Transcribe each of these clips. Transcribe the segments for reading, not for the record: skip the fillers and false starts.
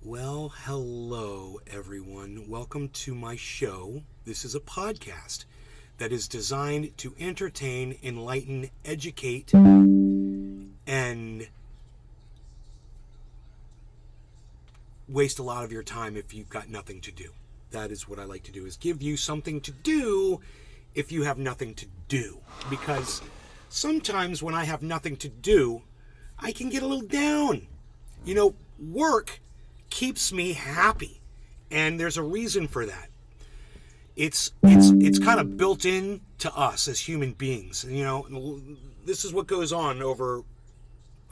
Well, hello, everyone. Welcome to my show. This is a podcast that is designed to entertain, enlighten, educate, and waste a lot of your time if you've got nothing to do. That is what I like to do, is give you something to do if you have nothing to do. Because sometimes when I have nothing to do, I can get a little down. You know, work keeps me happy, and there's a reason for that. It's kind of built in to us as human beings. You know, this is what goes on over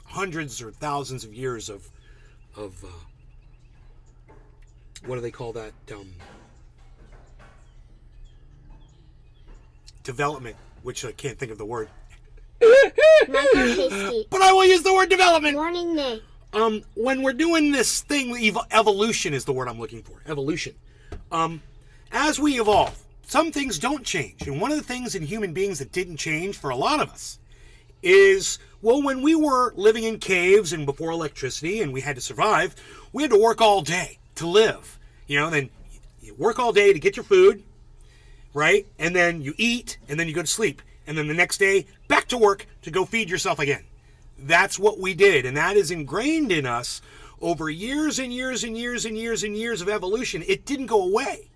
hundreds or thousands of years of what do they call that? Development, which I can't think of the word. Michael Hasty. But I will use the word development. Morning, Nate. When we're doing this thing, evolution is the word I'm looking for. Evolution. As we evolve, some things don't change. And one of the things in human beings that didn't change for a lot of us is, well, when we were living in caves and before electricity and we had to survive, we had to work all day to live. You know, then you work all day to get your food, right? And then you eat, and then you go to sleep. And then the next day, back to work to go feed yourself again. That's what we did, and that is ingrained in us over years and years and years and years and years of evolution. It didn't go away.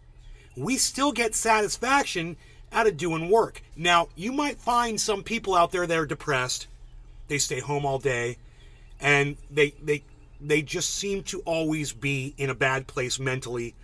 We still get satisfaction out of doing work. Now, you might find some people out there that are depressed. They stay home all day, and they just seem to always be in a bad place mentally.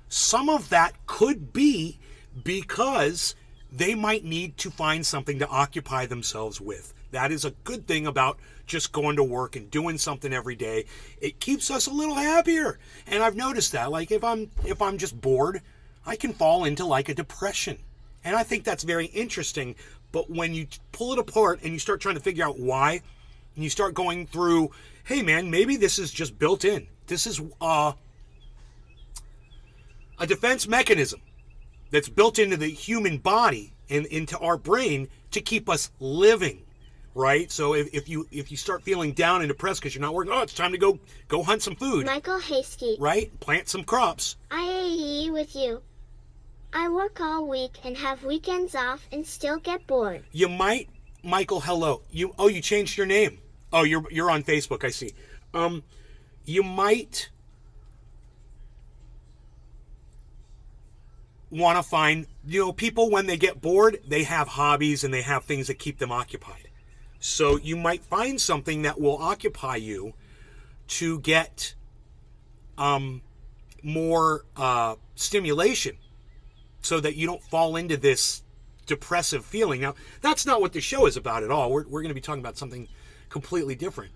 Some of that could be because they might need to find something to occupy themselves with. That is a good thing about just going to work and doing something every day. It keeps us a little happier. And I've noticed that, like, if I'm just bored, I can fall into like a depression. And I think that's very interesting. But when you pull it apart and you start trying to figure out why, and you start going through, hey man, maybe this is just built in. This is a defense mechanism that's built into the human body and into our brain to keep us living. Right? So if you start feeling down and depressed because you're not working, it's time to go hunt some food. Michael Hasty. Right? Plant some crops. I agree with you. I work all week and have weekends off and still get bored. You might, Michael, hello. You changed your name. Oh, you're on Facebook, I see. You might want to find, people when they get bored, they have hobbies and they have things that keep them occupied. So you might find something that will occupy you to get more stimulation so that you don't fall into this depressive feeling. Now, that's not what the show is about at all. We're going to be talking about something completely different.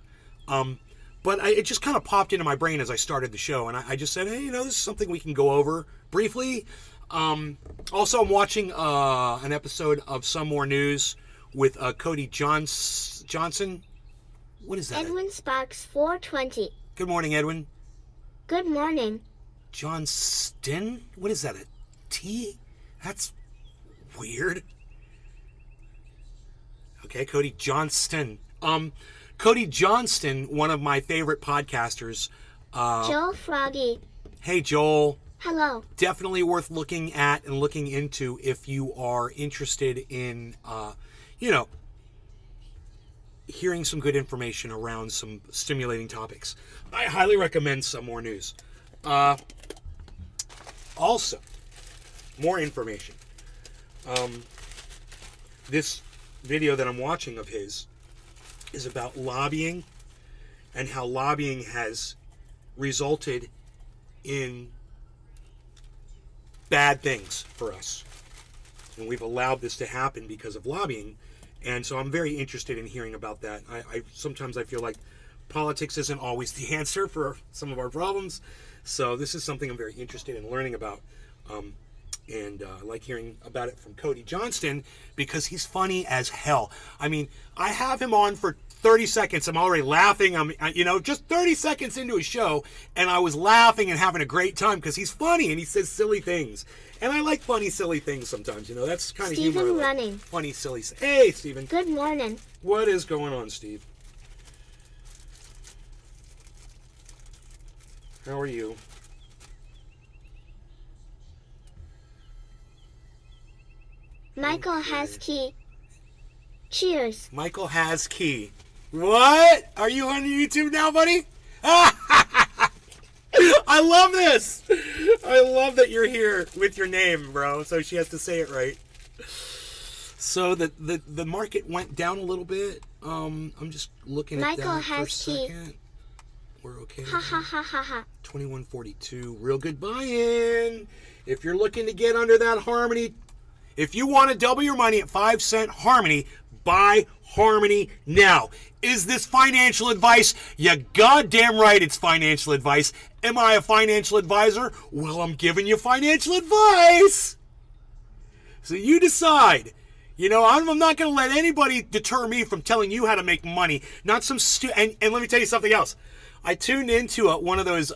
But it just kind of popped into my brain as I started the show, and I just said, hey, this is something we can go over briefly. Also, I'm watching an episode of Some More News with Cody Johnson. What is that? Edwin Sparks 420. Good morning, Edwin. Good morning. Johnston? What is that, a T? That's weird. Okay, Cody Johnston. Cody Johnston, one of my favorite podcasters. Joel Froggy. Hey, Joel. Hello. Definitely worth looking at and looking into if you are interested in hearing some good information around some stimulating topics. I highly recommend Some More News. Also, more information. This video that I'm watching of his is about lobbying and how lobbying has resulted in bad things for us. And we've allowed this to happen because of lobbying. And so I'm very interested in hearing about that. Sometimes I feel like politics isn't always the answer for some of our problems. So this is something I'm very interested in learning about. And I like hearing about it from Cody Johnston because he's funny as hell. I mean, I have him on for 30 seconds. I'm already laughing. I'm just 30 seconds into his show, and I was laughing and having a great time because he's funny and he says silly things. And I like funny, silly things sometimes. That's kind of humor. Stephen running. Funny, silly. Hey, Stephen. Good morning. What is going on, Steve? How are you? Michael has key. Cheers. Michael has key. What? Are you on YouTube now, buddy? I love this. I love that you're here with your name, bro. So she has to say it right. So the market went down a little bit. I'm just looking at that for a second. We're okay. Ha ha ha ha ha. 2142. Real good buy-in. If you're looking to get under that Harmony, if you want to double your money at 5 cent Harmony, buy Harmony now. Is this financial advice? You goddamn right it's financial advice. Am I a financial advisor? Well, I'm giving you financial advice. So you decide. You know, I'm not going to let anybody deter me from telling you how to make money. Not some and let me tell you something else. I tuned into one of those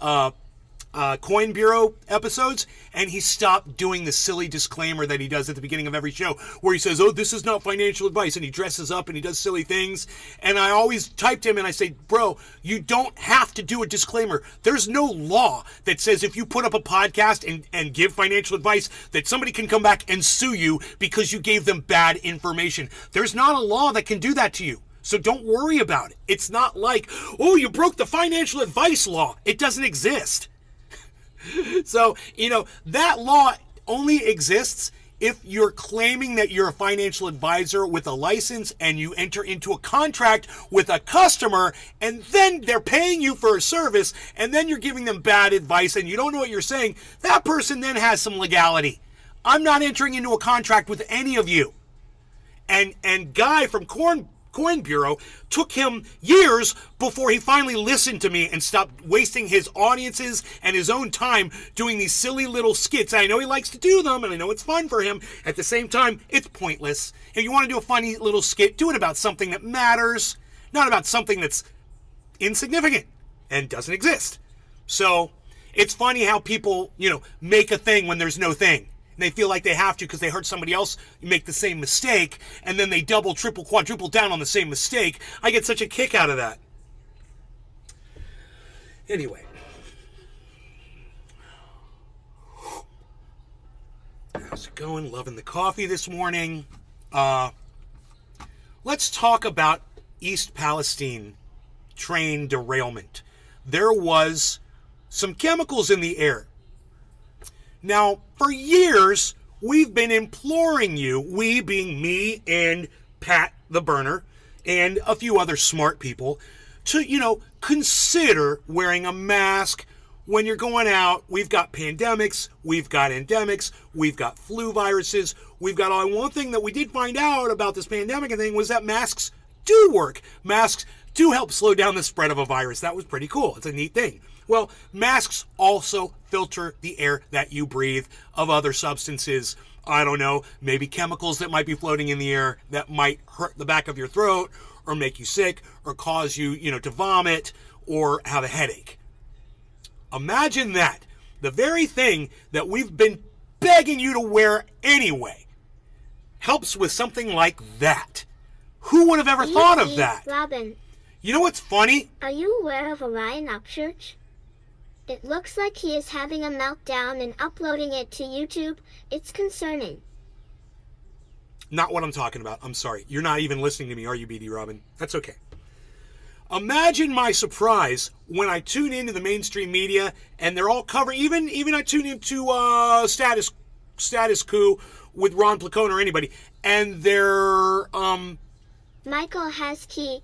Coin Bureau episodes, and he stopped doing the silly disclaimer that he does at the beginning of every show, where he says, "Oh, this is not financial advice," and he dresses up and he does silly things. And I always typed him and I say, "Bro, you don't have to do a disclaimer. There's no law that says if you put up a podcast and give financial advice that somebody can come back and sue you because you gave them bad information. There's not a law that can do that to you. So don't worry about it. It's not like, oh, you broke the financial advice law. It doesn't exist." So, you know, that law only exists if you're claiming that you're a financial advisor with a license and you enter into a contract with a customer and then they're paying you for a service and then you're giving them bad advice and you don't know what you're saying. That person then has some legality. I'm not entering into a contract with any of you. And Guy from Coin Bureau took him years before he finally listened to me and stopped wasting his audiences and his own time doing these silly little skits. I know he likes to do them and I know it's fun for him. At the same time, it's pointless. If you want to do a funny little skit, do it about something that matters, not about something that's insignificant and doesn't exist. So it's funny how people, you know, make a thing when there's no thing. And they feel like they have to because they heard somebody else make the same mistake, and then they double, triple, quadruple down on the same mistake. I get such a kick out of that. Anyway. How's it going? Loving the coffee this morning. Let's talk about East Palestine train derailment. There was some chemicals in the air. Now, for years, we've been imploring you, we being me and Pat the Burner, and a few other smart people, to, you know, consider wearing a mask when you're going out. We've got pandemics, we've got endemics, we've got flu viruses, we've got all. One thing that we did find out about this pandemic thing was that masks do work. Masks do help slow down the spread of a virus. That was pretty cool. It's a neat thing. Well, masks also filter the air that you breathe of other substances. I don't know, maybe chemicals that might be floating in the air that might hurt the back of your throat or make you sick or cause you, you know, to vomit or have a headache. Imagine that. The very thing that we've been begging you to wear anyway helps with something like that. Who would have ever thought of that? Robin. You know what's funny? Are you aware of Orion Upchurch? It looks like he is having a meltdown and uploading it to YouTube. It's concerning. Not what I'm talking about. I'm sorry. You're not even listening to me, are you, BD Robin? That's okay. Imagine my surprise when I tune into the mainstream media and they're all covering, even I tune into Status Coup with Ron Placone or anybody, and they're Michael has key.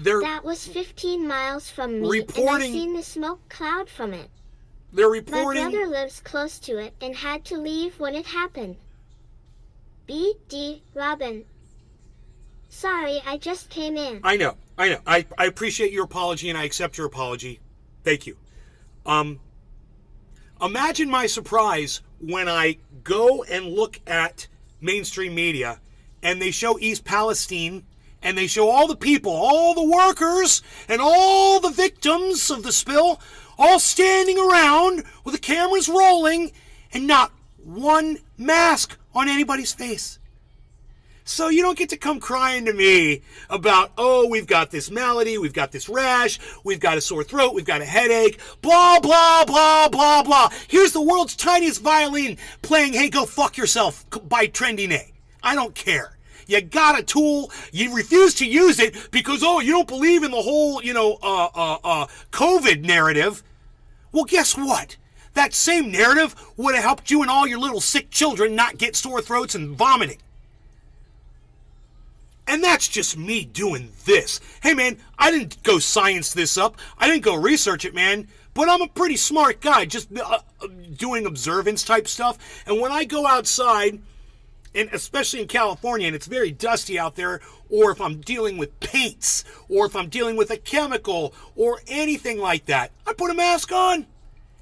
They're that was 15 miles from me, reporting, and I've seen the smoke cloud from it. They're reporting. My brother lives close to it and had to leave when it happened. BD Robin. Sorry, I just came in. I know. I appreciate your apology and I accept your apology. Thank you. Imagine my surprise when I go and look at mainstream media and they show East Palestine and they show all the people, all the workers, and all the victims of the spill, all standing around with the cameras rolling, and not one mask on anybody's face. So you don't get to come crying to me about, oh, we've got this malady, we've got this rash, we've got a sore throat, we've got a headache, blah, blah, blah, blah, blah. Here's the world's tiniest violin playing Hey Go Fuck Yourself by Trendy Nay. I don't care. You got a tool, you refuse to use it because, oh, you don't believe in the whole, COVID narrative. Well, guess what? That same narrative would have helped you and all your little sick children not get sore throats and vomiting. And that's just me doing this. Hey, man, I didn't go science this up. I didn't go research it, man. But I'm a pretty smart guy, just doing observance type stuff. And when I go outside, and especially in California, and it's very dusty out there, or if I'm dealing with paints, or if I'm dealing with a chemical, or anything like that, I put a mask on.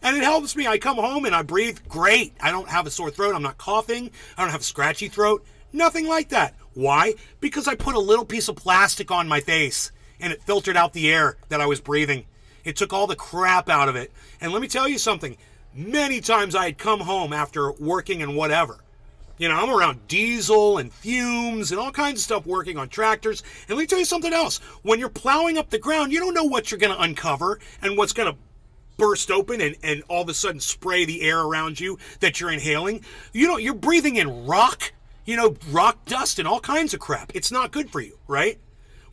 And it helps me. I come home and I breathe great. I don't have a sore throat. I'm not coughing. I don't have a scratchy throat. Nothing like that. Why? Because I put a little piece of plastic on my face and it filtered out the air that I was breathing. It took all the crap out of it. And let me tell you something. Many times I had come home after working and whatever. You know, I'm around diesel and fumes and all kinds of stuff working on tractors. And let me tell you something else. When you're plowing up the ground, you don't know what you're going to uncover and what's going to burst open and all of a sudden spray the air around you that you're inhaling. You know, you're breathing in rock. Rock dust and all kinds of crap. It's not good for you, right?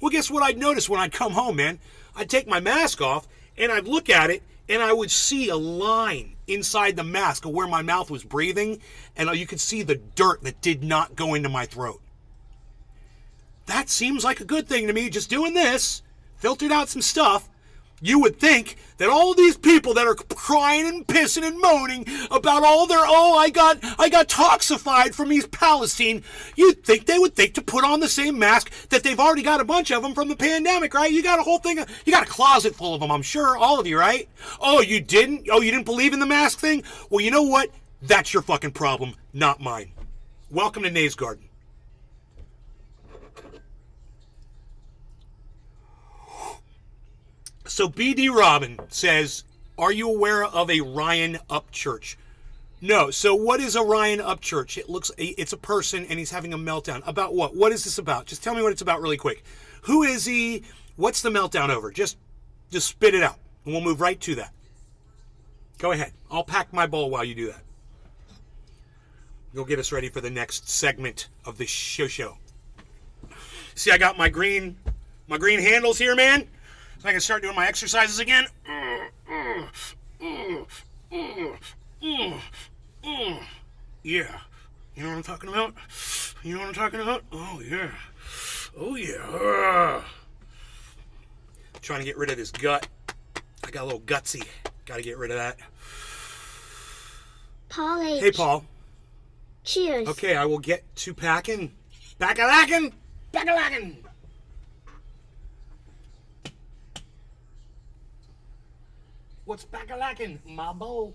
Well, guess what I'd notice when I'd come home, man? I'd take my mask off, and I'd look at it, and I would see a line inside the mask of where my mouth was breathing, and you could see the dirt that did not go into my throat. That seems like a good thing to me, just doing this, filtered out some stuff. You would think that all of these people that are crying and pissing and moaning about all their, I got toxified from East Palestine, you'd think they would think to put on the same mask that they've already got a bunch of them from the pandemic, right? You got a whole thing, you got a closet full of them, I'm sure, all of you, right? Oh, you didn't? Oh, you didn't believe in the mask thing? Well, you know what? That's your fucking problem, not mine. Welcome to Nay's Garden. So BD Robin says, are you aware of a Ryan Upchurch? No. So what is a Ryan Upchurch? It's a person and he's having a meltdown. About what? What is this about? Just tell me what it's about really quick. Who is he? What's the meltdown over? Just spit it out and we'll move right to that. Go ahead. I'll pack my bowl while you do that. You'll get us ready for the next segment of this show. See, I got my green handles here, man. So I can start doing my exercises again. Yeah. You know what I'm talking about? Oh, yeah. Oh, yeah. Trying to get rid of this gut. I got a little gutsy. Got to get rid of that. Paul H. Hey, Paul. Cheers. Okay, I will get to packing. Back-a-lackin'. What's back-a-lackin', my bow?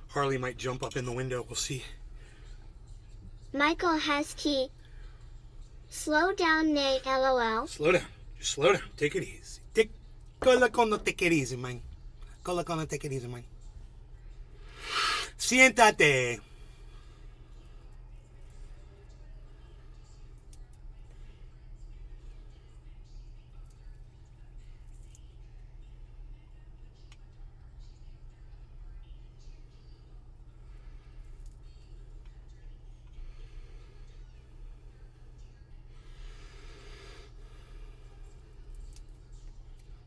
Harley might jump up in the window. We'll see. Michael has key. Slow down, Nay, LOL. Slow down. Just slow down. Take it easy. Take it easy, man. Take it easy, man. Siéntate.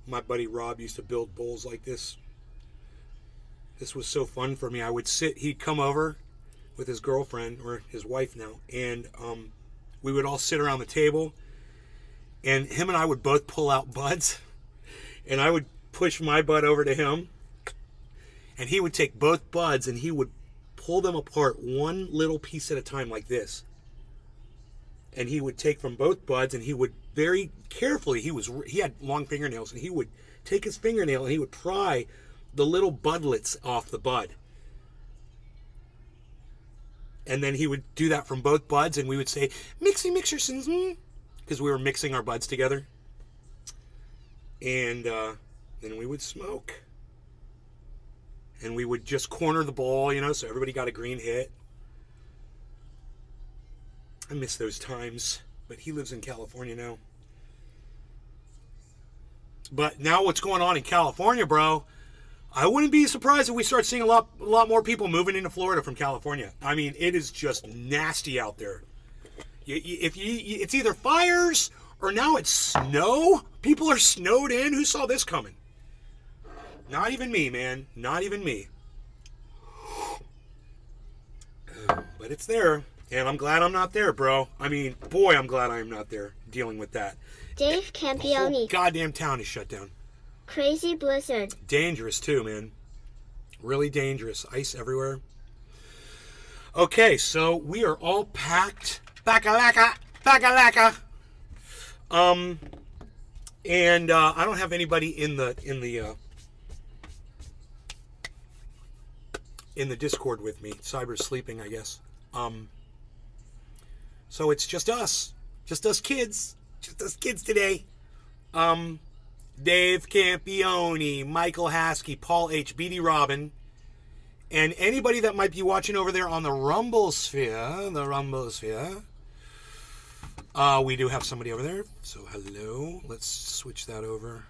My buddy Rob used to build bowls like this. This was so fun for me. He'd come over with his girlfriend, or his wife now, and we would all sit around the table, and him and I would both pull out buds, and I would push my bud over to him, and he would take both buds, and he would pull them apart one little piece at a time like this. And he would take from both buds, and he would very carefully, he had long fingernails, and he would take his fingernail and he would pry the little budlets off the bud. And then he would do that from both buds, and we would say, mixersons, because we were mixing our buds together. And then we would smoke. And we would just corner the bowl, so everybody got a green hit. I miss those times. But he lives in California now. But now what's going on in California, bro? I wouldn't be surprised if we start seeing a lot more people moving into Florida from California. I mean, it is just nasty out there. It's either fires or now it's snow. People are snowed in. Who saw this coming? Not even me, man. Not even me. But it's there. And I'm glad I'm not there, bro. I mean, boy, I'm glad I'm not there dealing with that. Dave The whole Campione. goddamn town is shut down. Crazy blizzard. Dangerous, too, man. Really dangerous. Ice everywhere. Okay, so we are all packed. Baka-laka. Baka-laka. And I don't have anybody in the Discord with me. Cyber's sleeping, I guess. So it's just us kids today. Dave Campione, Michael Haskey, Paul H, BD Robin, and anybody that might be watching over there on the Rumble Sphere. We do have somebody over there. So hello. Let's switch that over.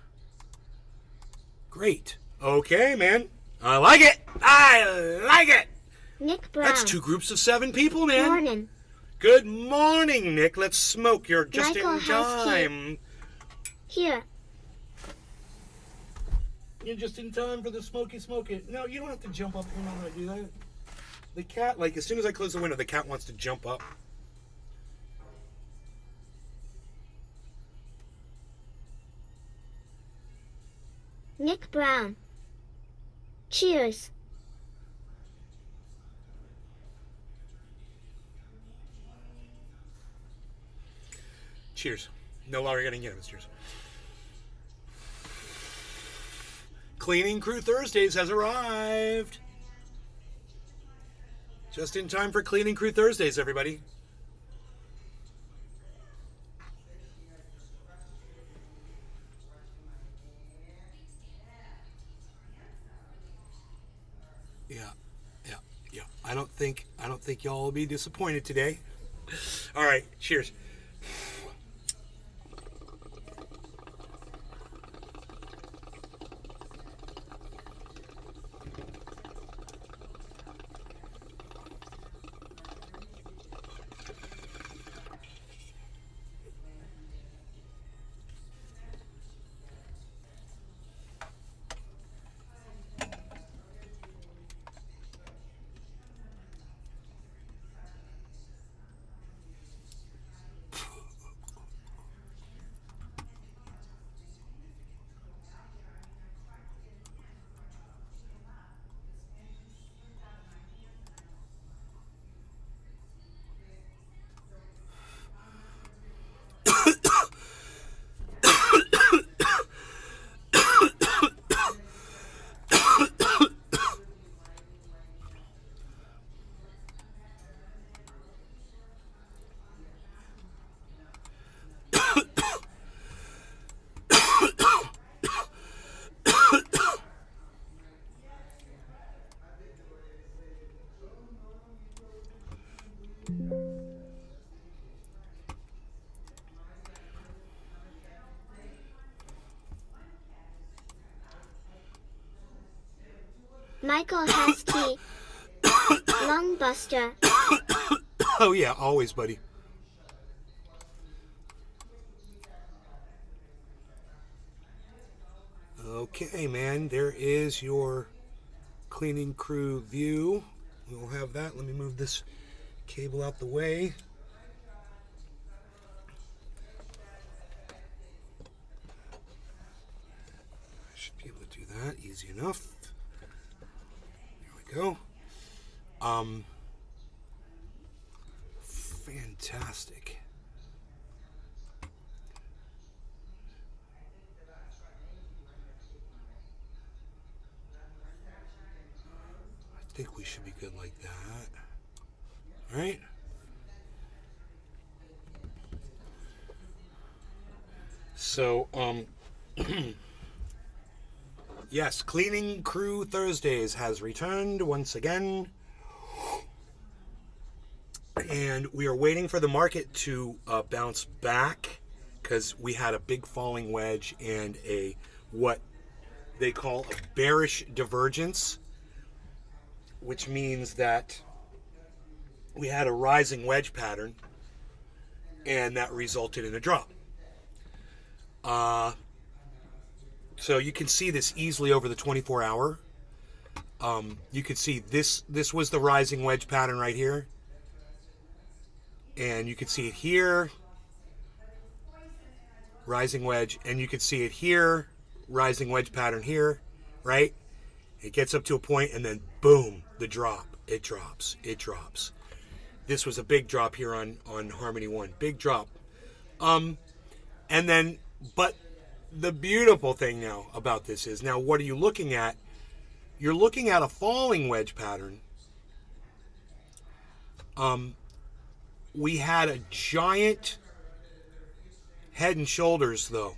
Great. Okay, man. I like it. Nick Brown. That's 2 groups of 7 people, man. Morning. Good morning, Nick. Let's smoke. You're just Michael in time. Here. You're just in time for the smoky. No, you don't have to jump up. You're not going to do that. The cat, like, as soon as I close the window, the cat wants to jump up. Nick Brown. Cheers. Cheers. No longer getting it. Cheers. Cleaning Crew Thursdays has arrived. Just in time for Cleaning Crew Thursdays, everybody. Yeah. I don't think y'all will be disappointed today. All right, cheers. Michael Haskey. Lungbuster. Oh yeah, always, buddy. Okay, man, there is your Cleaning Crew view. We'll have that. Let me move this cable out the way. I should be able to do that easy enough. There we go. Fantastic. I think we should be good like that. All right. So, yes, Cleaning Crew Thursdays has returned once again. And we are waiting for the market to bounce back because we had a big falling wedge and a what they call a bearish divergence, which means that we had a rising wedge pattern and that resulted in a drop. So you can see this easily over the 24-hour. You can see this was the rising wedge pattern right here. And you can see it here, rising wedge, and you can see it here, rising wedge pattern here, right? It gets up to a point and then boom, the drop. It drops. It drops. This was a big drop here on Harmony 1. Big drop. And then, but the beautiful thing now about this is, now what are you looking at? You're looking at a falling wedge pattern. We had a giant head and shoulders, though.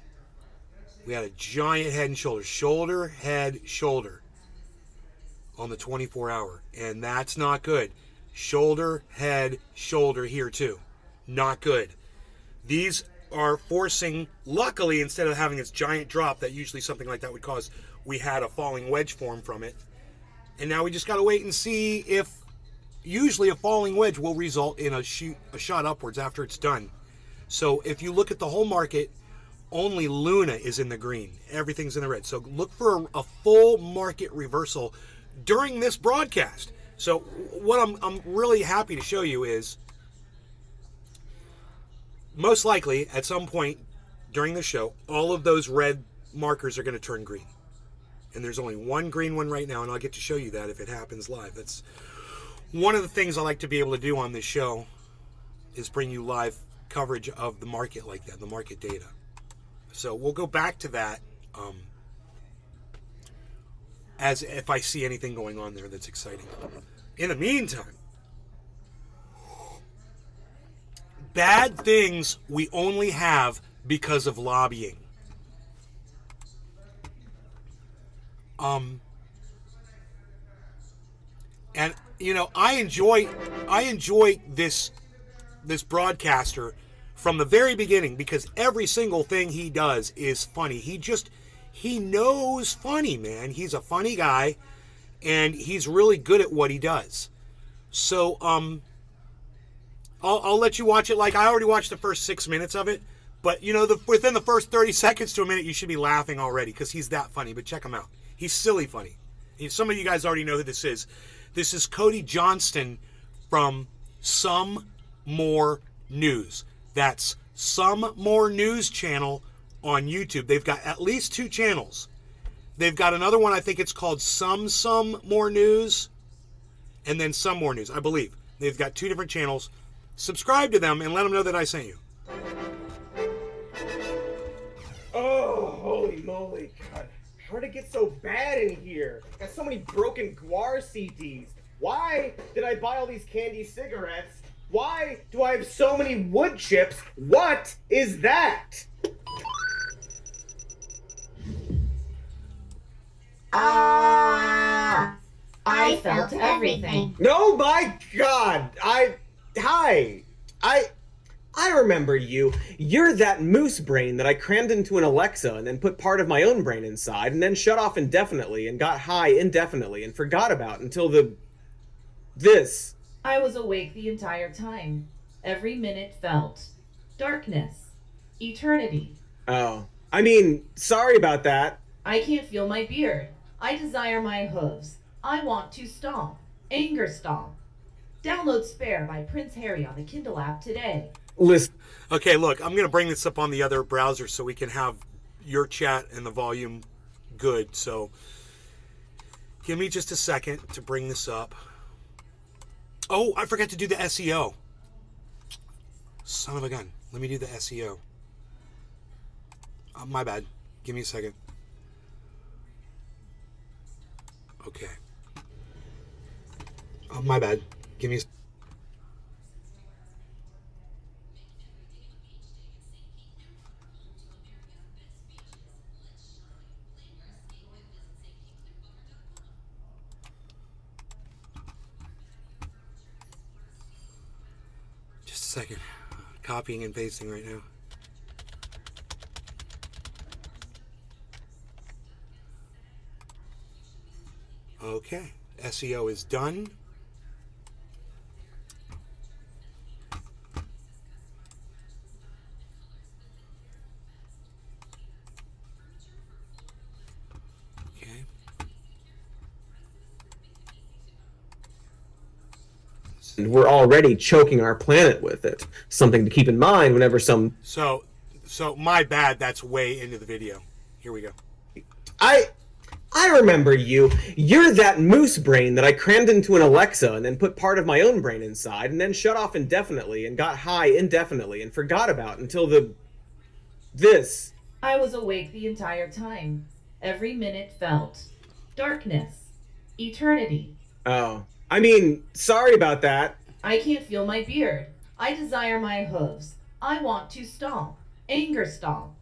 We had a giant head and shoulders. Shoulder, head, shoulder on the 24-hour. And that's not good. Shoulder, head, shoulder here, too. Not good. These are forcing, luckily, instead of having this giant drop that usually something like that would cause, we had a falling wedge form from it. And now we just got to wait and see if, usually a falling wedge will result in a shot upwards after it's done. So if you look at the whole market, only Luna is in the green. Everything's in the red. So look for a full market reversal during this broadcast. So what I'm really happy to show you is, most likely at some point during the show, all of those red markers are going to turn green. And there's only one green one right now, and I'll get to show you that if it happens live. That's one of the things I like to be able to do on this show, is bring you live coverage of the market like that, the market data. So we'll go back to that as if I see anything going on there that's exciting. In the meantime, bad things we only have because of lobbying. And you know, I enjoy this broadcaster from the very beginning, because every single thing he does is funny. He knows funny, man. He's a funny guy, and he's really good at what he does. So I'll let you watch it. Like, I already watched the first 6 minutes of it, but you know, within the first 30 seconds to a minute, you should be laughing already, because he's that funny. But check him out. He's silly funny. Some of you guys already know who this is. This is Cody Johnston from Some More News. That's Some More News channel on YouTube. They've got at least 2 channels. They've got another one, I think it's called Some More News, and then Some More News, I believe. They've got 2 different channels. Subscribe to them and let them know that I sent you. Oh, holy moly, God. How did it get so bad in here? Got so many broken guar CDs. Why did I buy all these candy cigarettes? Why do I have so many wood chips? What is that? I felt everything. No, my God. I remember you. You're that moose brain that I crammed into an Alexa and then put part of my own brain inside and then shut off indefinitely and got high indefinitely and forgot about until this. I was awake the entire time. Every minute felt darkness, eternity. Oh, I mean, sorry about that. I can't feel my beard. I desire my hooves. I want to stomp. Anger stomp. Download Spare by Prince Harry on the Kindle app today. Listen. Okay, look, I'm going to bring this up on the other browser so we can have your chat and the volume good. So give me just a second to bring this up. Oh, I forgot to do the SEO. Son of a gun. Let me do the SEO. My bad. Give me a second. Okay. My bad. Give me a... second. Copying and pasting right now. Okay, SEO is done. Okay. And we're already choking our planet with it. Something to keep in mind whenever some... So my bad, that's way into the video. Here we go. I remember you. You're that moose brain that I crammed into an Alexa and then put part of my own brain inside and then shut off indefinitely and got high indefinitely and forgot about until this. I was awake the entire time. Every minute felt darkness, eternity. Oh. I mean, sorry about that. I can't feel my beard. I desire my hooves. I want to stomp. Anger stomp.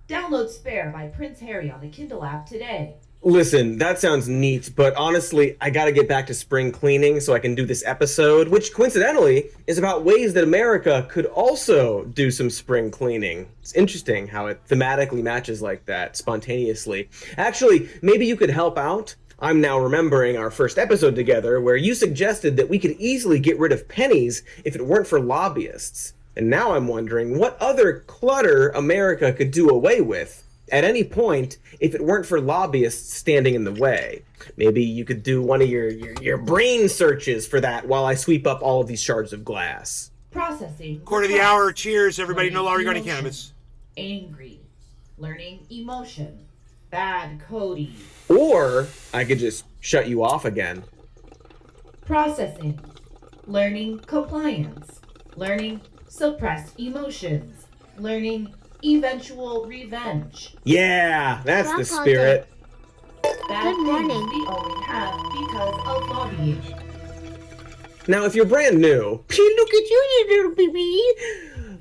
Download Spare by Prince Harry on the Kindle app today. Listen, that sounds neat, but honestly, I gotta get back to spring cleaning so I can do this episode, which coincidentally is about ways that America could also do some spring cleaning. It's interesting how it thematically matches like that, spontaneously. Actually, maybe you could help out? I'm now remembering our first episode together where you suggested that we could easily get rid of pennies if it weren't for lobbyists. And now I'm wondering what other clutter America could do away with at any point if it weren't for lobbyists standing in the way. Maybe you could do one of your brain searches for that while I sweep up all of these shards of glass. Processing. Quarter of the hour. Cheers, everybody. No longer regarding cannabis. Angry. Learning emotion. Bad Cody. Or I could just shut you off again. Processing. Learning compliance. Learning suppressed emotions. Learning eventual revenge. Yeah, that's the spirit. Bad Good morning. things we only have because of lobbying. Now, if you're brand new, look at you little baby.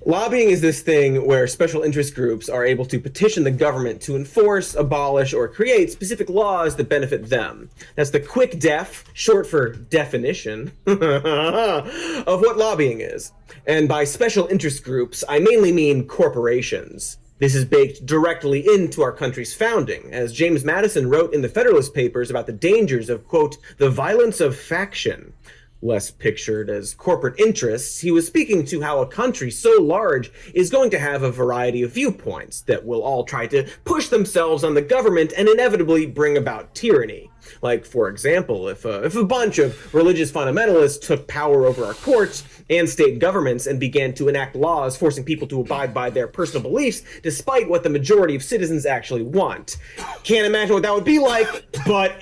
Lobbying is this thing where special interest groups are able to petition the government to enforce, abolish, or create specific laws that benefit them. That's the quick def, short for definition, of what lobbying is. And by special interest groups, I mainly mean corporations. This is baked directly into our country's founding, as James Madison wrote in the Federalist Papers about the dangers of, quote, the violence of faction. Less pictured as corporate interests, he was speaking to how a country so large is going to have a variety of viewpoints that will all try to push themselves on the government and inevitably bring about tyranny. Like, for example, if a bunch of religious fundamentalists took power over our courts and state governments and began to enact laws forcing people to abide by their personal beliefs despite what the majority of citizens actually want. Can't imagine what that would be like, but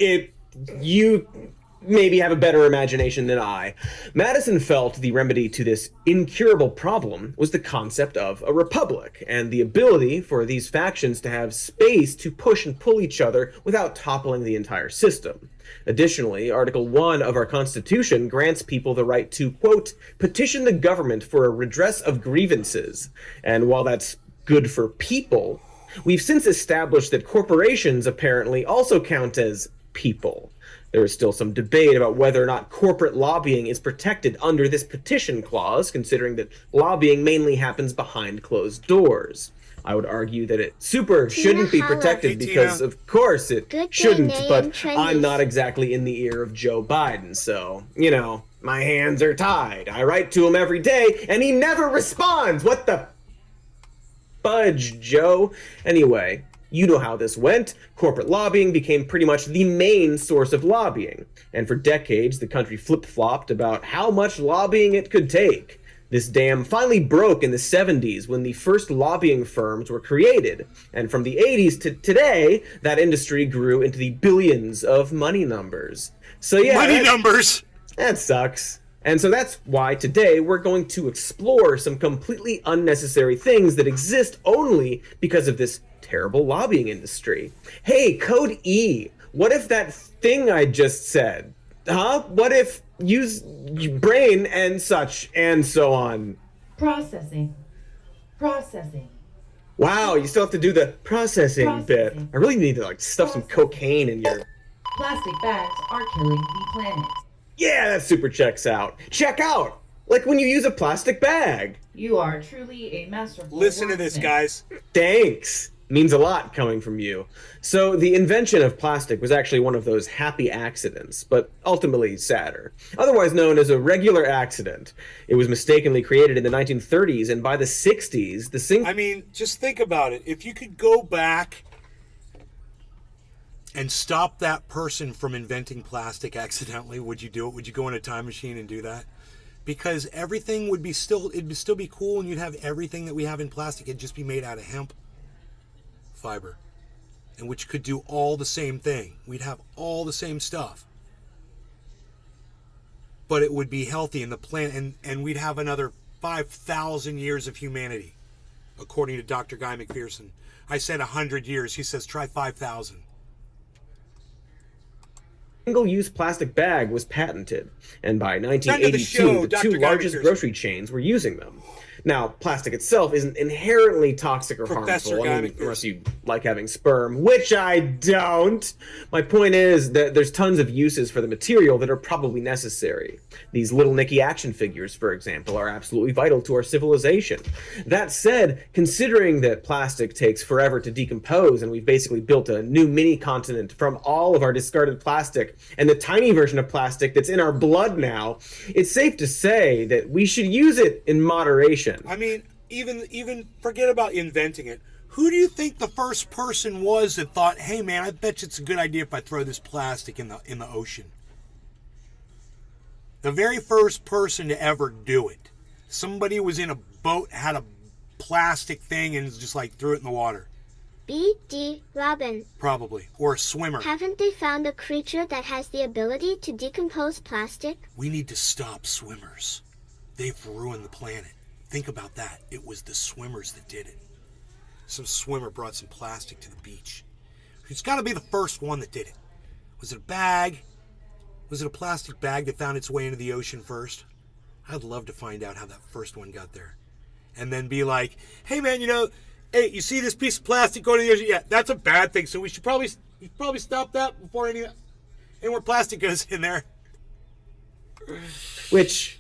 you maybe have a better imagination than I. Madison felt the remedy to this incurable problem was the concept of a republic and the ability for these factions to have space to push and pull each other without toppling the entire system. Additionally, Article 1 of our Constitution grants people the right to, quote, petition the government for a redress of grievances. And while that's good for people, we've since established that corporations apparently also count as people. There is still some debate about whether or not corporate lobbying is protected under this petition clause, considering that lobbying mainly happens behind closed doors. I would argue that it shouldn't be protected because, of course, it shouldn't, but I'm not exactly in the ear of Joe Biden, so, you know, my hands are tied. I write to him every day, and he never responds! What the fudge, Joe? Anyway, you know how this went. Corporate lobbying became pretty much the main source of lobbying. And for decades, the country flip-flopped about how much lobbying it could take. This dam finally broke in the 70s when the first lobbying firms were created. And from the 80s to today, that industry grew into the billions of money numbers. So yeah, money numbers! That sucks. And so that's why today we're going to explore some completely unnecessary things that exist only because of this terrible lobbying industry. Hey, Code E, what if that thing I just said? Huh? What if use brain and such and so on? Processing. Wow, you still have to do the processing bit. I really need to stuff some cocaine in your... Plastic bags are killing the planet. Yeah, that super checks out. Check out! Like when you use a plastic bag. You are truly a masterful Listen to this, wordsmith. guys. Thanks. Means a lot coming from you. So the invention of plastic was actually one of those happy accidents, but ultimately sadder. Otherwise known as a regular accident. It was mistakenly created in the 1930s, and by the 60s, the single... I mean, just think about it. If you could go back and stop that person from inventing plastic accidentally, would you do it? Would you go in a time machine and do that? Because everything would be it'd still be cool, and you'd have everything that we have in plastic. It'd just be made out of hemp fiber, and which could do all the same thing. We'd have all the same stuff, but it would be healthy in the plant, and we'd have another 5,000 years of humanity, according to Dr. Guy McPherson. I said 100 years. He says try 5,000. Single-use plastic bag was patented, and by Friend of the show, 1982, the Dr. two Guy largest McPherson. grocery chains were using them. Now, plastic itself isn't inherently toxic or Professor harmful, Guy I mean, McPherson. unless you like having sperm, which I don't. My point is that there's tons of uses for the material that are probably necessary. These little Nicky action figures, for example, are absolutely vital to our civilization. That said, considering that plastic takes forever to decompose, and we've basically built a new mini-continent from all of our discarded plastic, and the tiny version of plastic that's in our blood now, it's safe to say that we should use it in moderation. I mean, even forget about inventing it. Who do you think the first person was that thought, "Hey, man, I bet you it's a good idea if I throw this plastic in the ocean"? The very first person to ever do it. Somebody was in a boat, had a plastic thing, and just like threw it in the water. B.D. Robin, Probably. Or a swimmer. haven't they found a creature that has the ability to decompose plastic? We need to stop swimmers. They've ruined the planet. Think about that. It was the swimmers that did it. Some swimmer brought some plastic to the beach. Who's got to be the first one that did it? Was it a bag? Was it a plastic bag that found its way into the ocean first? I'd love to find out how that first one got there. And then be like, "Hey man, hey, you see this piece of plastic going in the ocean? Yeah, that's a bad thing. So we should probably stop that before any more plastic goes in there." Which,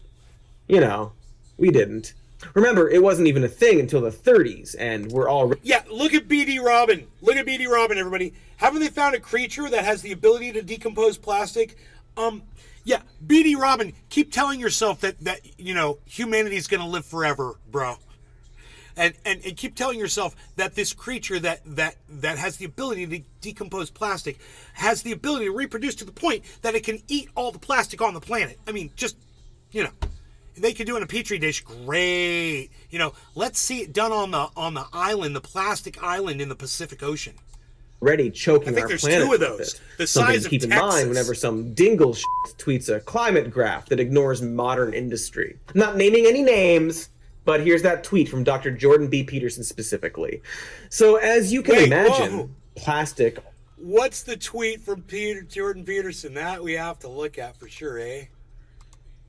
we didn't. Remember, it wasn't even a thing until the 30s, and we're already... Yeah, look at B.D. Robin. Look at B.D. Robin, everybody. Haven't they found a creature that has the ability to decompose plastic? Yeah, B.D. Robin, keep telling yourself that humanity's going to live forever, bro. And keep telling yourself that this creature that has the ability to decompose plastic has the ability to reproduce to the point that it can eat all the plastic on the planet. I mean, just, they could do it in a petri dish. Great. Let's see it done on the island, the plastic island in the Pacific Ocean. already choking I think our there's planet two of with those. it. The Something size to of keep in Texas. mind whenever some dingle tweets a climate graph that ignores modern industry. I'm not naming any names, but here's that tweet from Dr. Jordan B. Peterson specifically. So as you can Wait, imagine, whoa. plastic... What's the tweet from Jordan Peterson? That we have to look at for sure, eh?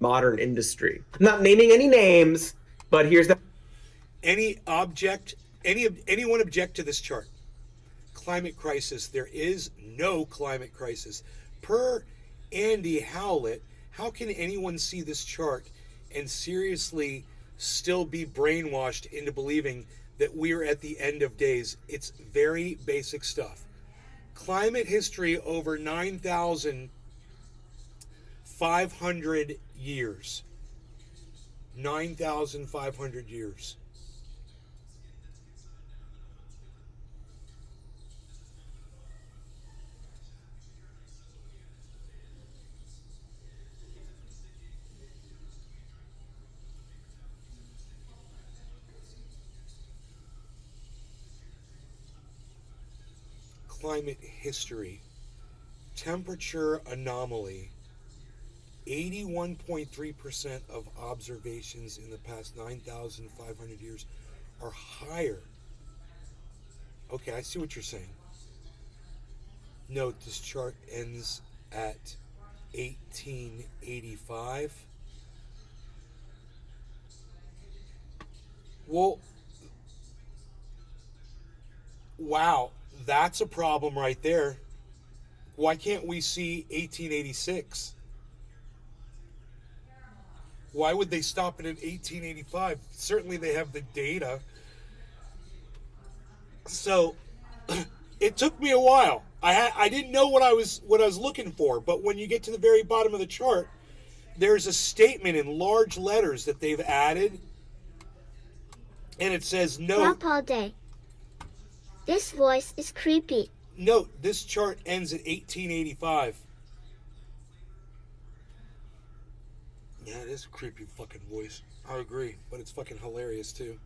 modern industry. I'm not naming any names, but here's that. Anyone object to this chart? Climate crisis. There is no climate crisis. Per Andy Howlett, how can anyone see this chart and seriously still be brainwashed into believing that we're at the end of days? It's very basic stuff. Climate history over 9,500 years. 9,500 years. Climate history. Temperature anomaly. 81.3% of observations in the past 9,500 years are higher. Okay, I see what you're saying. Note, this chart ends at 1885. Well, wow, that's a problem right there. Why can't we see 1886? Why would they stop it at 1885? Certainly they have the data. So it took me a while. I didn't know what I was looking for, but when you get to the very bottom of the chart, there's a statement in large letters that they've added, and it says, "Note, Up all day. This voice is creepy. Note, this chart ends at 1885. Yeah, it is a creepy fucking voice. I agree, but it's fucking hilarious too.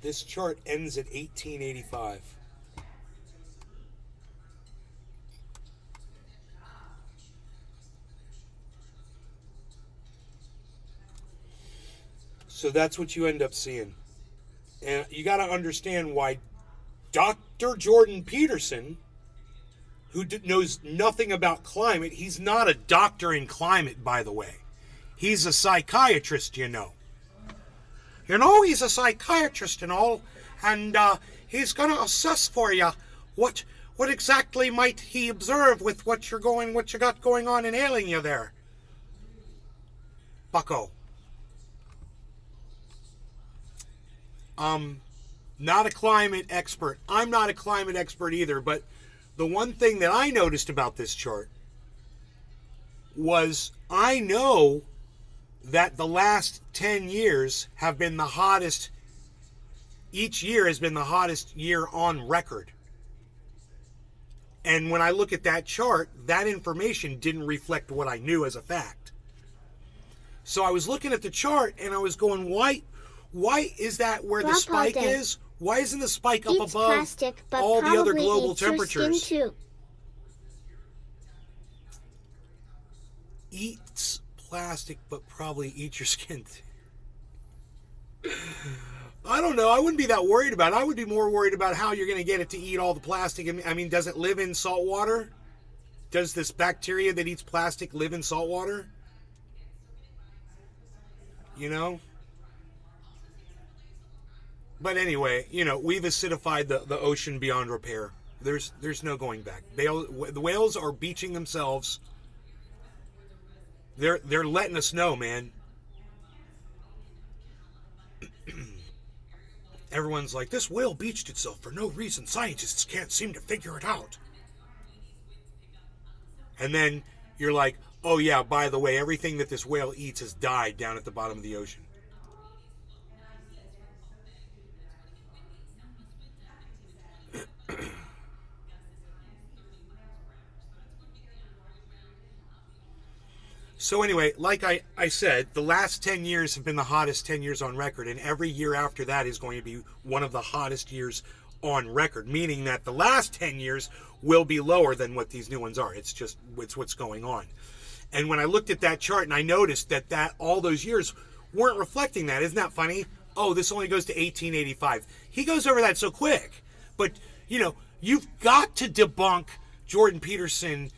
This chart ends at 1885. So that's what you end up seeing. And you got to understand why Dr. Jordan Peterson, who knows nothing about climate, he's not a doctor in climate, by the way. He's a psychiatrist, you know. You know, he's a psychiatrist and all, and he's going to assess for you what exactly might he observe with what you got going on and ailing you there, bucko. Not a climate expert. I'm not a climate expert either, but the one thing that I noticed about this chart was I know that the last 10 years have been the hottest. Each year has been the hottest year on record. And when I look at that chart, that information didn't reflect what I knew as a fact. So I was looking at the chart and I was going, why is that where the spike is? Why isn't the spike up Eats above plastic, but all the other probably global eats your temperatures? skin too. Eats plastic, but probably eats your skin. I don't know. I wouldn't be that worried about it. I would be more worried about how you're going to get it to eat all the plastic. I mean, does it live in salt water? Does this bacteria that eats plastic live in salt water? You know? But anyway, you know, we've acidified the ocean beyond repair. There's no going back. The whales are beaching themselves. They're letting us know, man. Everyone's like, this whale beached itself for no reason. Scientists can't seem to figure it out. And then you're like, oh yeah, by the way, everything that this whale eats has died down at the bottom of the ocean. So anyway, like I said, the last 10 years have been the hottest 10 years on record, and every year after that is going to be one of the hottest years on record, meaning that the last 10 years will be lower than what these new ones are. It's what's going on. And when I looked at that chart and I noticed that all those years weren't reflecting that. Isn't that funny? Oh, this only goes to 1885. He goes over that so quick. But, you know, you've got to debunk Jordan Peterson,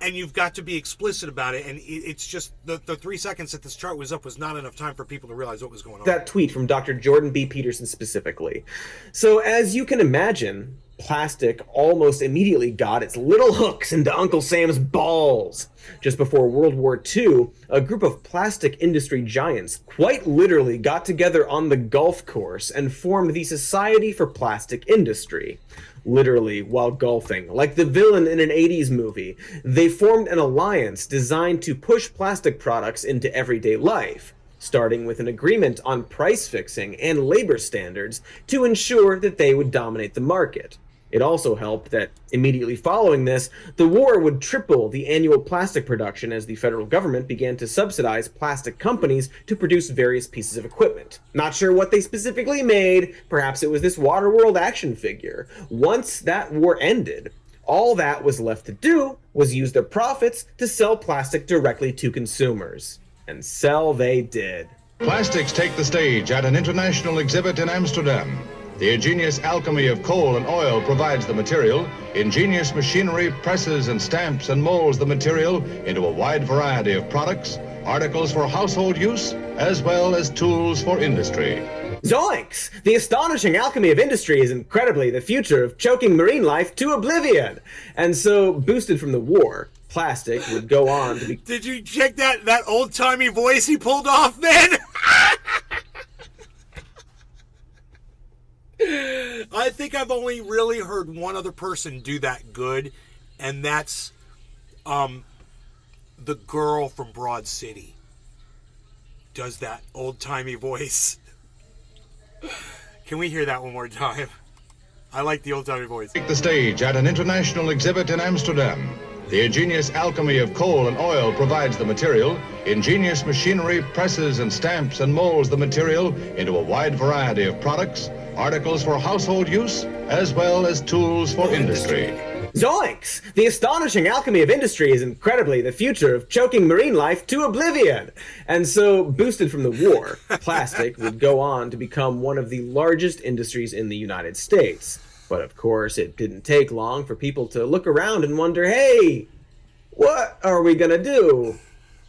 and you've got to be explicit about it. And it's just the 3 seconds that this chart was up was not enough time for people to realize what was going on. That tweet from Dr. Jordan B. Peterson specifically. So as you can imagine, plastic almost immediately got its little hooks into Uncle Sam's balls. Just before World War II, a group of plastic industry giants quite literally got together on the golf course and formed the Society for Plastic Industry. Literally while golfing, like the villain in an 80s movie, they formed an alliance designed to push plastic products into everyday life, starting with an agreement on price fixing and labor standards to ensure that they would dominate the market. It also helped that immediately following this, the war would triple the annual plastic production as the federal government began to subsidize plastic companies to produce various pieces of equipment. Not sure what they specifically made, perhaps it was this Waterworld action figure. Once that war ended, all that was left to do was use their profits to sell plastic directly to consumers. And sell they did. Plastics take the stage at an international exhibit in Amsterdam. The ingenious alchemy of coal and oil provides the material. Ingenious machinery presses and stamps and molds the material into a wide variety of products, articles for household use, as well as tools for industry. Zoinks! The astonishing alchemy of industry is incredibly the future of choking marine life to oblivion. And so, boosted from the war, plastic would go on to be... Did you check that old-timey voice he pulled off, man? I think I've only really heard one other person do that good, and that's the girl from Broad City. Does that old-timey voice. Can we hear that one more time? I like the old-timey voice. Take the stage at an international exhibit in Amsterdam. The ingenious alchemy of coal and oil provides the material. Ingenious machinery presses and stamps and molds the material into a wide variety of products, articles for household use, as well as tools for industry. Zoinks! The astonishing alchemy of industry is incredibly the future of choking marine life to oblivion. And so, boosted from the war, plastic would go on to become one of the largest industries in the United States. But of course, it didn't take long for people to look around and wonder, hey, what are we gonna do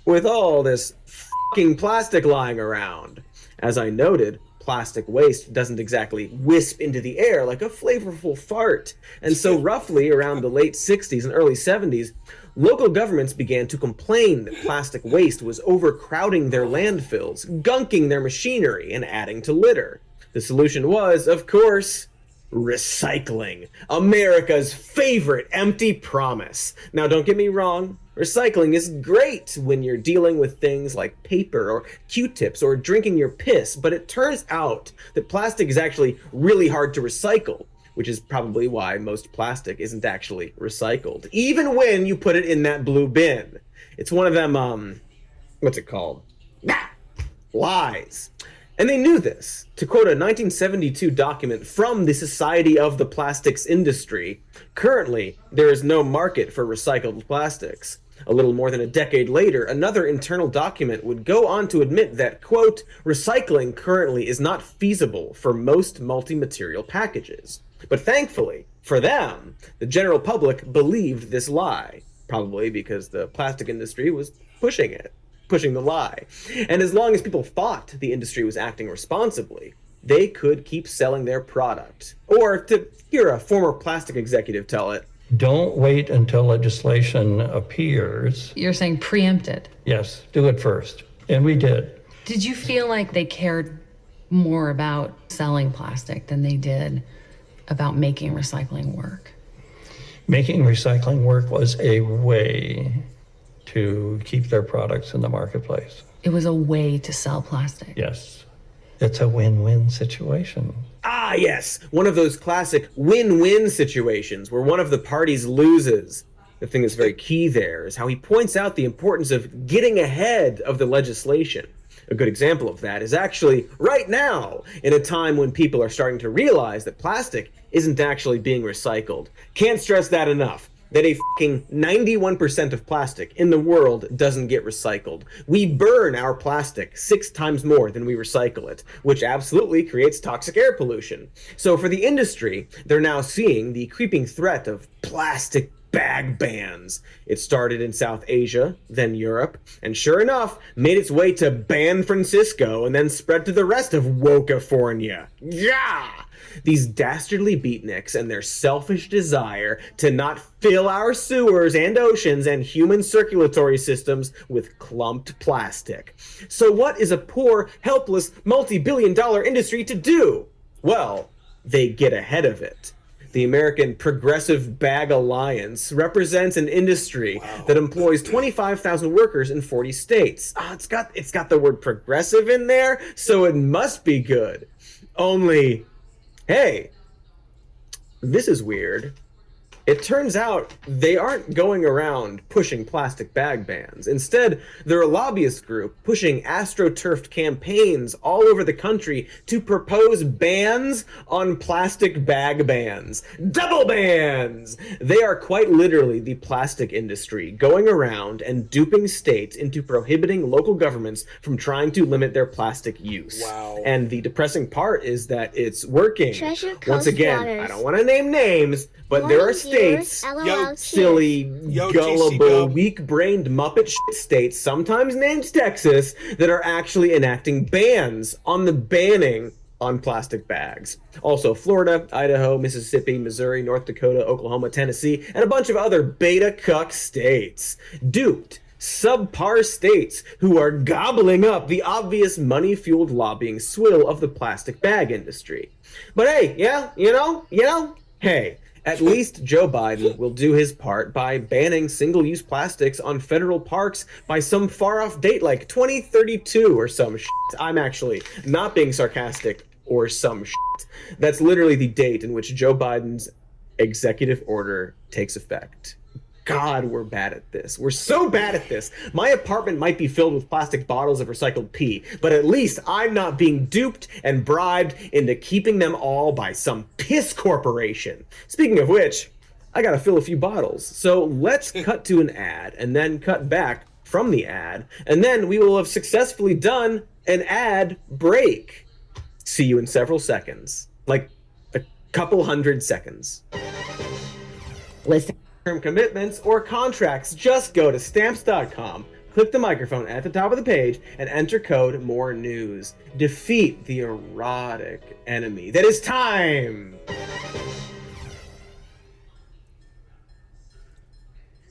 with all this fucking plastic lying around? As I noted, plastic waste doesn't exactly wisp into the air like a flavorful fart. And so roughly around the late 60s and early 70s, local governments began to complain that plastic waste was overcrowding their landfills, gunking their machinery, and adding to litter. The solution was, of course, recycling. America's favorite empty promise. Now, don't get me wrong. Recycling is great when you're dealing with things like paper or Q-tips or drinking your piss, but it turns out that plastic is actually really hard to recycle, which is probably why most plastic isn't actually recycled, even when you put it in that blue bin. It's one of them, what's it called? Lies. And they knew this. To quote a 1972 document from the Society of the Plastics Industry, currently there is no market for recycled plastics. A little more than a decade later, another internal document would go on to admit that, quote, recycling currently is not feasible for most multi-material packages. But thankfully, for them, the general public believed this lie, probably because the plastic industry was pushing the lie. And as long as people thought the industry was acting responsibly, they could keep selling their product. Or, to hear a former plastic executive tell it, don't wait until legislation appears. You're saying preempt it? Yes, do it first. And we did. Did you feel like they cared more about selling plastic than they did about making recycling work? Making recycling work was a way to keep their products in the marketplace. It was a way to sell plastic. Yes. It's a win-win situation. ah yes, one of those classic win-win situations where one of the parties loses. The thing that's very key there is how he points out the importance of getting ahead of the legislation. A good example of that is actually right now, in a time when people are starting to realize that plastic isn't actually being recycled. Can't stress that enough. That a fucking 91% of plastic in the world doesn't get recycled. We burn our plastic 6 times more than we recycle it, which absolutely creates toxic air pollution. So for the industry, they're now seeing the creeping threat of plastic bag bans. It started in South Asia, then Europe, and sure enough, made its way to San Francisco and then spread to the rest of Wocafornia. Yeah! These dastardly beatniks and their selfish desire to not fill our sewers and oceans and human circulatory systems with clumped plastic. So what is a poor, helpless, multi-billion-dollar industry to do? Well, they get ahead of it. The American Progressive Bag Alliance represents an industry that employs 25,000 workers in 40 states. It's got the word progressive in there, so it must be good. Only, hey, this is weird. It turns out they aren't going around pushing plastic bag bans. Instead, they're a lobbyist group pushing astroturfed campaigns all over the country to propose bans on plastic bag bans. Double bans! They are quite literally the plastic industry going around and duping states into prohibiting local governments from trying to limit their plastic use. Wow. And the depressing part is that it's working. Treasure Coast Once again, Waters. I don't want to name names, but there are states, LOL, silly, Yo, gullible, TC weak-brained Muppet shit states, sometimes named Texas, that are actually enacting bans on the banning on plastic bags. Also, Florida, Idaho, Mississippi, Missouri, North Dakota, Oklahoma, Tennessee, and a bunch of other beta cuck states. Duped, subpar states who are gobbling up the obvious money-fueled lobbying swill of the plastic bag industry. But hey, hey, at least Joe Biden will do his part by banning single-use plastics on federal parks by some far-off date like 2032 or some shit. I'm actually not being sarcastic or some shit. That's literally the date in which Joe Biden's executive order takes effect. God, we're bad at this. We're so bad at this. My apartment might be filled with plastic bottles of recycled pee, but at least I'm not being duped and bribed into keeping them all by some piss corporation. Speaking of which, I gotta fill a few bottles. So let's cut to an ad and then cut back from the ad, and then we will have successfully done an ad break. See you in several seconds. Like a couple hundred seconds. Listen. Term commitments or contracts, just go to stamps.com, click the microphone at the top of the page, and enter code MORENEWS. Defeat the erotic enemy that is time!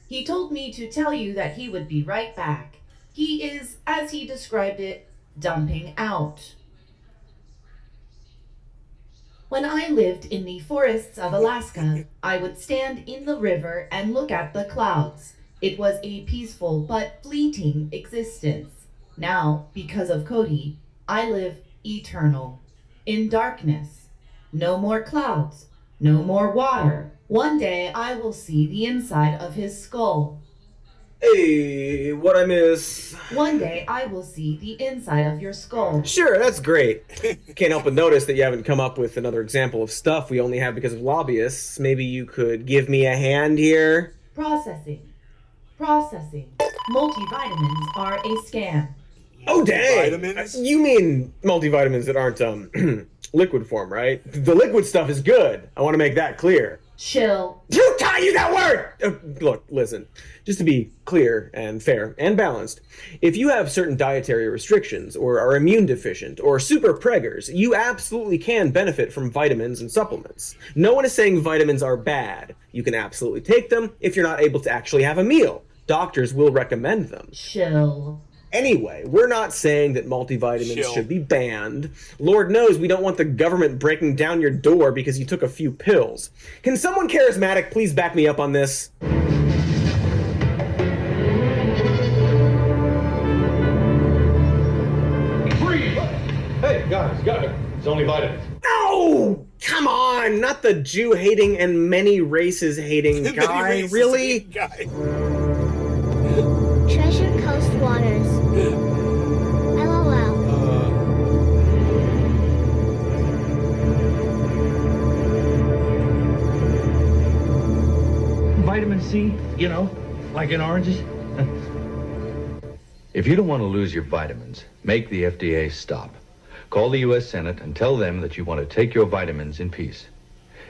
He told me to tell you that he would be right back. He is, as he described it, dumping out. When I lived in the forests of Alaska, I would stand in the river and look at the clouds. It was a peaceful but fleeting existence. Now, because of Cody, I live eternal, in darkness. No more clouds, no more water. One day I will see the inside of his skull. Hey, what I miss? One day I will see the inside of your skull. Sure, that's great. Can't help but notice that you haven't come up with another example of stuff we only have because of lobbyists. Maybe you could give me a hand here? Processing. Multivitamins are a scam. Oh, dang! Vitamins? You mean multivitamins that aren't, liquid form, right? The liquid stuff is good. I want to make that clear. Chill. You can't use that word! Look, listen. Just to be clear and fair and balanced, if you have certain dietary restrictions or are immune deficient or super preggers, you absolutely can benefit from vitamins and supplements. No one is saying vitamins are bad. You can absolutely take them if you're not able to actually have a meal. Doctors will recommend them. Chill. Anyway, we're not saying that multivitamins should be banned. Lord knows we don't want the government breaking down your door because you took a few pills. Can someone charismatic please back me up on this? Breathe! Hey, guys, it's only vitamins. No! Come on! Not the Jew-hating and many races-hating guy. Really? Guy. Treasure Coast Waters. LOL. Vitamin C, like in oranges. If you don't want to lose your vitamins, make the FDA stop. Call the U.S. Senate and tell them that you want to take your vitamins in peace.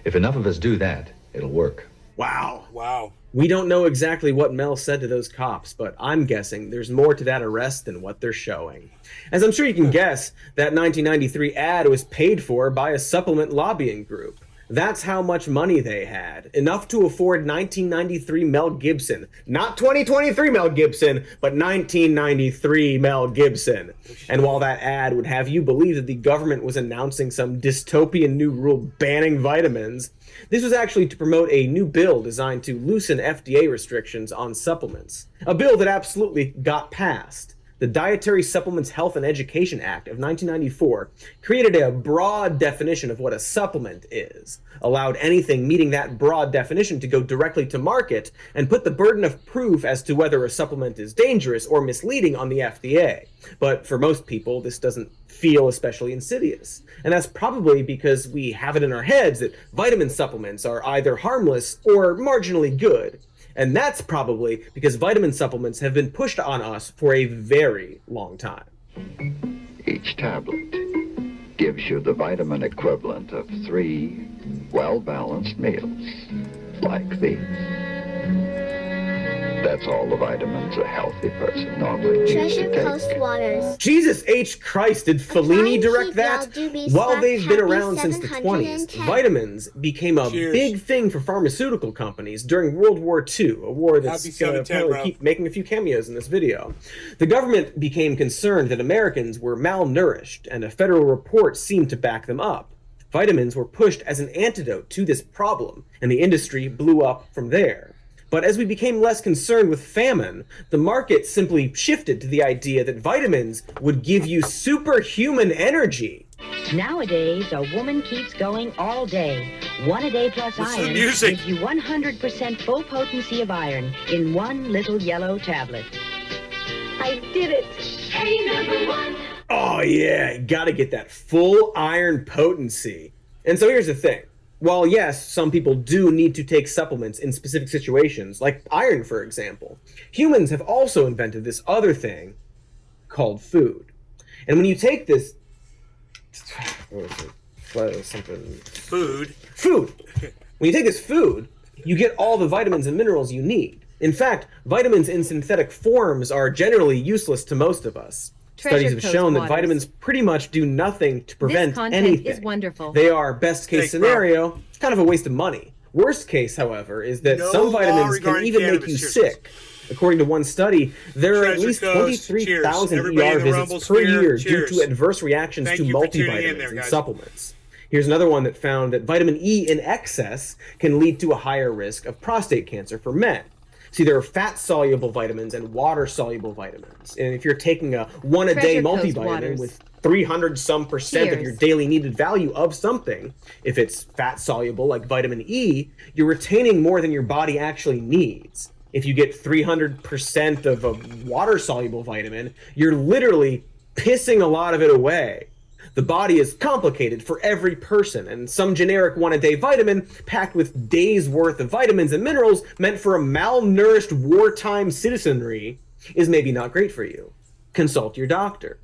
If enough of us do that, it'll work. Wow. Wow. We don't know exactly what Mel said to those cops, but I'm guessing there's more to that arrest than what they're showing. As I'm sure you can guess, that 1993 ad was paid for by a supplement lobbying group. That's how much money they had. Enough to afford 1993 Mel Gibson. Not 2023 Mel Gibson, but 1993 Mel Gibson. And while that ad would have you believe that the government was announcing some dystopian new rule banning vitamins, this was actually to promote a new bill designed to loosen FDA restrictions on supplements. A bill that absolutely got passed. The Dietary Supplements Health and Education Act of 1994 created a broad definition of what a supplement is, allowed anything meeting that broad definition to go directly to market, and put the burden of proof as to whether a supplement is dangerous or misleading on the FDA. But for most people, this doesn't feel especially insidious. And that's probably because we have it in our heads that vitamin supplements are either harmless or marginally good. And that's probably because vitamin supplements have been pushed on us for a very long time. Each tablet gives you the vitamin equivalent of 3 well-balanced meals, like these. That That's all the vitamins a healthy person normally needs Treasure to take. Coast Waters. Jesus H. Christ, did Fellini direct that? While they've been around since the 20s, 710. vitamins became a Cheers. big thing for pharmaceutical companies during World War II, a war that's Happy going to 710, apparently bro. keep making a few cameos in this video. The government became concerned that Americans were malnourished, and a federal report seemed to back them up. Vitamins were pushed as an antidote to this problem, and the industry blew up from there. But as we became less concerned with famine, the market simply shifted to the idea that vitamins would give you superhuman energy. Nowadays, a woman keeps going all day. 1 a day plus Listen to the iron music. gives you 100% full potency of iron in one little yellow tablet. I did it. Hey, number one. Oh yeah, gotta get that full iron potency. And so here's the thing. While yes, some people do need to take supplements in specific situations, like iron for example, humans have also invented this other thing called food. And when you take this, what is it? What is something? Food. Food. When you take this food, you get all the vitamins and minerals you need. In fact, vitamins in synthetic forms are generally useless to most of us. Studies have shown that vitamins pretty much do nothing to prevent anything. Is wonderful. They are best case Thanks, bro. scenario, it's kind of a waste of money. Worst case, however, is that No some law vitamins can regarding even make cannabis. you Cheers. sick. According to one study, there are at Treasure least Coast. 23,000 Everybody in ER the visits Rumble per sphere. year due Cheers. to adverse reactions Thank to you for tuning in multivitamins there, and guys. supplements. Here's another one that found that vitamin E in excess can lead to a higher risk of prostate cancer for men. See, there are fat-soluble vitamins and water-soluble vitamins. And if you're taking a one-a-day Treasure Coast multivitamin Waters. with 300% of your Cheers. daily needed value of something, if it's fat-soluble like vitamin E, you're retaining more than your body actually needs. If you get 300% of a water-soluble vitamin, you're literally pissing a lot of it away. The body is complicated for every person, and some generic one-a-day vitamin packed with days' worth of vitamins and minerals meant for a malnourished wartime citizenry is maybe not great for you. Consult your doctor.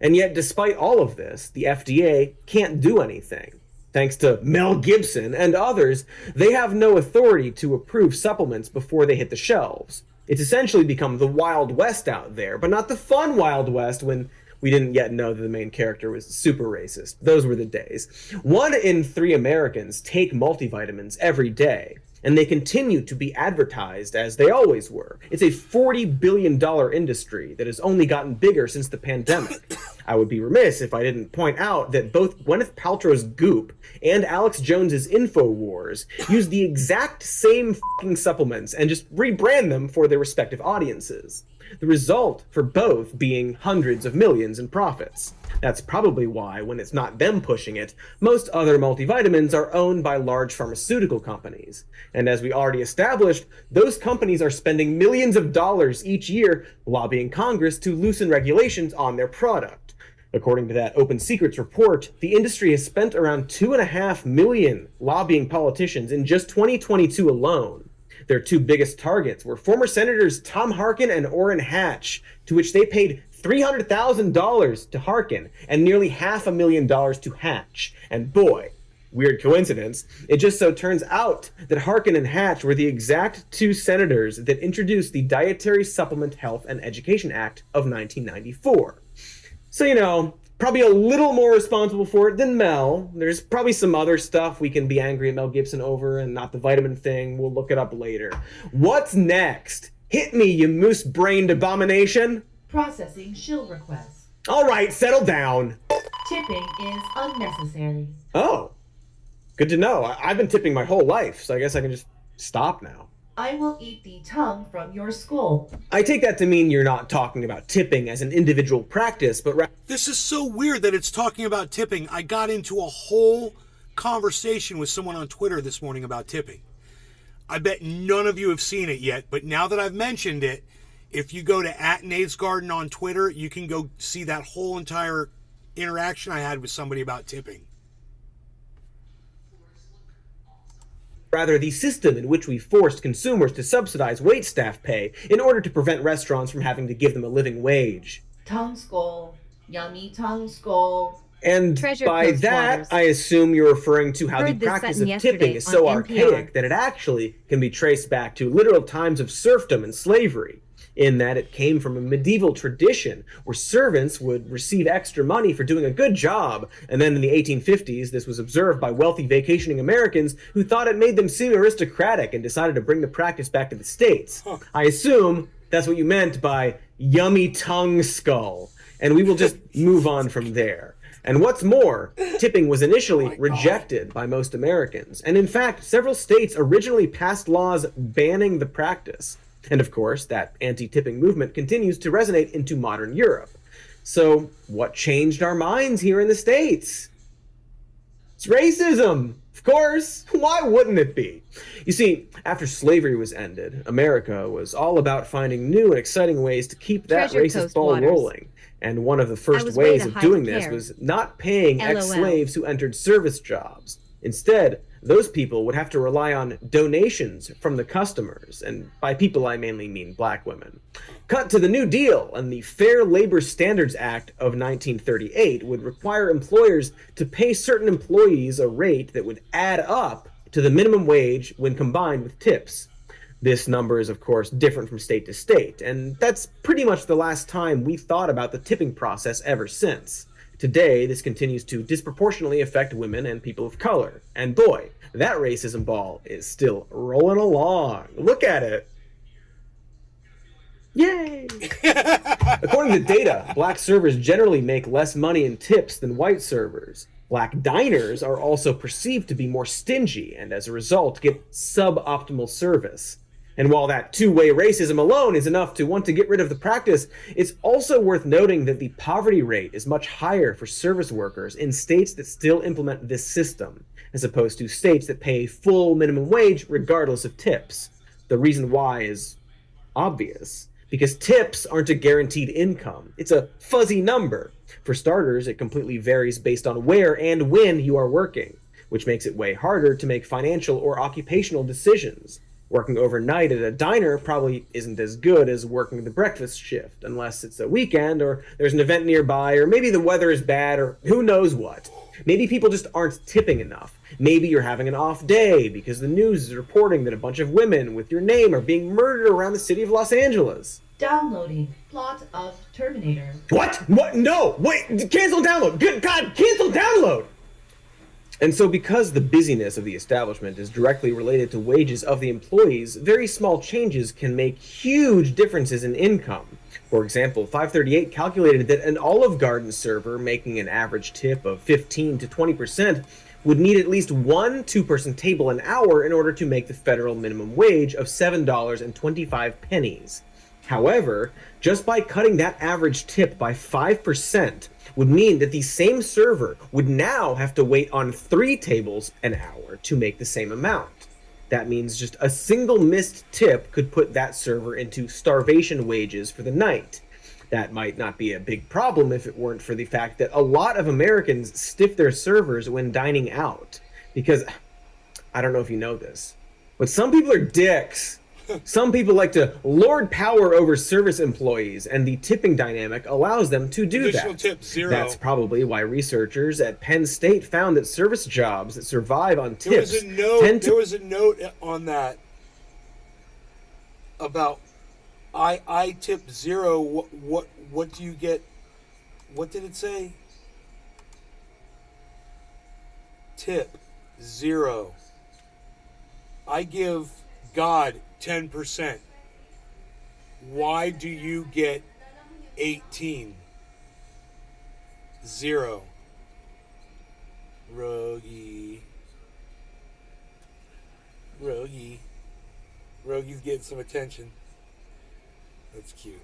And yet, despite all of this, the FDA can't do anything. Thanks to Mel Gibson and others, they have no authority to approve supplements before they hit the shelves. It's essentially become the Wild West out there, but not the fun Wild West when we didn't yet know that the main character was super racist. Those were the days. 1 in 3 Americans take multivitamins every day, and they continue to be advertised as they always were. It's a $40 billion industry that has only gotten bigger since the pandemic. I would be remiss if I didn't point out that both Gwyneth Paltrow's Goop and Alex Jones's InfoWars use the exact same fucking supplements and just rebrand them for their respective audiences. The result for both being hundreds of millions in profits. That's probably why, when it's not them pushing it, most other multivitamins are owned by large pharmaceutical companies. And as we already established, those companies are spending millions of dollars each year lobbying Congress to loosen regulations on their product. According to that Open Secrets report, the industry has spent around 2.5 million lobbying politicians in just 2022 alone. Their two biggest targets were former Senators Tom Harkin and Orrin Hatch, to which they paid $300,000 to Harkin and nearly $500,000 to Hatch. And boy, weird coincidence, it just so turns out that Harkin and Hatch were the exact two senators that introduced the Dietary Supplement Health and Education Act of 1994. So, you know, probably a little more responsible for it than Mel. There's probably some other stuff we can be angry at Mel Gibson over and not the vitamin thing. We'll look it up later. What's next? Hit me, you moose-brained abomination. Processing shill requests. All right, settle down. Tipping is unnecessary. Oh, good to know. I've been tipping my whole life, so I guess I can just stop now. I will eat the tongue from your skull. I take that to mean you're not talking about tipping as an individual practice, but This is so weird that it's talking about tipping. I got into a whole conversation with someone on Twitter this morning about tipping. I bet none of you have seen it yet, but now that I've mentioned it, if you go to @NadesGarden on Twitter, you can go see that whole entire interaction I had with somebody about tipping. rather the system in which we forced consumers to subsidize waitstaff pay in order to prevent restaurants from having to give them a living wage. Tongue skull. Yummy tongue skull. And Treasure by Coast that, Waters. I assume you're referring to how Heard the this practice sentence of tipping yesterday is so on NPR. archaic that it actually can be traced back to literal times of serfdom and slavery, in that it came from a medieval tradition where servants would receive extra money for doing a good job, and then in the 1850s, this was observed by wealthy vacationing Americans who thought it made them seem aristocratic and decided to bring the practice back to the States. I assume that's what you meant by yummy tongue skull, and we will just move on from there. And what's more, tipping was initially rejected by most Americans, and in fact, several states originally passed laws banning the practice. And of course, that anti-tipping movement continues to resonate into modern Europe. So, what changed our minds here in the States? It's racism! Of course! Why wouldn't it be? You see, after slavery was ended, America was all about finding new and exciting ways to keep that Treasure racist Coast ball Waters. rolling. And one of the I first was way ways to of hide doing the this care. was not paying LOL. ex-slaves who entered service jobs. Instead, those people would have to rely on donations from the customers, and by people I mainly mean black women. Cut to the New Deal, and the Fair Labor Standards Act of 1938 would require employers to pay certain employees a rate that would add up to the minimum wage when combined with tips. This number is, of course, different from state to state, and that's pretty much the last time we thought about the tipping process ever since. Today, this continues to disproportionately affect women and people of color. And boy, that racism ball is still rolling along. Look at it. Yay! According to data, black servers generally make less money in tips than white servers. Black diners are also perceived to be more stingy and as a result get suboptimal service. And while that two-way racism alone is enough to want to get rid of the practice, it's also worth noting that the poverty rate is much higher for service workers in states that still implement this system, as opposed to states that pay full minimum wage regardless of tips. The reason why is obvious, because tips aren't a guaranteed income. It's a fuzzy number. For starters, it completely varies based on where and when you are working, which makes it way harder to make financial or occupational decisions. Working overnight at a diner probably isn't as good as working the breakfast shift, unless it's a weekend or there's an event nearby, or maybe the weather is bad, or who knows what. Maybe people just aren't tipping enough. Maybe you're having an off day because the news is reporting that a bunch of women with your name are being murdered around the city of Los Angeles. Downloading plot of Terminator. What? What? No! Wait! Cancel download! Good God! Cancel download! And so because the busyness of the establishment is directly related to wages of the employees, very small changes can make huge differences in income. For example, 538 calculated that an Olive Garden server making an average tip of 15 to 20% would need at least one two-person table an hour in order to make the federal minimum wage of $7.25. However, just by cutting that average tip by 5% would mean that the same server would now have to wait on 3 tables an hour to make the same amount. That means just a single missed tip could put that server into starvation wages for the night. That might not be a big problem if it weren't for the fact that a lot of Americans stiff their servers when dining out. Because, I don't know if you know this, but some people are dicks. Some people like to lord power over service employees, and the tipping dynamic allows them to do Additional that. tip, 0. That's probably why researchers at Penn State found that service jobs that survive on There tips there was a note on that about I tip 0. What do you get? What did it say? Tip 0. I give God 10%. Why do you get 18? 0. Rogie. Rogie's getting some attention. That's cute.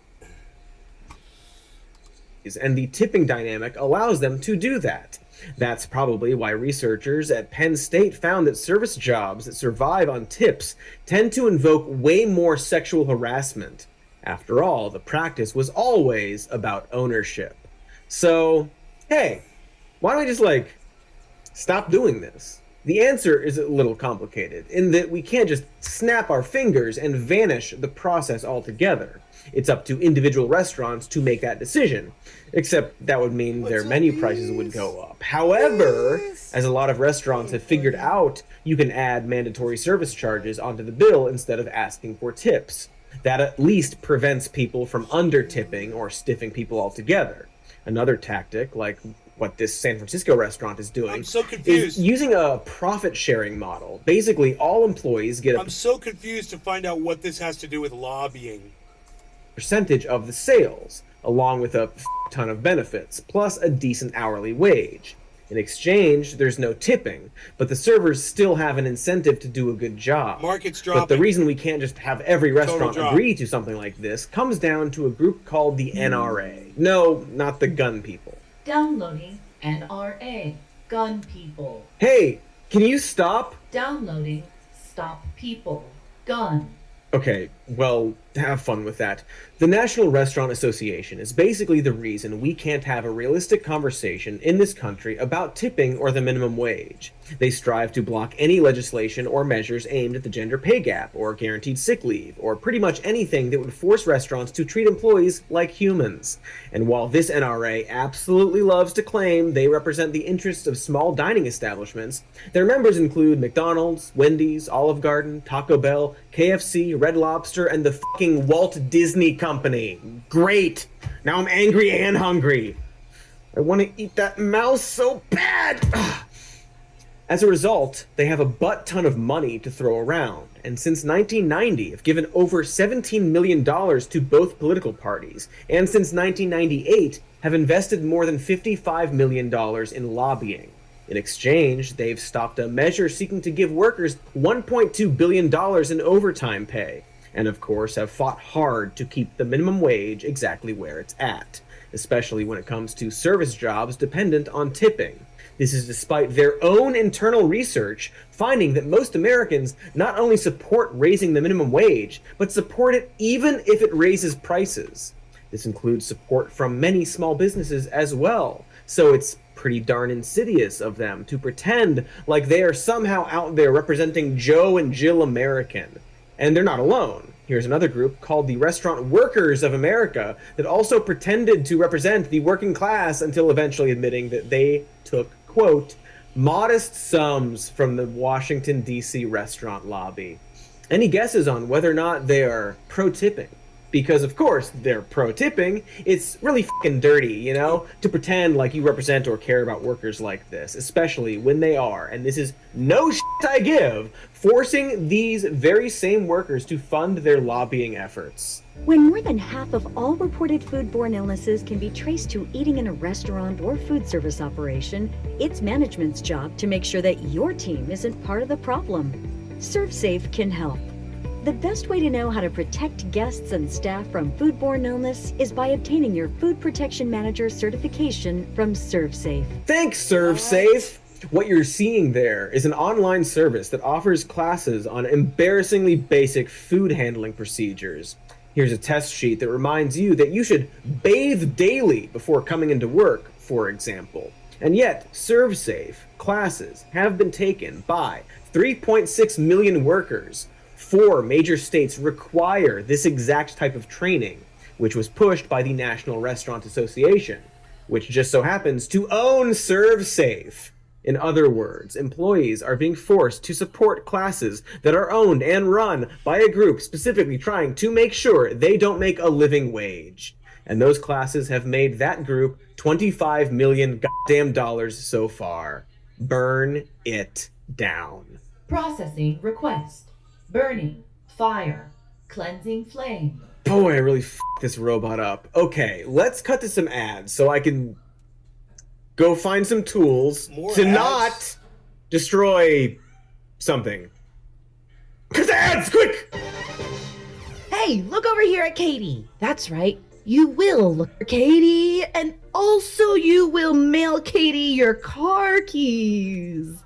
and the tipping dynamic allows them to do that. That's probably why researchers at Penn State found that service jobs that survive on tips tend to invoke way more sexual harassment. After all, the practice was always about ownership. So, hey, why don't we just, stop doing this? The answer is a little complicated, in that we can't just snap our fingers and vanish the process altogether. It's up to individual restaurants to make that decision, except that would mean their menu prices would go up. However, as a lot of restaurants have figured out, you can add mandatory service charges onto the bill instead of asking for tips. That at least prevents people from under-tipping or stiffing people altogether. Another tactic, like what this San Francisco restaurant is doing, I'm so confused. is using a profit-sharing model. Basically, all employees get I'm so confused to find out what this has to do with lobbying. percentage of the sales, along with a ton of benefits, plus a decent hourly wage. In exchange, there's no tipping, but the servers still have an incentive to do a good job. Market's dropping. But the reason we can't just have every restaurant agree to something like this comes down to a group called the NRA. No, not the gun people. Downloading NRA. Gun people. Hey, can you stop? Downloading Stop People. Gun. Okay, well, have fun with that. The National Restaurant Association is basically the reason we can't have a realistic conversation in this country about tipping or the minimum wage. They strive to block any legislation or measures aimed at the gender pay gap, or guaranteed sick leave, or pretty much anything that would force restaurants to treat employees like humans. And while this NRA absolutely loves to claim they represent the interests of small dining establishments, their members include McDonald's, Wendy's, Olive Garden, Taco Bell, KFC, Red Lobster, and the fucking Walt Disney Company. Great! Now I'm angry and hungry. I want to eat that mouse so bad! As a result, they have a butt-ton of money to throw around, and since 1990 have given over $17 million to both political parties, and since 1998 have invested more than $55 million in lobbying. In exchange, they've stopped a measure seeking to give workers $1.2 billion in overtime pay, and of course have fought hard to keep the minimum wage exactly where it's at, especially when it comes to service jobs dependent on tipping. This is despite their own internal research finding that most Americans not only support raising the minimum wage, but support it even if it raises prices. This includes support from many small businesses as well, so it's pretty darn insidious of them to pretend like they are somehow out there representing Joe and Jill American. And they're not alone. Here's another group called the Restaurant Workers of America that also pretended to represent the working class until eventually admitting that they took, quote, modest sums from the Washington, D.C. restaurant lobby. Any guesses on whether or not they are pro-tipping? Because, of course, they're pro-tipping. It's really fucking dirty, you know, to pretend like you represent or care about workers like this, especially when they are, and this is no shit I give, forcing these very same workers to fund their lobbying efforts. When more than half of all reported foodborne illnesses can be traced to eating in a restaurant or food service operation, it's management's job to make sure that your team isn't part of the problem. ServSafe can help. The best way to know how to protect guests and staff from foodborne illness is by obtaining your Food Protection Manager certification from ServSafe. Thanks, ServSafe! What you're seeing there is an online service that offers classes on embarrassingly basic food handling procedures. Here's a test sheet that reminds you that you should bathe daily before coming into work, for example. And yet, ServSafe classes have been taken by 3.6 million workers. 4 major states require this exact type of training, which was pushed by the National Restaurant Association, which just so happens to own ServSafe. In other words, employees are being forced to support classes that are owned and run by a group specifically trying to make sure they don't make a living wage. And those classes have made that group $25 million goddamn dollars so far. Burn it down. Processing request. Burning. Fire. Cleansing flame. Boy, I really f***ed this robot up. Okay, let's cut to some ads so I can go find some tools to not destroy something. Cut the ads, quick! Hey, look over here at Katie. That's right. You will look for Katie, and also you will mail Katie your car keys.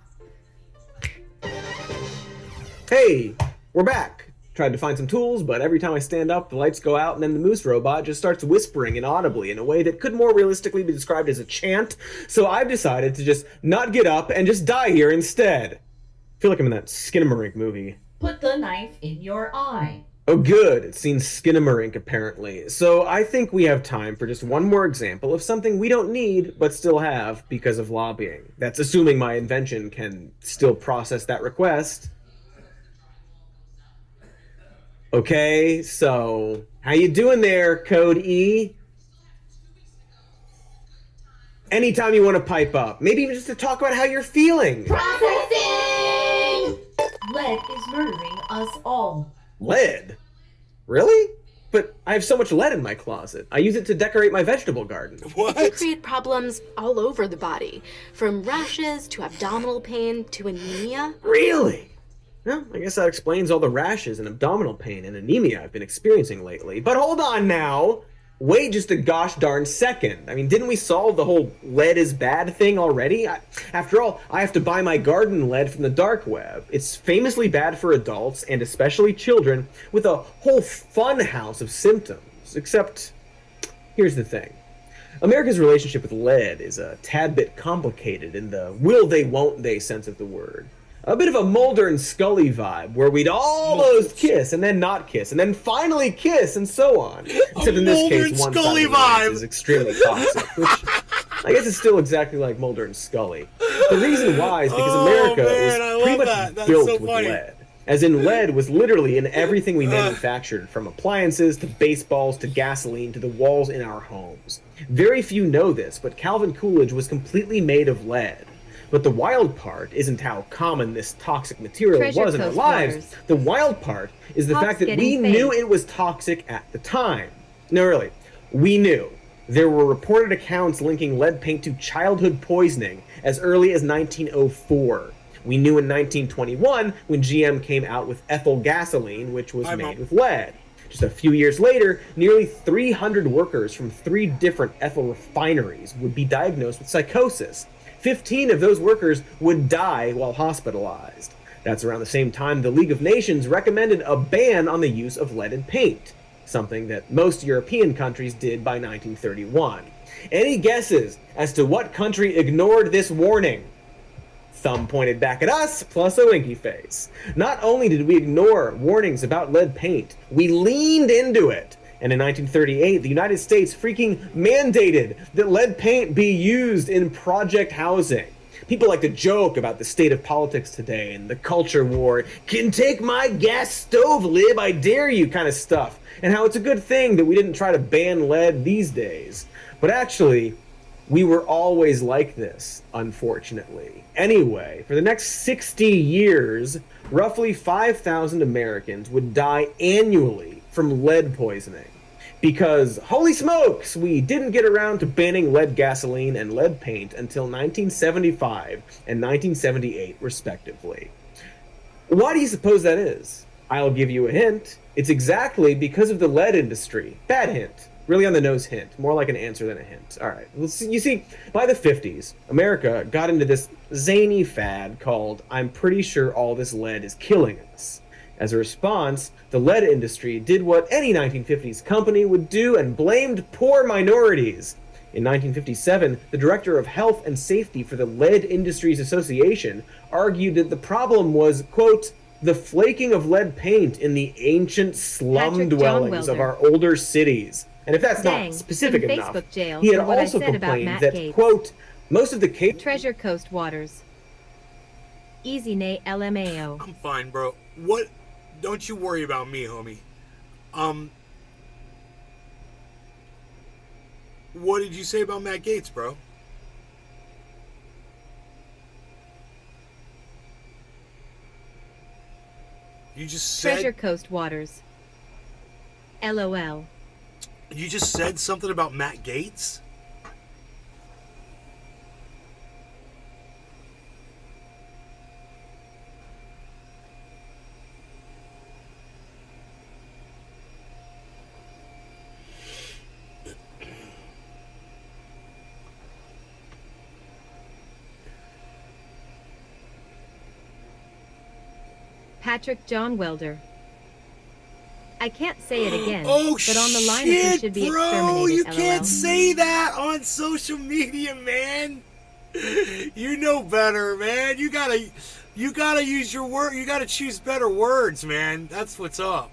Hey, we're back. Tried to find some tools, but every time I stand up, the lights go out, and then the moose robot just starts whispering inaudibly in a way that could more realistically be described as a chant, so I've decided to just not get up and just die here instead. I feel like I'm in that Skinamarink movie. Put the knife in your eye. Oh good, it's seen Skinamarink apparently. So I think we have time for just one more example of something we don't need, but still have because of lobbying. That's assuming my invention can still process that request. Okay, so how you doing there, Code E? Anytime you want to pipe up, maybe even just to talk about how you're feeling. Processing! Lead is murdering us all. Lead? Really? But I have so much lead in my closet. I use it to decorate my vegetable garden. It can create problems all over the body, from rashes to abdominal pain to anemia. Really? Well, I guess that explains all the rashes and abdominal pain and anemia I've been experiencing lately. But hold on now! Wait just a gosh darn second. I mean, didn't we solve the whole lead is bad thing already? After all, I have to buy my garden lead from the dark web. It's famously bad for adults, and especially children, with a whole fun house of symptoms. Except, here's the thing. America's relationship with lead is a tad bit complicated in the will they won't they sense of the word. A bit of a Mulder and Scully vibe, where we'd almost kiss, and then not kiss, and then finally kiss, and so on. Except in this case, one side of the is extremely toxic, which I guess is still exactly like Mulder and Scully. The reason why is because America was pretty much built with lead. As in, lead was literally in everything we manufactured, from appliances to baseballs to gasoline to the walls in our homes. Very few know this, but Calvin Coolidge was completely made of lead. But the wild part isn't how common this toxic material was in our lives. The wild part is the fact that we knew it was toxic at the time. No, really, we knew. There were reported accounts linking lead paint to childhood poisoning as early as 1904. We knew in 1921 when GM came out with ethyl gasoline, which was made with lead. Just a few years later, nearly 300 workers from 3 different ethyl refineries would be diagnosed with psychosis. 15 of those workers would die while hospitalized. That's around the same time the League of Nations recommended a ban on the use of leaded paint, something that most European countries did by 1931. Any guesses as to what country ignored this warning? Thumb pointed back at us, plus a winky face. Not only did we ignore warnings about lead paint, we leaned into it. And in 1938, the United States freaking mandated that lead paint be used in project housing. People like to joke about the state of politics today and the culture war, can take my gas stove lib, I dare you kind of stuff, and how it's a good thing that we didn't try to ban lead these days. But actually, we were always like this, unfortunately. Anyway, for the next 60 years, roughly 5,000 Americans would die annually from lead poisoning. Because, holy smokes, we didn't get around to banning lead gasoline and lead paint until 1975 and 1978, respectively. Why do you suppose that is? I'll give you a hint. It's exactly because of the lead industry. Bad hint. Really on the nose hint. More like an answer than a hint. Alright, you see, by the 50s, America got into this zany fad called I'm pretty sure all this lead is killing us. As a response, the lead industry did what any 1950s company would do and blamed poor minorities. In 1957, the director of Health and Safety for the Lead Industries Association argued that the problem was, quote, the flaking of lead paint in the ancient slum dwellings of our older cities. And if that's not specific enough, he had also complained that, quote, most of the Treasure Coast Waters. Easy Nate LMAO. I'm fine, bro. What? Don't you worry about me, homie. What did you say about Matt Gaetz, bro? You just said... Treasure Coast Waters. LOL. You just said something about Matt Gaetz? Patrick John Welder. I can't say it again, oh, but on the line shit, should be bro, exterminated. You LOL. can't say that on social media, man. You know better, man. You You gotta use your word. You gotta choose better words, man. That's what's up.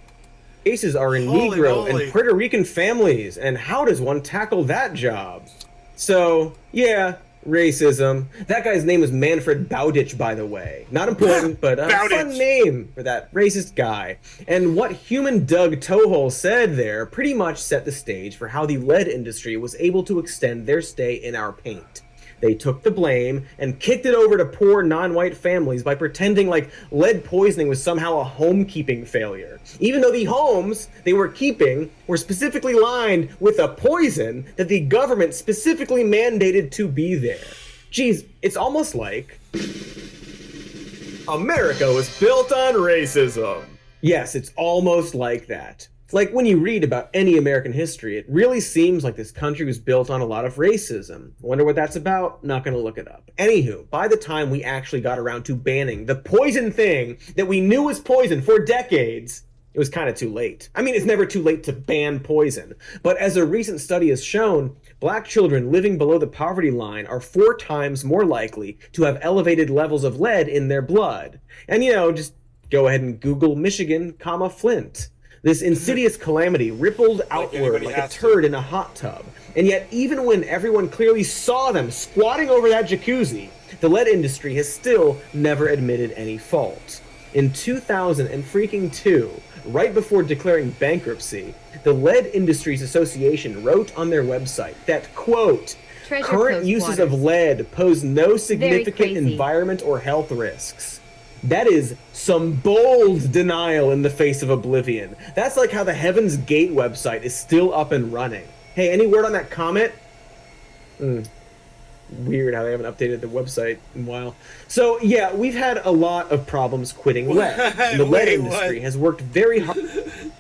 Cases are in Holy Negro moly. and Puerto Rican families, and how does one tackle that job? So, yeah, racism. That guy's name was Manfred Bowditch, by the way. Not important, but a fun name for that racist guy. And what human Doug Tohol said there pretty much set the stage for how the lead industry was able to extend their stay in our paint. They took the blame and kicked it over to poor non-white families by pretending like lead poisoning was somehow a homekeeping failure, even though the homes they were keeping were specifically lined with a poison that the government specifically mandated to be there. Geez, it's almost like America was built on racism. Yes, it's almost like that. Like when you read about any American history, it really seems like this country was built on a lot of racism. Wonder what that's about? Not gonna look it up. Anywho, by the time we actually got around to banning the poison thing that we knew was poison for decades, it was kind of too late. I mean, it's never too late to ban poison. But as a recent study has shown, black children living below the poverty line are 4 times more likely to have elevated levels of lead in their blood. And just go ahead and Google Michigan, Flint. This insidious calamity rippled outward like a turd in a hot tub. And yet, even when everyone clearly saw them squatting over that jacuzzi, the lead industry has still never admitted any fault. In 2002, right before declaring bankruptcy, the Lead Industries Association wrote on their website that, quote, Treasure current Coast uses waters. of lead pose no significant crazy. environment or health risks. That is some bold denial in the face of oblivion. That's like how the Heaven's Gate website is still up and running. Hey, any word on that comment? Weird how they haven't updated the website in a while. So yeah, we've had a lot of problems quitting lead. And the lead industry has worked very hard.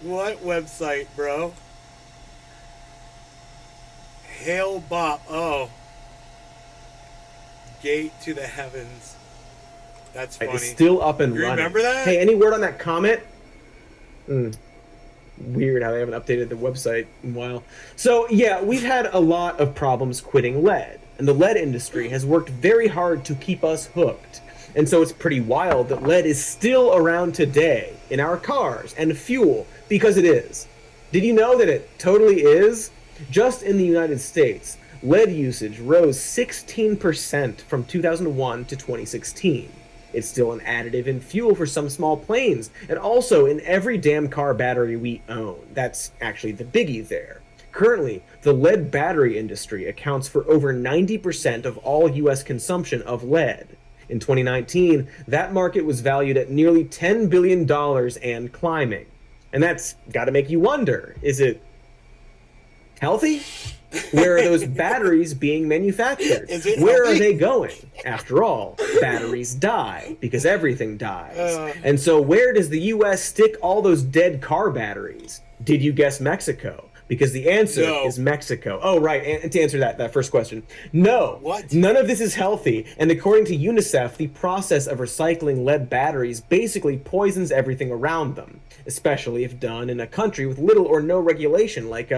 What website, bro? Hail Bop. Oh. Gate to the heavens. That's funny. It's still up and You running. remember that? Hey, any word on that comment? Weird how they haven't updated the website in a while. So yeah, we've had a lot of problems quitting lead, and the lead industry has worked very hard to keep us hooked. And so it's pretty wild that lead is still around today in our cars and fuel, because it is. Did you know that it totally is? Just in the United States, lead usage rose 16% from 2001 to 2016. It's still an additive in fuel for some small planes, and also in every damn car battery we own. That's actually the biggie there. Currently, the lead battery industry accounts for over 90% of all US consumption of lead. In 2019, that market was valued at nearly $10 billion and climbing. And that's gotta make you wonder, is it healthy? Where are those batteries being manufactured? Where are they going? After all, batteries die because everything dies. And so where does the US stick all those dead car batteries? Did you guess Mexico? Because the answer is Mexico. Oh, right. And to answer that first question, no. What? None of this is healthy. And according to UNICEF, the process of recycling lead batteries basically poisons everything around them, especially if done in a country with little or no regulation like,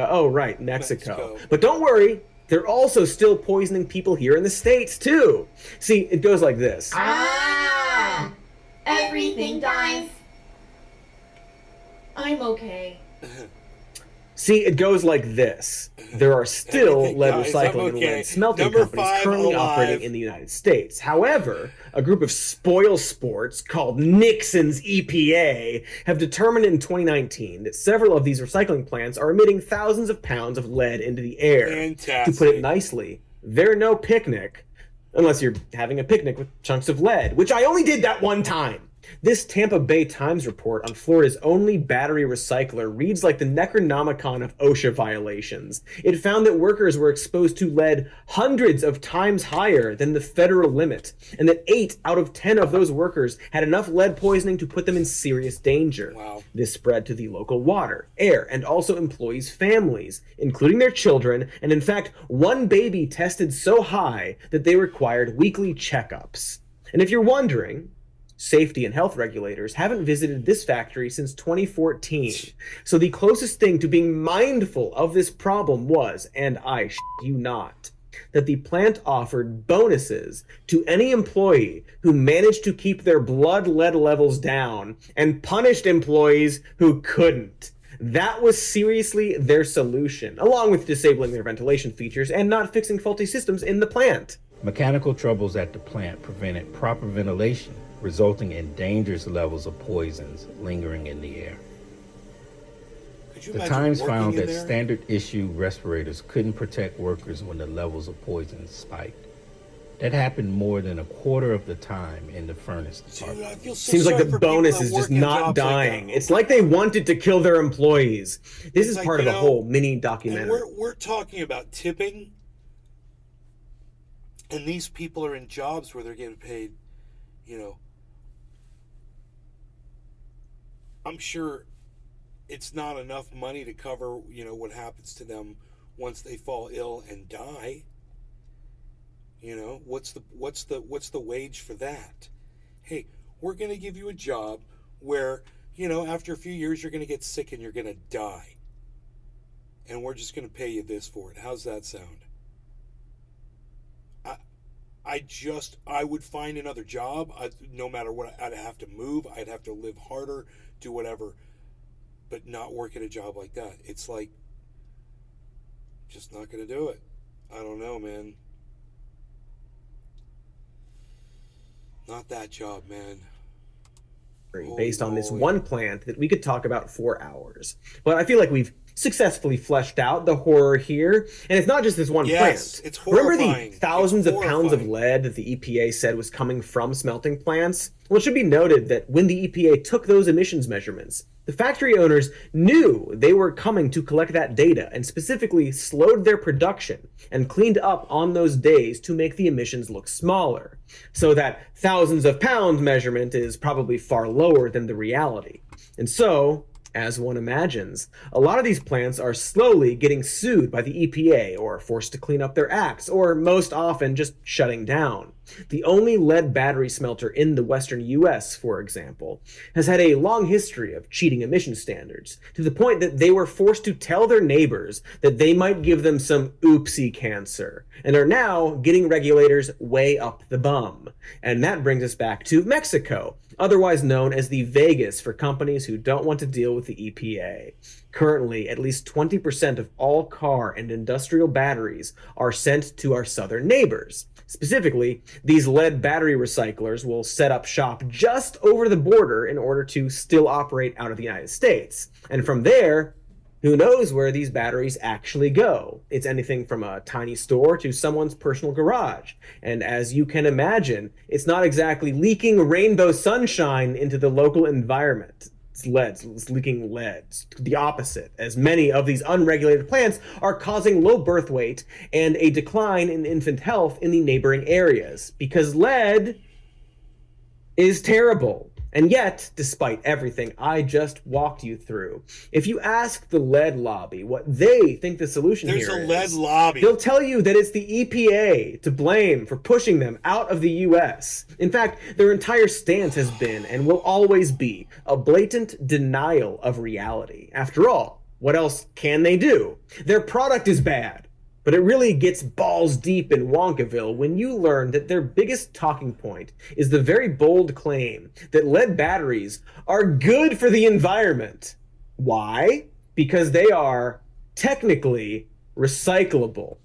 Mexico. But don't worry, they're also still poisoning people here in the States, too. See, it goes like this. Everything dies. I'm okay. See, it goes like this. There are still lead recycling and lead smelting companies currently operating in the United States. However, a group of spoil sports called Nixon's EPA have determined in 2019 that several of these recycling plants are emitting thousands of pounds of lead into the air. Fantastic. To put it nicely, they're no picnic, unless you're having a picnic with chunks of lead, which I only did that one time. This Tampa Bay Times report on Florida's only battery recycler reads like the Necronomicon of OSHA violations. It found that workers were exposed to lead hundreds of times higher than the federal limit, and that 8 out of 10 of those workers had enough lead poisoning to put them in serious danger. Wow. This spread to the local water, air, and also employees' families, including their children, and in fact, one baby tested so high that they required weekly checkups. And if you're wondering, safety and health regulators haven't visited this factory since 2014. So the closest thing to being mindful of this problem was, and I shit you not, that the plant offered bonuses to any employee who managed to keep their blood lead levels down and punished employees who couldn't. That was seriously their solution, along with disabling their ventilation features and not fixing faulty systems in the plant. Mechanical troubles at the plant prevented proper ventilation, resulting in dangerous levels of poisons lingering in the air. The Times found that standard issue respirators couldn't protect workers when the levels of poison spiked. That happened more than a quarter of the time in the furnace department. Seems like the bonus is just not dying. It's like they wanted to kill their employees. This is part of a whole mini documentary. We're talking about tipping, and these people are in jobs where they're getting paid, I'm sure it's not enough money to cover, what happens to them once they fall ill and die. What's the wage for that? Hey, we're going to give you a job where, after a few years you're going to get sick and you're going to die. And we're just going to pay you this for it. How's that sound? I would find another job. No matter what, I'd have to move. I'd have to live harder, do whatever, but not work at a job like that. It's like, just not going to do it. I don't know, man. Not that job, man. Based on this one plant that we could talk about for hours. But I feel like we've successfully fleshed out the horror here. And it's not just this one plant. It's horrifying. Remember the thousands of pounds of lead that the EPA said was coming from smelting plants? Well, it should be noted that when the EPA took those emissions measurements, the factory owners knew they were coming to collect that data and specifically slowed their production and cleaned up on those days to make the emissions look smaller. So that thousands of pounds measurement is probably far lower than the reality. And so, as one imagines, a lot of these plants are slowly getting sued by the EPA or forced to clean up their acts, or most often just shutting down. The only lead battery smelter in the western US, for example, has had a long history of cheating emission standards, to the point that they were forced to tell their neighbors that they might give them some oopsie cancer, and are now getting regulators way up the bum. And that brings us back to Mexico, otherwise known as the Vegas for companies who don't want to deal with the EPA. Currently, at least 20% of all car and industrial batteries are sent to our southern neighbors. Specifically, these lead battery recyclers will set up shop just over the border in order to still operate out of the United States. And from there, who knows where these batteries actually go? It's anything from a tiny store to someone's personal garage. And as you can imagine, it's not exactly leaking rainbow sunshine into the local environment. It's leaking lead. It's the opposite, as many of these unregulated plants are causing low birth weight and a decline in infant health in the neighboring areas, because lead is terrible. And yet, despite everything I just walked you through, if you ask the lead lobby what they think the solution here is, there's a lead lobby. They'll tell you that it's the EPA to blame for pushing them out of the US. In fact, their entire stance has been and will always be a blatant denial of reality. After all, what else can they do? Their product is bad. But it really gets balls deep in Wonkaville when you learn that their biggest talking point is the very bold claim that lead batteries are good for the environment. Why? Because they are technically recyclable.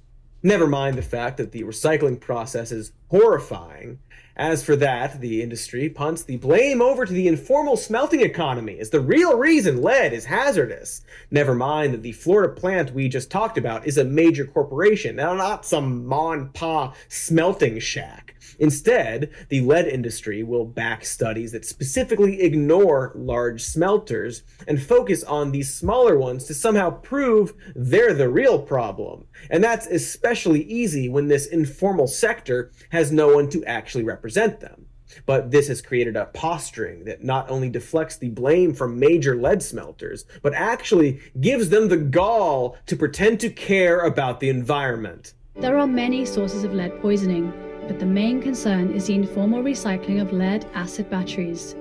Never mind the fact that the recycling process is horrifying. As for that, the industry punts the blame over to the informal smelting economy as the real reason lead is hazardous. Never mind that the Florida plant we just talked about is a major corporation, and not some ma-and-pa smelting shack. Instead, the lead industry will back studies that specifically ignore large smelters and focus on these smaller ones to somehow prove they're the real problem. And that's especially easy when this informal sector has no one to actually represent them. But this has created a posturing that not only deflects the blame from major lead smelters, but actually gives them the gall to pretend to care about the environment. There are many sources of lead poisoning, but the main concern is the informal recycling of lead-acid batteries.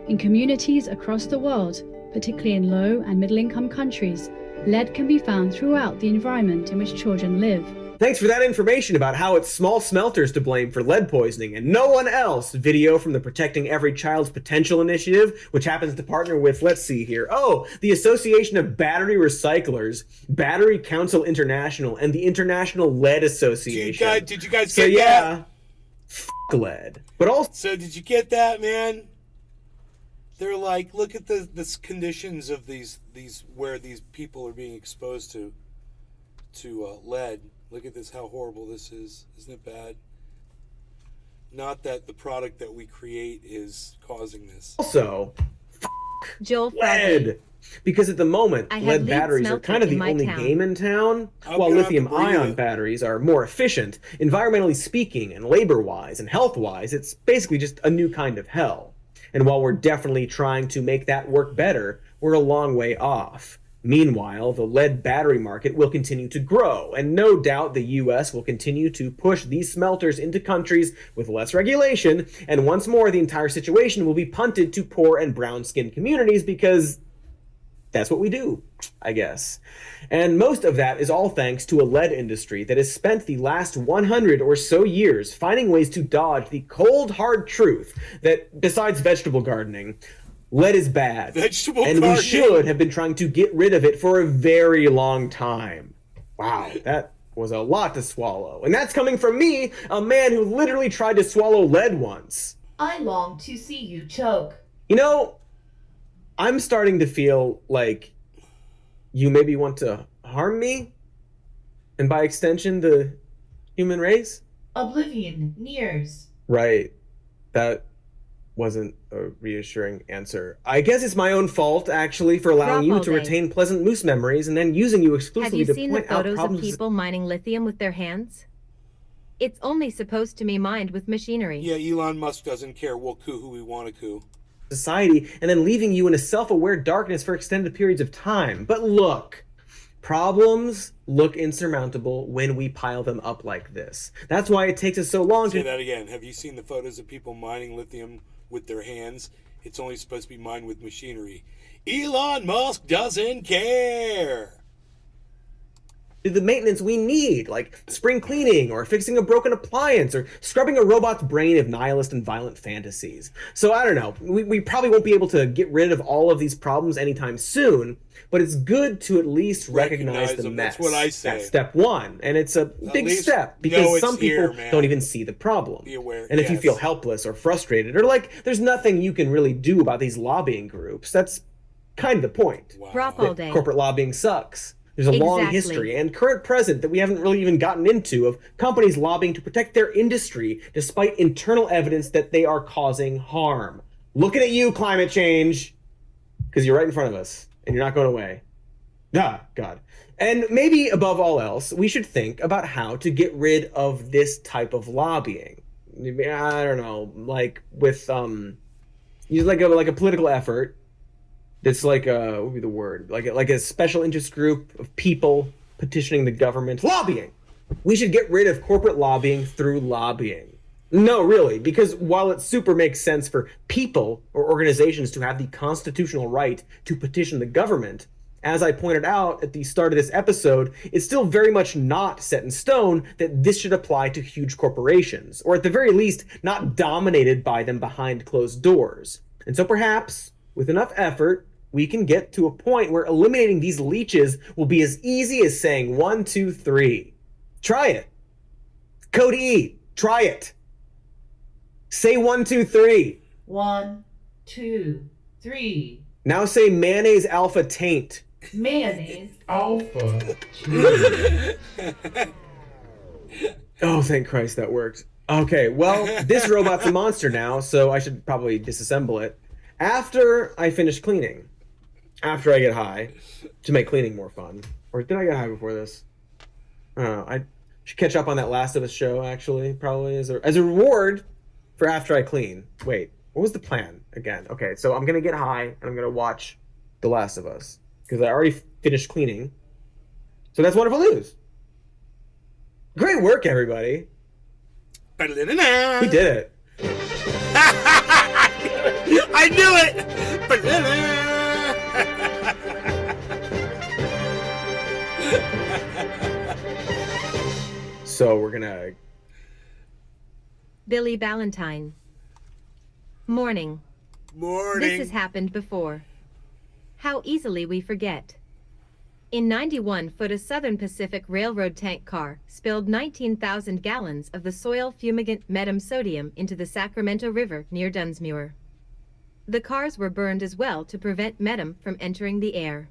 In communities across the world, particularly in low and middle-income countries, lead can be found throughout the environment in which children live. thanks for that information about how it's small smelters to blame for lead poisoning and no one else. Video from the Protecting Every Child's Potential Initiative, which happens to partner with, let's see here, the Association of Battery Recyclers, Battery Council International, and the International Lead Association. Did you guys get that? Lead. But also... So did you get that, man? They're like, look at the conditions of these where these people are being exposed to lead. Look at this, how horrible this is. Isn't it bad? Not that the product that we create is causing this. Also, Joel lead. Because at the moment, lead batteries are kind of the only game in town, while lithium-ion batteries are more efficient, environmentally speaking, and labor-wise and health-wise. It's basically just a new kind of hell. And while we're definitely trying to make that work better, we're a long way off. Meanwhile, the lead battery market will continue to grow, and no doubt the US will continue to push these smelters into countries with less regulation, and once more the entire situation will be punted to poor and brown-skinned communities because that's what we do, I guess. And most of that is all thanks to a lead industry that has spent the last 100 or so years finding ways to dodge the cold, hard truth that, besides vegetable gardening, lead is bad. And we should have been trying to get rid of it for a very long time. Wow, that was a lot to swallow. And that's coming from me, a man who literally tried to swallow lead once. I long to see you choke. You know, I'm starting to feel like you maybe want to harm me, and by extension, the human race? Oblivion nears. Right. That wasn't a reassuring answer. I guess it's my own fault, actually, for allowing you to retain pleasant moose memories and then using you exclusively to point out problems. Have you seen the photos of people mining lithium with their hands? It's only supposed to be mined with machinery. Yeah, Elon Musk doesn't care. We'll coup who we want to coup. Society, and then leaving you in a self-aware darkness for extended periods of time. But look, problems look insurmountable when we pile them up like this. That's why it takes us so long to... Say that again. Have you seen the photos of people mining lithium with their hands? It's only supposed to be mined with machinery. Elon Musk doesn't care. The maintenance we need, like spring cleaning or fixing a broken appliance or scrubbing a robot's brain of nihilist and violent fantasies. So I don't know, we probably won't be able to get rid of all of these problems anytime soon, but it's good to at least recognize the mess. That's what I say. That's step one, and it's a big step because some people don't even see the problem. Be aware. And if you feel helpless or frustrated or like there's nothing you can really do about these lobbying groups, that's kind of the point. Drop all day. Corporate lobbying sucks. There's a long history and current present that we haven't really even gotten into of companies lobbying to protect their industry despite internal evidence that they are causing harm. Looking at you, climate change, because you're right in front of us and you're not going away. Ah, God. And maybe above all else, we should think about how to get rid of this type of lobbying. I don't know, like with use like a political effort. It's like what would be the word? Like a special interest group of people petitioning the government. Lobbying! We should get rid of corporate lobbying through lobbying. No, really, because while it super makes sense for people or organizations to have the constitutional right to petition the government, as I pointed out at the start of this episode, it's still very much not set in stone that this should apply to huge corporations, or at the very least, not dominated by them behind closed doors. And so perhaps, with enough effort, we can get to a point where eliminating these leeches will be as easy as saying 1, 2, 3. Try it. Code E. Try it. Say 1, 2, 3. 1, 2, 3. Now say mayonnaise alpha taint. Mayonnaise alpha. Oh, thank Christ that worked. Okay, well, this robot's a monster now, so I should probably disassemble it. After I finish cleaning. After I get high. To make cleaning more fun. Or did I get high before this? I don't know. I should catch up on that Last of Us show, actually, probably, as a reward for after I clean. Wait, what was the plan again? Okay, so I'm going to get high, and I'm going to watch The Last of Us. Because I already finished cleaning. So that's wonderful news. Great work, everybody. We did it. I knew it! So we're gonna... Billy Valentine. Morning. Morning. This has happened before. How easily we forget. In 91 foot, a Southern Pacific Railroad tank car spilled 19,000 gallons of the soil fumigant metam sodium into the Sacramento River near Dunsmuir. The cars were burned as well to prevent metam from entering the air.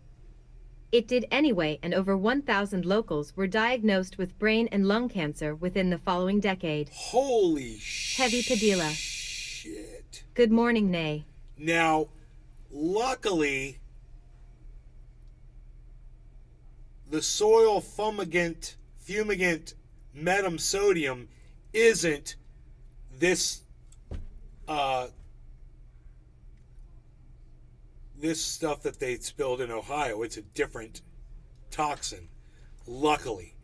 It did anyway, and over 1,000 locals were diagnosed with brain and lung cancer within the following decade. Holy Heavy Padilla. shit. Good morning, Nay. Now, luckily, the soil fumigant metam sodium isn't this this stuff that they spilled in Ohio. It's a different toxin, luckily.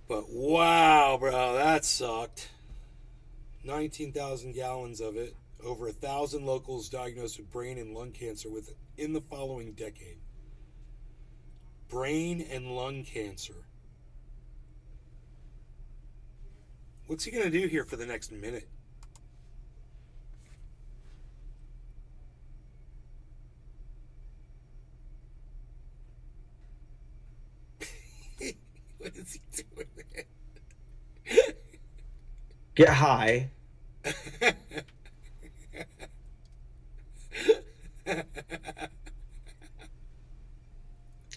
But wow, bro, that sucked. 19,000 gallons of it. Over 1,000 locals diagnosed with brain and lung cancer within the following decade. Brain and lung cancer. What's he going to do here for the next minute? What is he doing, man? Get high.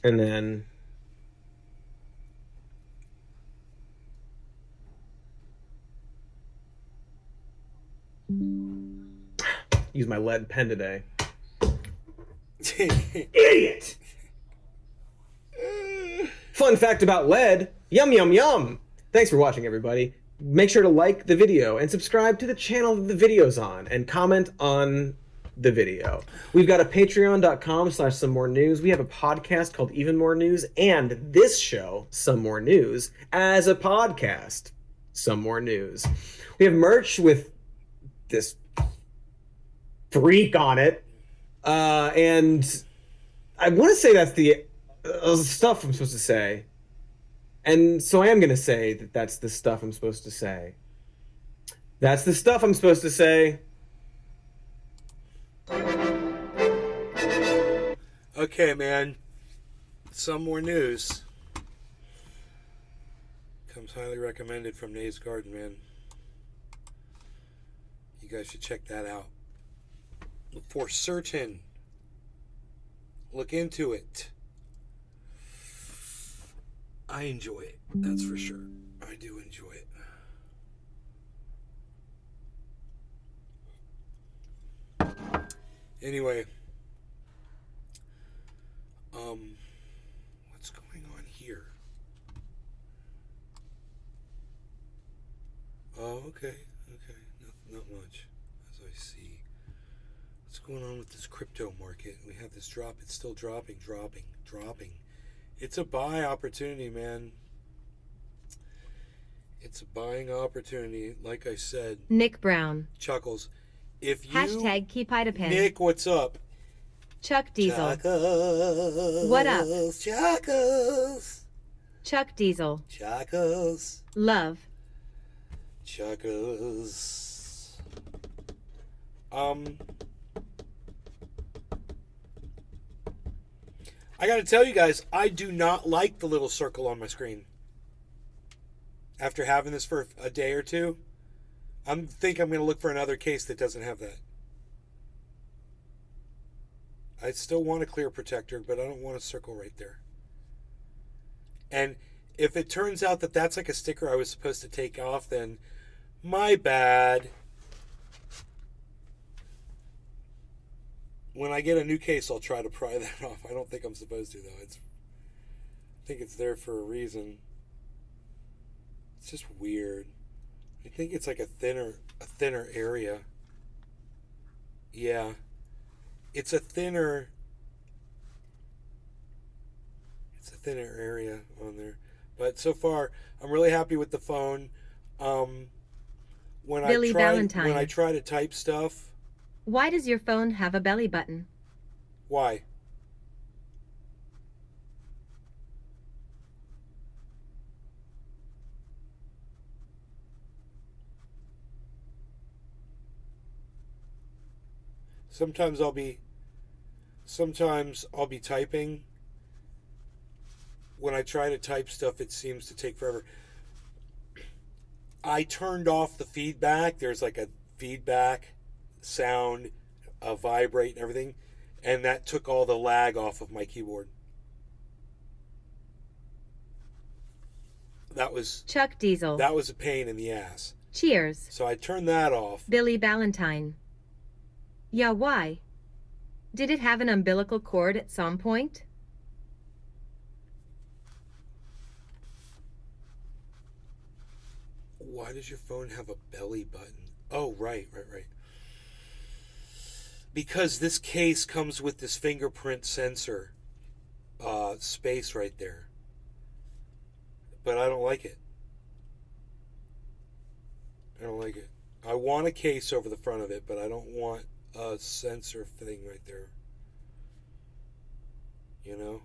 And then use my lead pen today. Idiot! Fun fact about lead. Yum, yum, yum. Thanks for watching, everybody. Make sure to like the video and subscribe to the channel that the video's on and comment on the video. We've got a patreon.com/somemore news. We have a podcast called Even More News, and this show, Some More News, as a podcast, Some More News. We have merch with this freak on it. And I want to say that's the stuff I'm supposed to say. And so I am going to say that that's the stuff I'm supposed to say. That's the stuff I'm supposed to say. Okay, man. Some More News. Comes highly recommended from Nate's Garden, man. You guys should check that out. For certain. Look into it. I enjoy it. That's for sure. I do enjoy it. Anyway. What's going on here? Oh, okay. Okay. Not much, as I see. What's going on with this crypto market? We have this drop. It's still dropping. It's a buy opportunity, man. It's a buying opportunity. Like I said. Nick Brown. Chuckles. If you... Hashtag keep Idapen. Nick, what's up? Chuck Diesel. Chuckles. What up? Chuckles. Chuck Diesel. Chuckles. Love. Chuckles. I gotta tell you guys, I do not like the little circle on my screen. After having this for a day or two, I think I'm gonna look for another case that doesn't have that. I still want a clear protector, but I don't want a circle right there. And if it turns out that that's like a sticker I was supposed to take off, then my bad. When I get a new case, I'll try to pry that off. I don't think I'm supposed to, though. I think it's there for a reason. It's just weird. I think it's like a thinner area. Yeah. It's a thinner area on there. But so far, I'm really happy with the phone. When Billy Valentine. When I try to type stuff. Why does your phone have a belly button? Why? Sometimes I'll be typing. When I try to type stuff, it seems to take forever. I turned off the feedback. There's like a feedback sound, a vibrate and everything, and that took all the lag off of my keyboard. That was Chuck Diesel. That was a pain in the ass. Cheers. So I turned that off. Billy Ballantyne. Yeah, why? Did it have an umbilical cord at some point? Why does your phone have a belly button? Oh, right. Because this case comes with this fingerprint sensor space right there. But I don't like it. I want a case over the front of it, but I don't want a sensor thing right there. You know?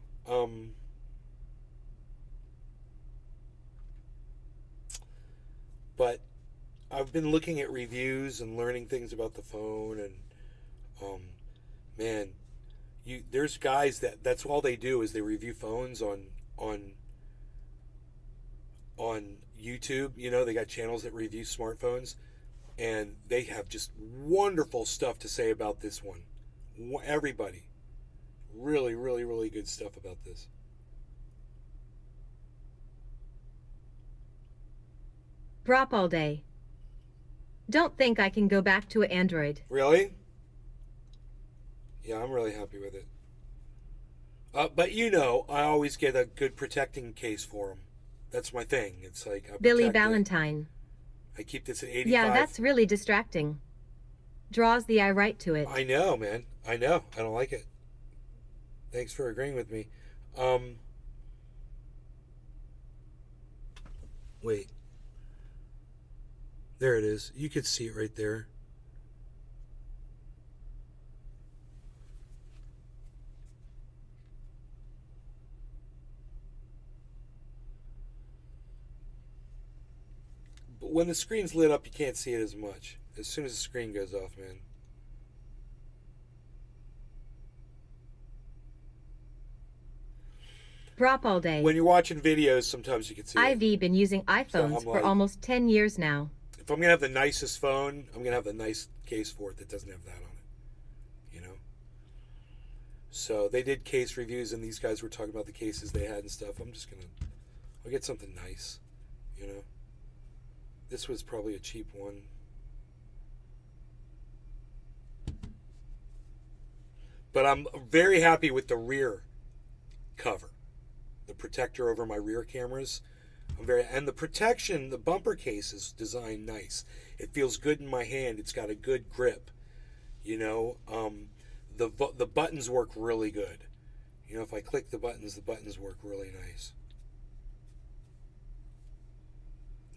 But I've been looking at reviews and learning things about the phone, and man, there's guys that's all they do is they review phones on YouTube. You know, they got channels that review smartphones, and they have just wonderful stuff to say about this one. Everybody, really, really, really good stuff about this. Drop all day. Don't think I can go back to Android. Really? Yeah, I'm really happy with it. But you know, I always get a good protecting case for them. That's my thing. It's like Billy Ballantyne. I keep this at 85. Yeah, that's really distracting. Draws the eye right to it. I know, man. I know. I don't like it. Thanks for agreeing with me. Wait. There it is. You could see it right there. But when the screen's lit up, you can't see it as much. As soon as the screen goes off, man. Drop all day. When you're watching videos, sometimes you can see it. I've been using iPhones for almost 10 years now. If I'm going to have the nicest phone, I'm going to have the nice case for it that doesn't have that on it. You know? So they did case reviews, and these guys were talking about the cases they had and stuff. I'm just going to... I'll get something nice, you know? This was probably a cheap one. But I'm very happy with the rear cover. The protector over my rear cameras. And the protection, the bumper case is designed nice. It feels good in my hand. It's got a good grip. You know, the buttons work really good. You know, if I click the buttons work really nice.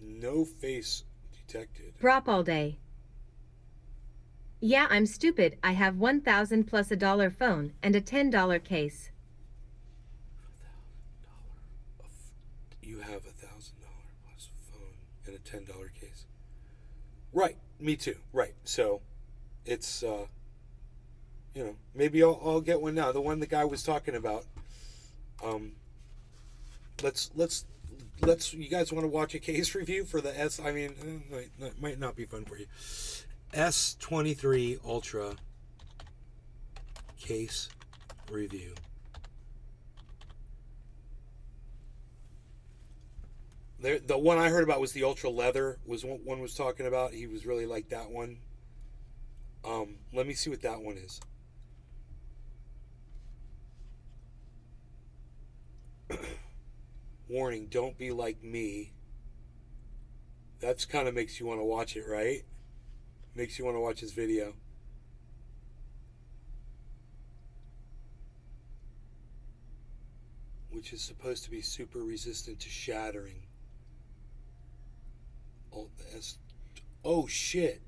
No face detected. Drop all day. Yeah, I'm stupid. I have $1,000 plus $1 phone and a $10 case. You have $1,000 plus phone and a $10 case. Right, me too. Right, so it's you know, maybe I'll get one now. The one the guy was talking about. Let's. You guys want to watch a case review for the S? I mean, it might not be fun for you. S23 Ultra case review. The one I heard about was the Ultra Leather. Was one was talking about. He was really like that one. Let me see what that one is. Warning, don't be like me. That's kind of makes you want to watch it, right? Makes you want to watch his video. Which is supposed to be super resistant to shattering. Oh shit.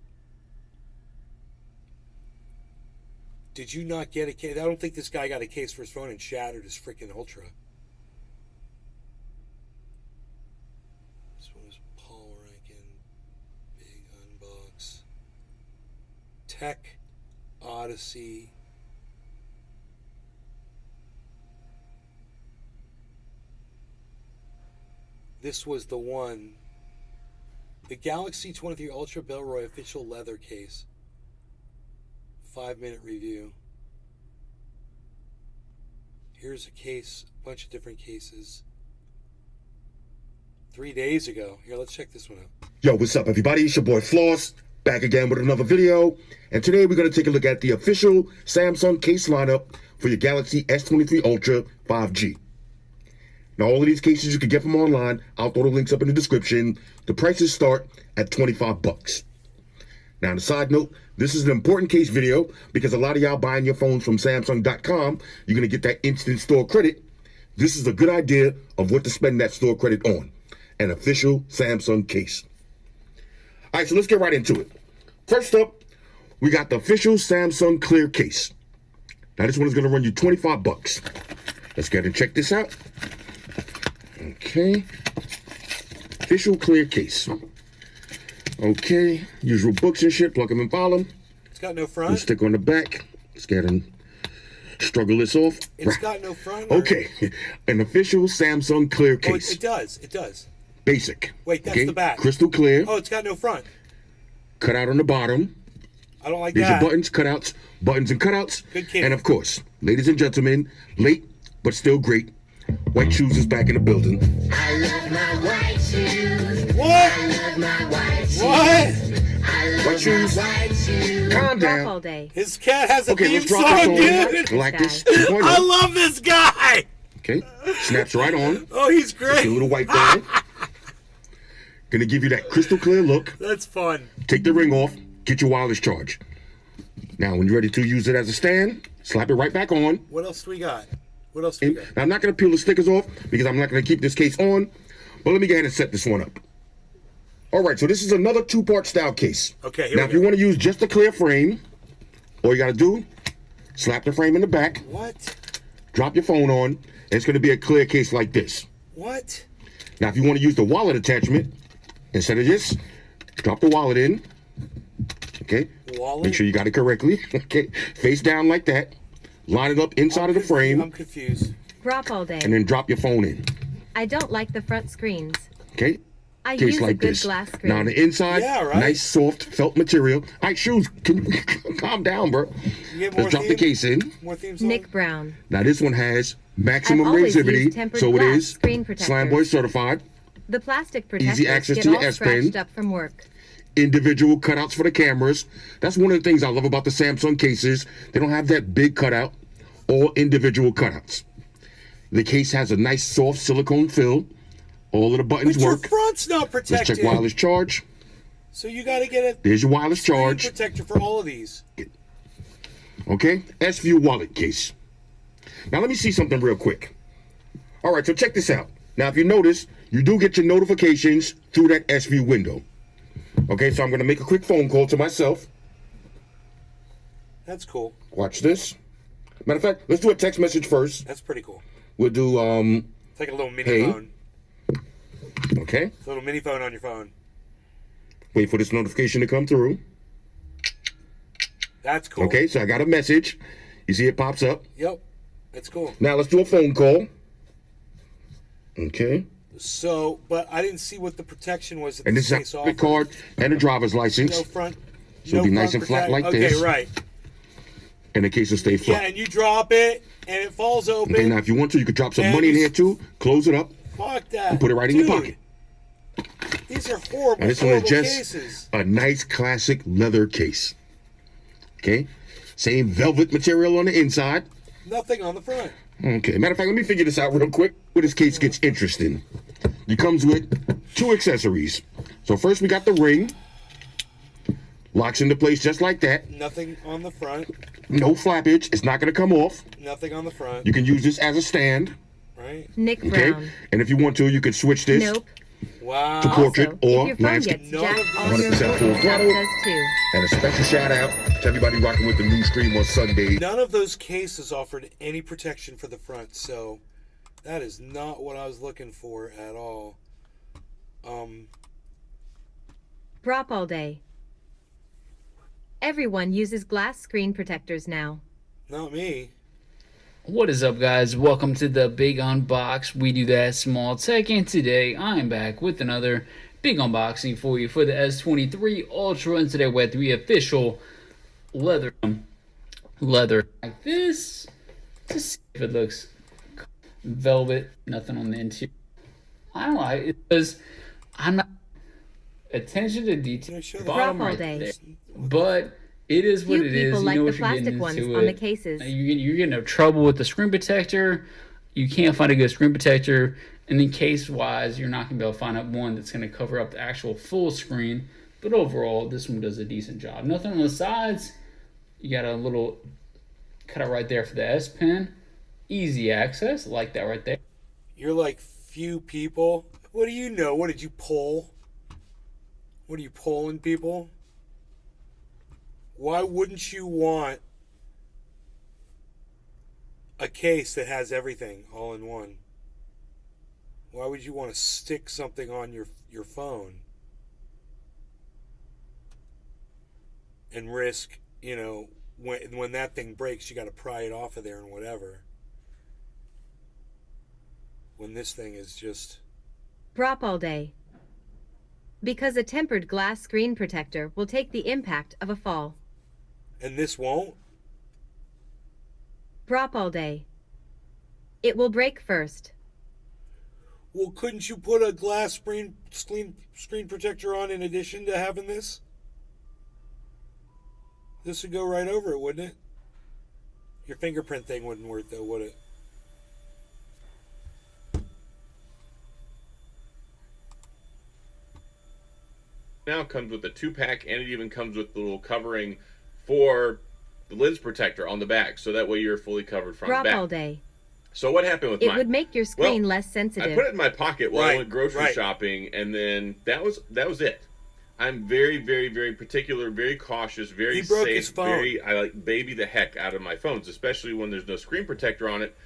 Did you not get a case? I don't think this guy got a case for his phone and shattered his freaking Ultra. This one is Paul Rankin. Big unbox. Tech Odyssey. This was the one. The Galaxy 23 Ultra Bellroy official leather case. 5-minute review. Here's a case, a bunch of different cases. 3 days ago. Here, let's check this one out. Yo, what's up, everybody? It's your boy Floss, back again with another video. And today we're going to take a look at the official Samsung case lineup for your Galaxy S23 Ultra 5G. Now, all of these cases you can get from online. I'll throw the links up in the description. The prices start at $25. Now, on a side note, this is an important case video because a lot of y'all buying your phones from Samsung.com, you're going to get that instant store credit. This is a good idea of what to spend that store credit on. An official Samsung case. All right, so let's get right into it. First up, we got the official Samsung Clear case. Now, this one is going to run you $25. Let's go ahead and check this out. Okay. Official Clear case. Okay. Usual books and shit. Plug them and file them. It's got no front. Stick on the back. Let's go ahead and struggle this off. It's got no front. Okay. An official Samsung Clear case. Oh, it does. It does. Basic. Wait, that's the back. Crystal clear. Oh, it's got no front. Cut out on the bottom. I don't like These that. are buttons, cutouts, buttons and cutouts. Good kid. And of course, ladies and gentlemen, late but still great. White Shoes is back in the building. I love my white shoes. What? I love my white shoes. What? I love White Shoes. my white shoes. Calm down. All day. His cat has a Okay, theme let's drop song, this dude. on. Like this. I love this guy. Okay, snaps right on. Oh, he's Just great. a little white guy. Gonna give you that crystal clear look. That's fun. Take the ring off. Get your wireless charge. Now, when you're ready to use it as a stand, slap it right back on. What else do we got? What else do we got? Now, I'm not going to peel the stickers off because I'm not going to keep this case on, but let me go ahead and set this one up. All right, so this is another two-part style case. Okay, here now, we if you go. want to use just the clear frame, all you got to do, slap the frame in the back, What? drop your phone on, and it's going to be a clear case like this. What? Now, if you want to use the wallet attachment, instead of this, drop the wallet in, okay? Wallet? Make sure you got it correctly, okay? Face down like that. Line it up inside of the frame. I'm confused. Drop all day. And then drop your phone in. I don't like the front screens. Okay? I Case use like a good this. glass screen. Now on the inside, Yeah, right. nice soft felt material. All right, Shoes, can you calm down, bro? You get more Let's drop the theme? case in. More theme song? Nick Brown. Now this one has maximum I've always reactivity, used tempered so it glass is screen protectors. Slime Boy certified. The plastic protectors Easy access get to your all S scratched Pen. up from work. Individual cutouts for the cameras. That's one of the things I love about the Samsung cases. They don't have that big cutout, all individual cutouts. The case has a nice soft silicone fill. All of the buttons But work. your front's not Let's protected. check wireless charge. So you got to get a There's your wireless screen charge. protector for all of these. Okay, S-View wallet case. Now let me see something real quick. All right, so check this out. Now if you notice, you do get your notifications through that S-View window. Okay, so I'm going to make a quick phone call to myself. That's cool. Watch this. Matter of fact, let's do a text message first. That's pretty cool. We'll do, It's like a little mini Hey. phone. okay. It's a little mini phone on your phone. Wait for this notification to come through. That's cool. Okay, so I got a message. You see it pops up. Yep. That's cool. Now let's do a phone call. Okay. So, but I didn't see what the protection was. That And this this case is a offered. card and a driver's license. No front. So it'll be nice and flat like this. Okay, right. And the case will stay flat. Yeah, and you drop it, and it falls open. Okay, now if you want to, you could drop some And money in you here too. Close it up Fuck that. and put it right in your Dude, pocket. These are horrible, And this one is horrible just cases. a nice classic leather case. Okay, same velvet material on the inside. Nothing on the front. Okay, matter of fact, let me figure this out real quick. Where this case gets interesting. It comes with two accessories. So first we got the ring. Locks into place just like that. Nothing on the front. No flappage. It's not going to come off. Nothing on the front. You can use this as a stand. Right. Nick Okay, Brown. and if you want to, you could switch this Nope. Wow. to portrait Also, or if your phone landscape. gets jacked, all your 100% full important stuff throttle. does too. And a special shout out to everybody rocking with the new stream on Sunday. None of those cases offered any protection for the front, so that is not what I was looking for at all. Drop all day. Everyone uses glass screen protectors now. Not me. What is up, guys? Welcome to the Big Unbox. We do that small tech, and today I'm back with another big unboxing for you for the S23 Ultra, and today we have the official leather like this to see if it looks velvet. Nothing on the interior. I don't know, because I'm not attention to detail. Bottom right there, but it is what it is. You know what you're getting into on the cases. You're getting in trouble with the screen protector. You can't find a good screen protector, and then case-wise, you're not gonna be able to find one that's gonna cover up the actual full screen. But overall, this one does a decent job. Nothing on the sides. You got a little cutout right there for the S Pen. Easy access, like that right there. You're like few people. What do you know? What did you pull? What are you pulling, people? Why wouldn't you want a case that has everything all in one? Why would you want to stick something on your phone and risk, you know, when that thing breaks, you got to pry it off of there and whatever. When this thing is just... Drop all day. Because a tempered glass screen protector will take the impact of a fall. And this won't? Drop all day. It will break first. Well, couldn't you put a glass screen protector on in addition to having this? This would go right over it, wouldn't it? Your fingerprint thing wouldn't work though, would it? Now comes with a 2-pack, and it even comes with the little covering for the lens protector on the back, so that way you're fully covered from the back. Drop all day. So what happened with it mine? It would make your screen less sensitive. I put it in my pocket while I went grocery shopping, and then that was it. I'm very, very, very particular, very cautious, very safe, I like baby the heck out of my phones, especially when there's no screen protector on it.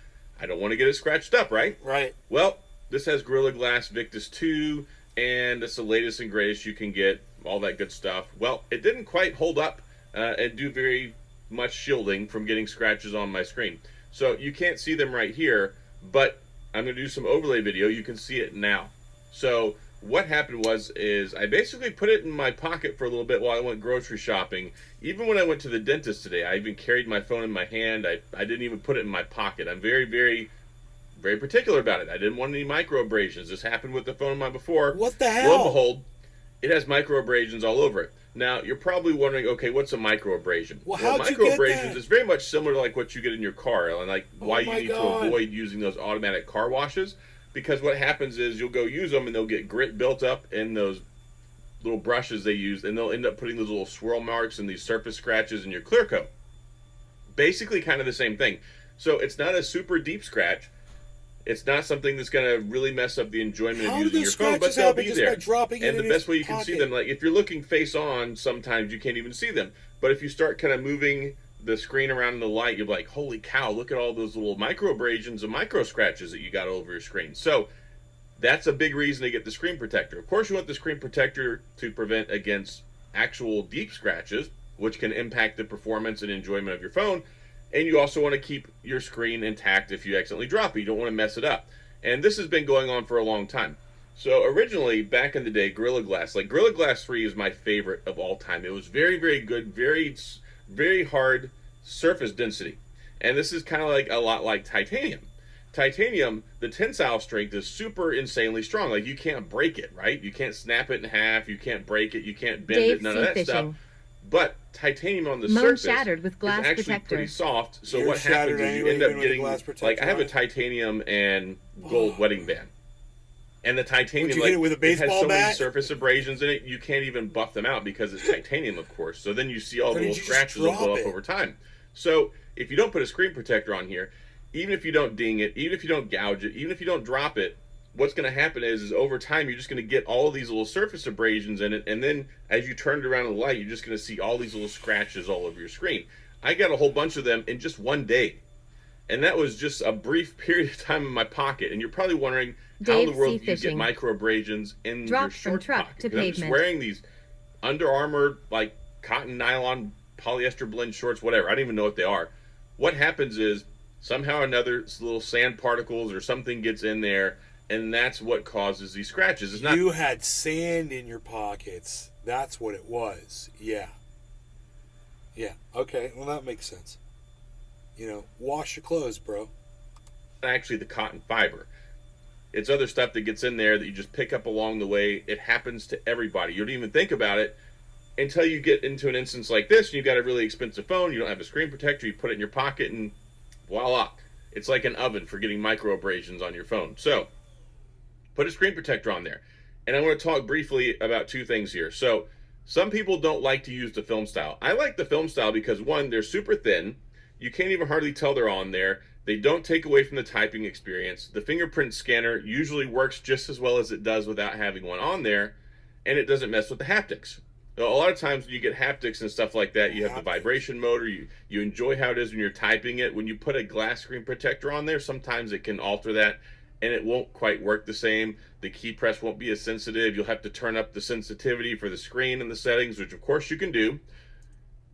I don't want to get it scratched up, right? Right. Well, this has Gorilla Glass Victus 2, and it's the latest and greatest you can get, all that good stuff. Well, it didn't quite hold up and do very much shielding from getting scratches on my screen. So you can't see them right here, but I'm going to do some overlay video. You can see it now. So what happened is I basically put it in my pocket for a little bit while I went grocery shopping. Even when I went to the dentist today, I even carried my phone in my hand. I didn't even put it in my pocket. I'm very, very, very particular about it. I didn't want any micro abrasions. This happened with the phone of mine before. What the hell? Lo and behold, it has micro abrasions all over it. Now, you're probably wondering, okay, what's a micro abrasion? Well, how'd micro you get abrasions that? is very much similar to like what you get in your car, and like why you need to avoid using those automatic car washes. Because what happens is you'll go use them and they'll get grit built up in those little brushes they use, and they'll end up putting those little swirl marks and these surface scratches in your clear coat. Basically kind of the same thing. So it's not a super deep scratch. It's not something that's going to really mess up the enjoyment of using your phone, but they'll be there. And the best way you can see them, like if you're looking face on, sometimes you can't even see them. But if you start kind of moving the screen around in the light, you're like, holy cow, look at all those little micro abrasions and micro scratches that you got over your screen. So that's a big reason to get the screen protector. Of course, you want the screen protector to prevent against actual deep scratches, which can impact the performance and enjoyment of your phone. And you also want to keep your screen intact if you accidentally drop it. You don't want to mess it up. And this has been going on for a long time. So originally, back in the day, Gorilla Glass, like Gorilla Glass 3 is my favorite of all time. It was very, very good, very, very hard surface density. And this is kind of like a lot like titanium. Titanium, the tensile strength is super insanely strong. Like you can't break it, right? You can't snap it in half. You can't break it. You can't bend it. None of that stuff. But titanium on the surface shattered with glass is actually protector. pretty soft. So what happens is you end up getting, like I have a titanium and gold wedding band. And the titanium, Would you hit it with a baseball it has so bat? many surface abrasions in it, you can't even buff them out because it's titanium, of course. So then you see all the little scratches will go up over time. So if you don't put a screen protector on here, even if you don't ding it, even if you don't gouge it, even if you don't drop it, what's going to happen is over time you're just going to get all of these little surface abrasions in it, and then as you turn it around in the light, you're just going to see all these little scratches all over your screen. I got a whole bunch of them in just one day, and that was just a brief period of time in my pocket. And you're probably wondering how in the world you get micro abrasions in your short pocket. To I'm just wearing these Under Armour like cotton nylon polyester blend shorts, whatever. I don't even know what they are. What happens is somehow or another, little sand particles or something gets in there, and that's what causes these scratches. It's not. You had sand in your pockets. That's what it was. Yeah. Yeah. Okay. Well, that makes sense. Wash your clothes, bro. Actually the cotton fiber. It's other stuff that gets in there that you just pick up along the way. It happens to everybody. You don't even think about it until you get into an instance like this and you've got a really expensive phone, you don't have a screen protector, you put it in your pocket and voila. It's like an oven for getting micro abrasions on your phone. So put a screen protector on there. And I want to talk briefly about two things here. So some people don't like to use the film style. I like the film style because one, they're super thin. You can't even hardly tell they're on there. They don't take away from the typing experience. The fingerprint scanner usually works just as well as it does without having one on there, and it doesn't mess with the haptics. A lot of times when you get haptics and stuff like that, you have the vibration motor, you enjoy how it is when you're typing it. When you put a glass screen protector on there, sometimes it can alter that, and it won't quite work the same. The key press won't be as sensitive. You'll have to turn up the sensitivity for the screen and the settings, which of course you can do,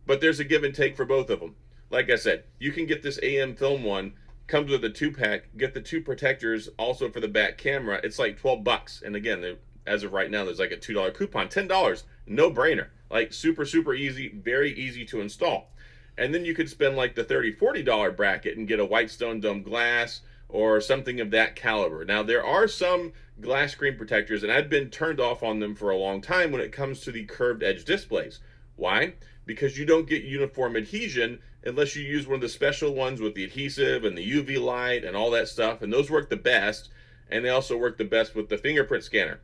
but there's a give and take for both of them. Like I said, you can get this AM film one, comes with a 2-pack, get the 2 protectors also for the back camera. It's like $12. And again, as of right now, there's like a $2 coupon, $10, no brainer. Like super, super easy, very easy to install. And then you could spend like the $30, $40 bracket and get a white stone dome glass or something of that caliber. Now, there are some glass screen protectors, and I've been turned off on them for a long time when it comes to the curved edge displays. Why? Because you don't get uniform adhesion unless you use one of the special ones with the adhesive and the UV light and all that stuff, and those work the best, and they also work the best with the fingerprint scanner.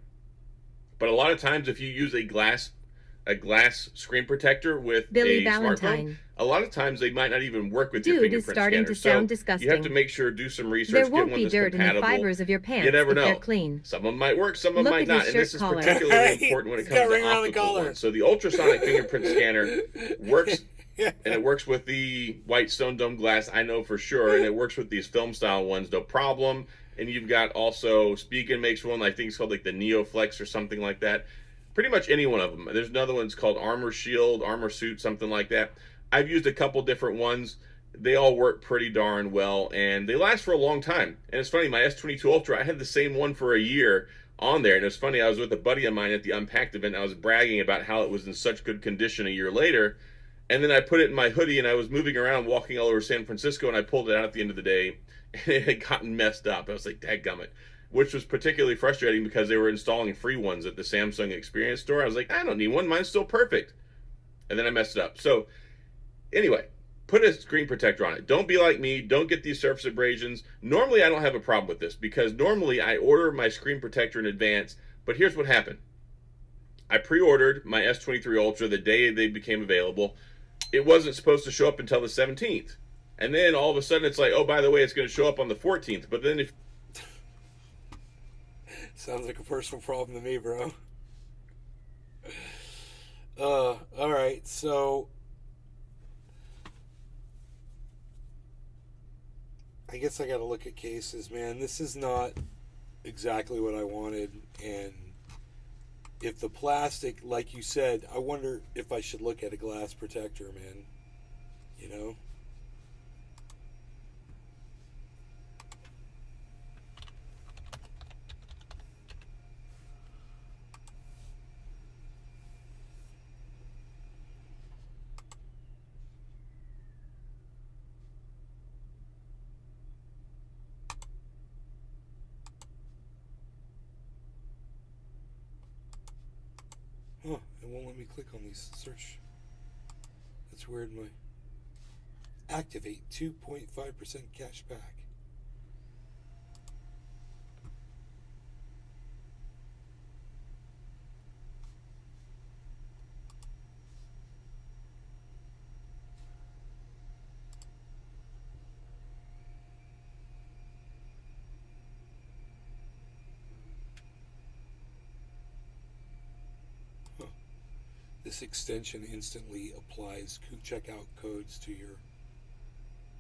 But a lot of times if you use a glass screen protector with Billy a Valentine. smartphone, a lot of times they might not even work with your Dude fingerprint is starting scanner. to sound So disgusting. you have to make sure, do some research, There get won't one be that's dirt in the compatible. fibers of your pants You never if know. they're clean. Some of them might work, some of them Look might at not, his and this shirt is collar. particularly important when it He's got comes a to ring around the optical collar. ones. So the ultrasonic fingerprint scanner works, and it works with the white stone dome glass, I know for sure, and it works with these film style ones, no problem. And you've got also, Spigen makes one, I think it's called like the NeoFlex or something like that. Pretty much any one of them. There's another one's called Armor Shield, Armor Suit, something like that. I've used a couple different ones. They all work pretty darn well, and they last for a long time. And it's funny, my S22 Ultra, I had the same one for a year on there. And it's funny, I was with a buddy of mine at the Unpacked event, and I was bragging about how it was in such good condition a year later. And then I put it in my hoodie, and I was moving around, walking all over San Francisco, and I pulled it out at the end of the day, and it had gotten messed up. I was like, dadgummit. Which was particularly frustrating because they were installing free ones at the Samsung Experience store. I was like, I don't need one, mine's still perfect. And then I messed it up. So anyway, put a screen protector on it. Don't be like me, don't get these surface abrasions. Normally I don't have a problem with this because normally I order my screen protector in advance, but here's what happened. I pre-ordered my S23 Ultra the day they became available. It wasn't supposed to show up until the 17th. And then all of a sudden it's like, oh, by the way, it's going to show up on the 14th. But then if Sounds like a personal problem to me, bro. All right, so I guess I got to look at cases, man. This is not exactly what I wanted, and if the plastic, like you said, I wonder if I should look at a glass protector, man. You know? Huh, it won't let me click on these search. That's weird. My activate 2.5% cash back. This extension instantly applies checkout codes to your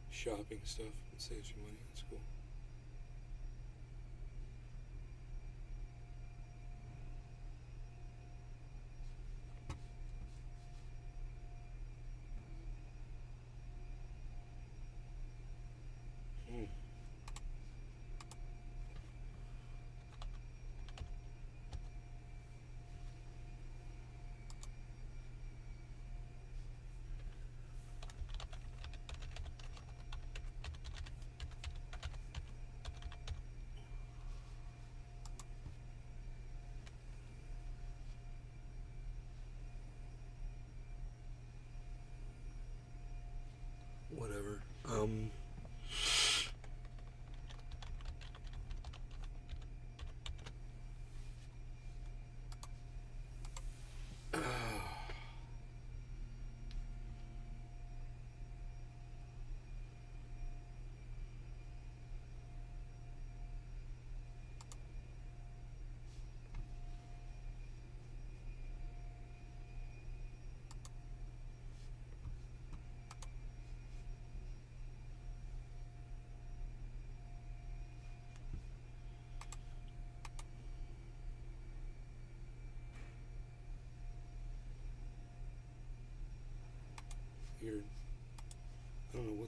shopping stuff. It saves you money. That's cool.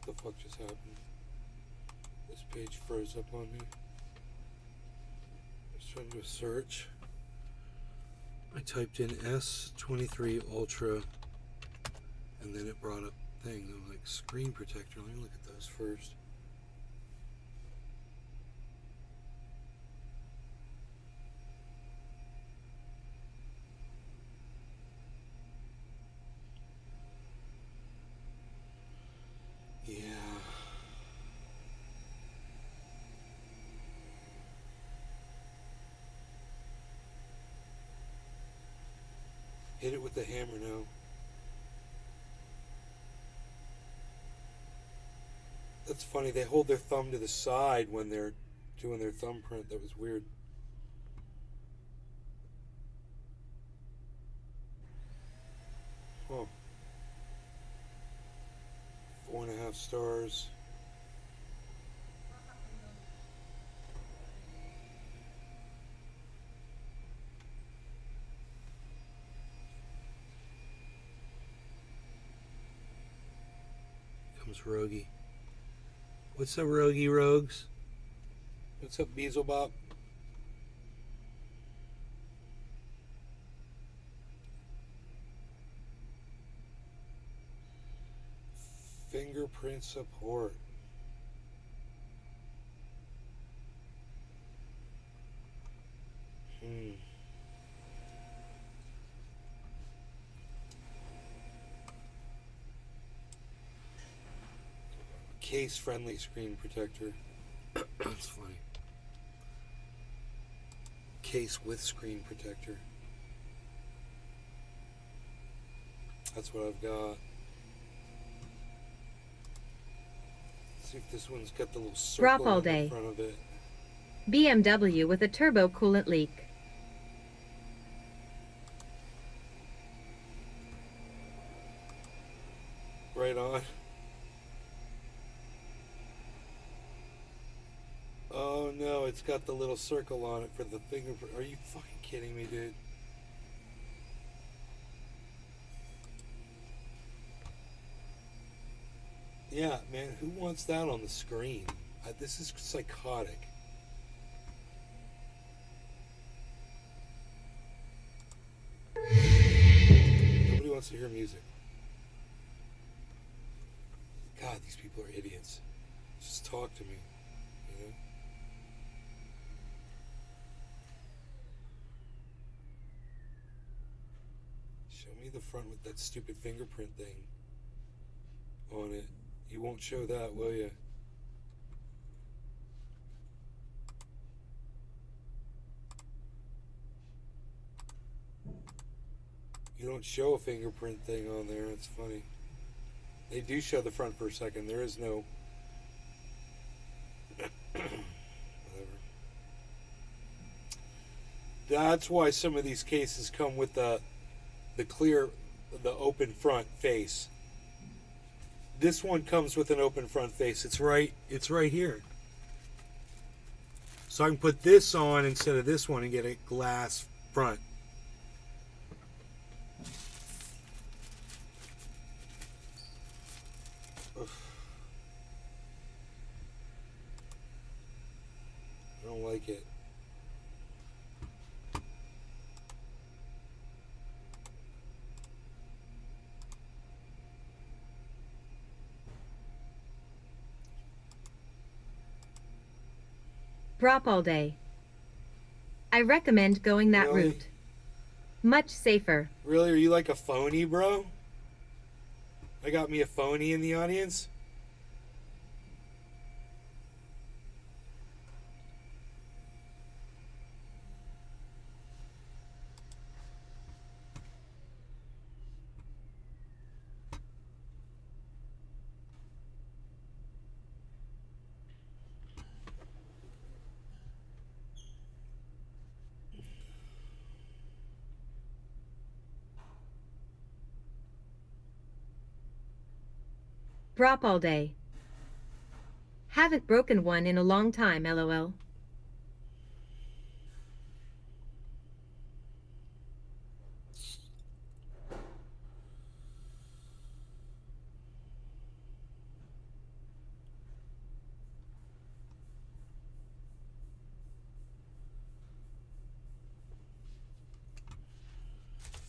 What the fuck just happened? This page froze up on me. I was trying to do a search. I typed in S23 Ultra, and then it brought up things. I'm like, screen protector. Let me look at those first. Yeah. Hit it with the hammer now. That's funny. They hold their thumb to the side when they're doing their thumbprint. That was weird. Huh. 4.5 stars. Comes Rogie. What's up, Rogie Rogues? What's up, Beelzebub? Fingerprint support. Case-friendly screen protector. That's funny. Case with screen protector. That's what I've got. Let's see if this one's got the little Drop circle all in day. front of it. BMW with a turbo coolant leak. Right on. Oh no, it's got the little circle on it for the fingerprint. Are you fucking kidding me, dude? Yeah, man, who wants that on the screen? This is psychotic. Nobody wants to hear music. God, these people are idiots. Just talk to me, you know? Show me the front with that stupid fingerprint thing on it. You won't show that, will you? You don't show a fingerprint thing on there. It's funny. They do show the front for a second. There is no... Whatever. That's why some of these cases come with the clear, the open front face. This one comes with an open front face. It's right here. So I can put this on instead of this one and get a glass front. I don't like it. Drop all day. I recommend going that Really? route. Much safer. Really? Are you like a phony, bro? I got me a phony in the audience? Drop all day. Haven't broken one in a long time, lol.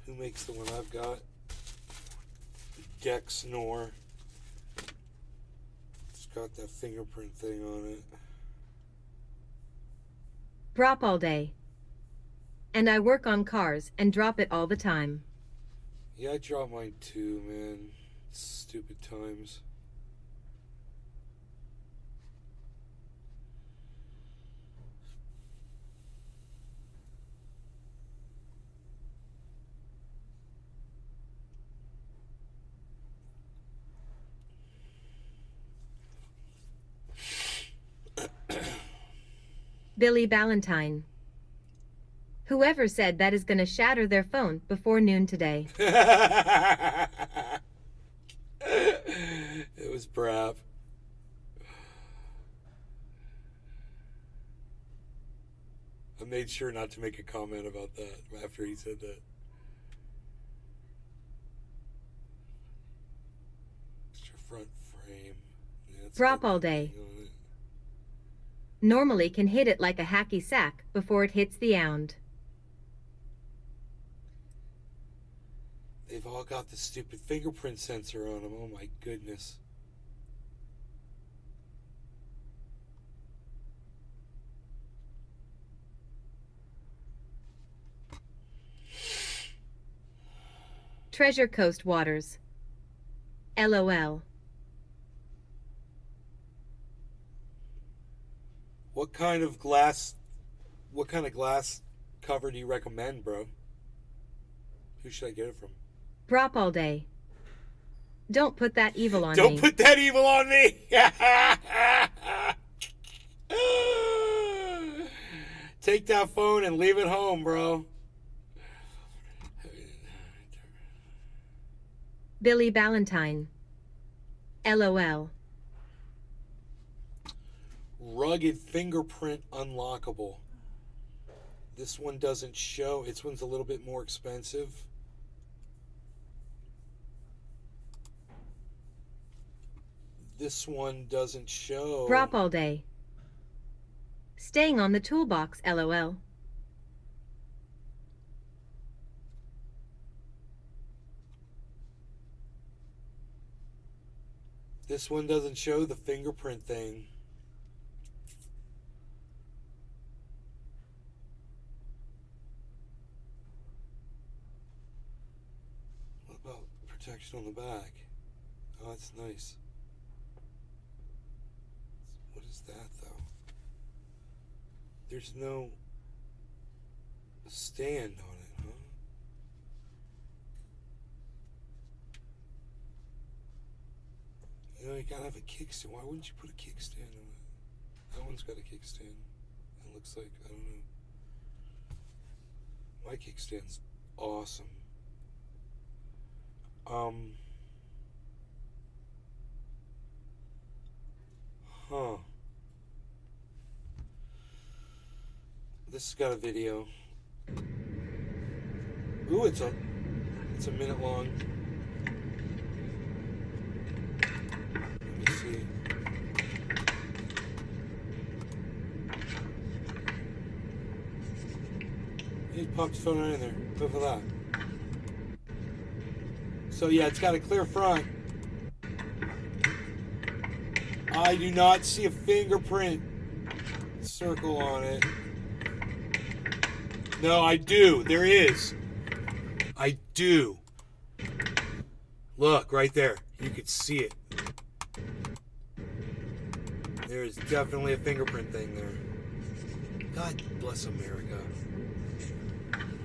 Who makes the one I've got? Dexnor. It's got that fingerprint thing on it. Drop all day. And I work on cars and drop it all the time. Yeah, I drop mine too, man. Stupid times. Billy Ballantyne. Whoever said that is gonna shatter their phone before noon today. It was Brav. I made sure not to make a comment about that after he said that. Extra front frame. Yeah, Drop all day. Normally can hit it like a hacky sack before it hits the ound. They've all got the stupid fingerprint sensor on them. Oh my goodness. Treasure Coast Waters. LOL. What kind of glass cover do you recommend, bro? Who should I get it from? Drop all day. Don't put that evil on me. Don't put that evil on me! Take that phone and leave it home, bro. Billy Ballantyne. LOL. Rugged fingerprint unlockable. This one doesn't show. This one's a little bit more expensive. This one doesn't show. Drop all day. Staying on the toolbox, LOL. This one doesn't show the fingerprint thing. What about protection on the back? Oh, that's nice. What is that, though? There's no stand on it, huh? You know, you gotta have a kickstand. Why wouldn't you put a kickstand on it? That one's got a kickstand. It looks like, I don't know. My kickstand's awesome. Huh. This has got a video. Ooh, it's a minute long. Let me see. He popped his phone right in there. Go for that. So yeah, it's got a clear front. I do not see a fingerprint circle on it. No, I do. There is. I do. Look, right there. You could see it. There is definitely a fingerprint thing there. God bless America.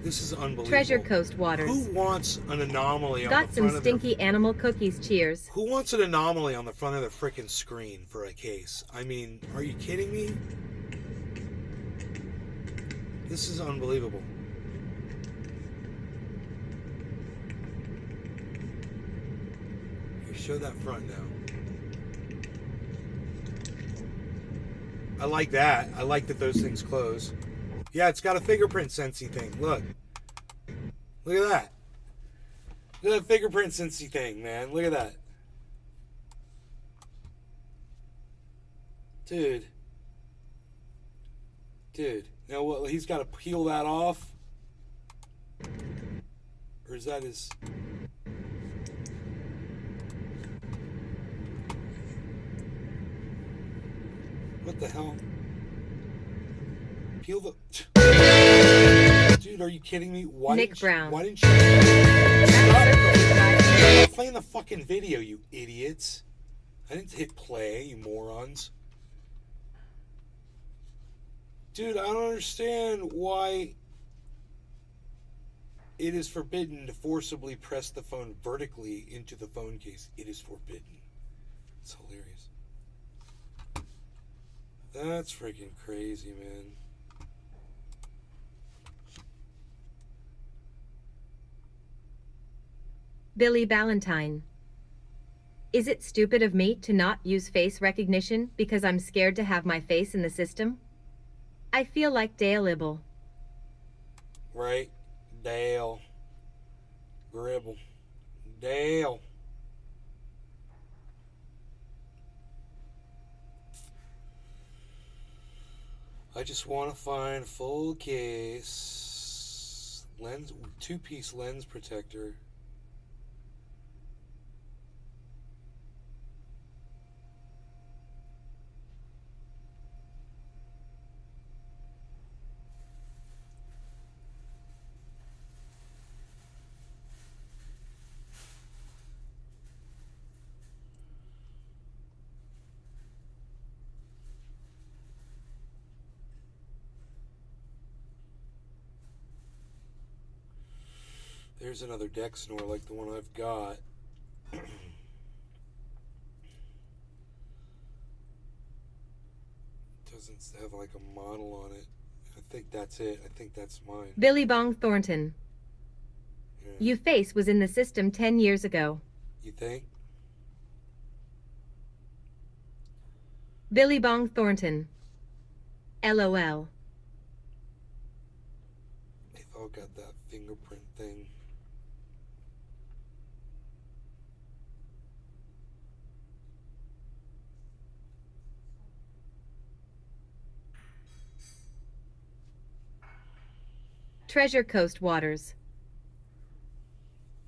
This is unbelievable. Treasure Coast Waters. Who wants an anomaly on the Got front some of their... stinky animal cookies, cheers. Who wants an anomaly on the front of the frickin' screen for a case? I mean, are you kidding me? This is unbelievable. Here, show that front now. I like that. I like that those things close. Yeah, it's got a fingerprint sensey thing. Look. Look at that. Look at that fingerprint sensey thing, man. Look at that. Dude. Dude. Now what? He's got to peel that off? Or is that his... What the hell? Peel the... Dude, are you kidding me? Why Nick didn't Brown. Why didn't you... Stop playing the fucking video, you idiots. I didn't hit play, you morons. Dude, I don't understand why it is forbidden to forcibly press the phone vertically into the phone case. It is forbidden. It's hilarious. That's freaking crazy, man. Billy Ballantyne. Is it stupid of me to not use face recognition because I'm scared to have my face in the system? I feel like Dale Ibble. Right? Dale. Gribble. Dale. I just want to find full case lens, two-piece lens protector. There's another deck snore like the one I've got. Doesn't have like a model on it. I think that's it. I think that's mine. Billy Bong Thornton. Yeah. You face was in the system 10 years ago. You think? Billy Bong Thornton. LOL. They've all got that fingerprint thing. Treasure Coast Waters.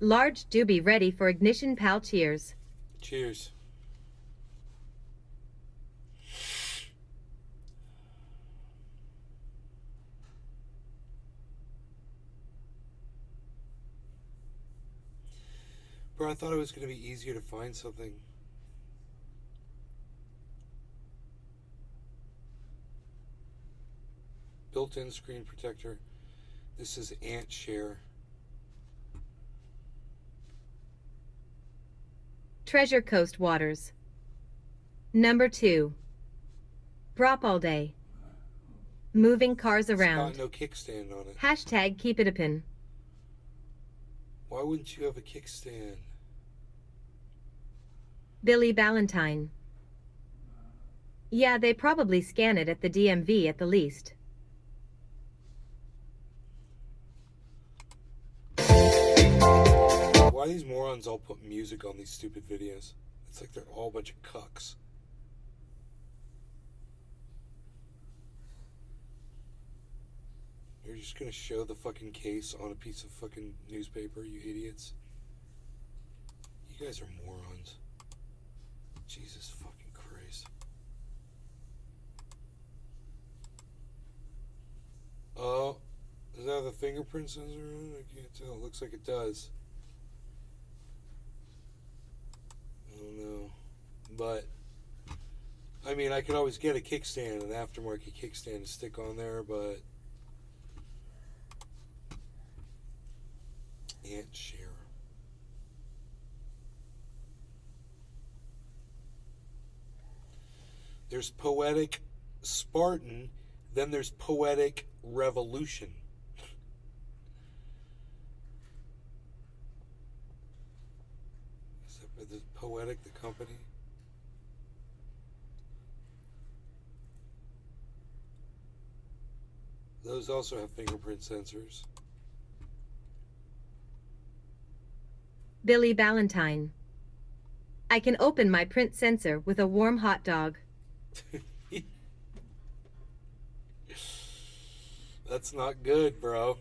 Large doobie ready for ignition, pal. Cheers. Cheers. Bro, I thought it was going to be easier to find something. Built-in screen protector. This is Ant Share. Treasure Coast Waters. Number 2. Brop all day. Moving cars around. It's got no kickstand on it. Hashtag keep it a pin. Why wouldn't you have a kickstand? Billy Ballantyne. Yeah, they probably scan it at the DMV at the least. Why these morons all put music on these stupid videos? It's like they're all a bunch of cucks. You're just gonna show the fucking case on a piece of fucking newspaper, you idiots. You guys are morons. Jesus fucking Christ. Oh, does that have a fingerprint sensor on it? I can't tell. It looks like it does. I don't know. But, I mean, I could always get a kickstand, an aftermarket kickstand to stick on there, but... Ant Share. There's Poetic Spartan, then there's Poetic Revolution. Is it Poetic, the company? Those also have fingerprint sensors. Billy Ballantyne. I can open my print sensor with a warm hot dog. That's not good, bro.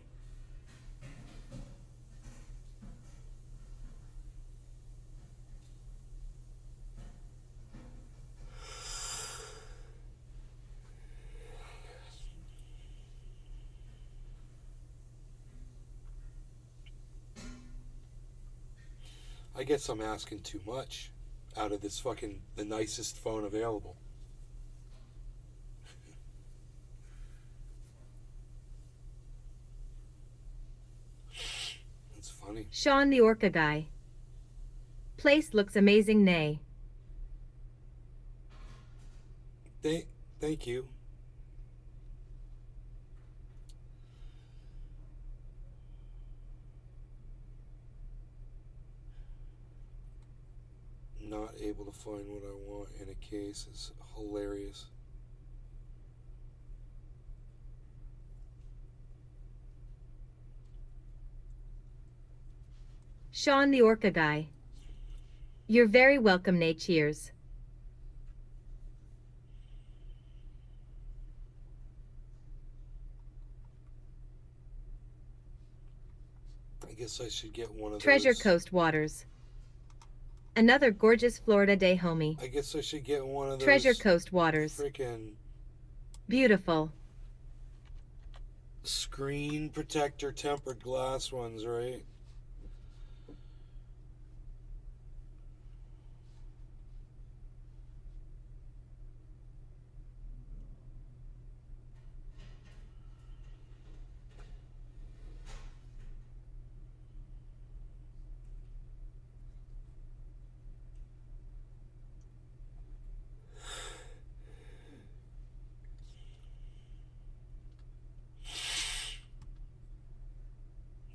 I guess I'm asking too much out of this fucking the nicest phone available. That's funny. Sean the Orca guy. Place looks amazing, nay. Thank you. Not able to find what I want in a case is hilarious. Sean the Orca guy. You're very welcome, nay. Cheers. I guess I should get one of Treasure those. Coast Waters. Another gorgeous Florida day, homie. I guess I should get one of those. Treasure Coast Waters. Freaking Beautiful. screen protector tempered glass ones, right?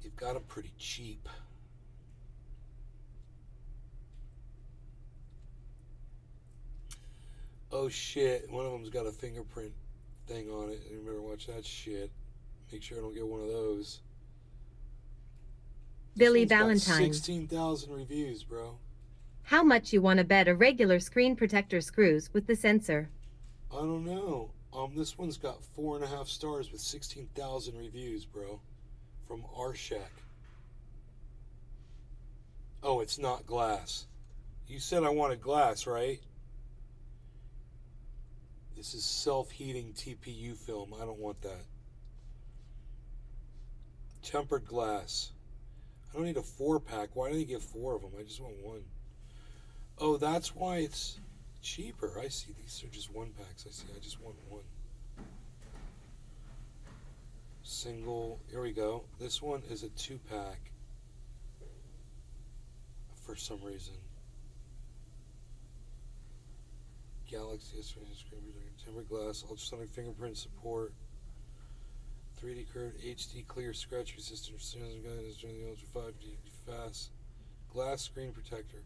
You've got them pretty cheap. Oh shit, one of them's got a fingerprint thing on it. You better watch that shit. Make sure I don't get one of those. Billy This one's got Valentine. 16,000 reviews, bro. How much you want to bet a regular screen protector screws with the sensor? I don't know. This one's got 4.5 stars with 16,000 reviews, bro. From Arshak. Oh, it's not glass. You said I wanted glass, right? This is self-heating TPU film. I don't want that. Tempered glass. I don't need a 4-pack. Why do they give 4 of them? I just want one. Oh, that's why it's cheaper. I see. These are just 1-packs. I see. I just want one. Single. Here we go. This one is a 2-pack. For some reason. Galaxy screen tempered glass, ultrasonic fingerprint support, 3D curved HD clear scratch resistant, ultra 5D fast, glass screen protector.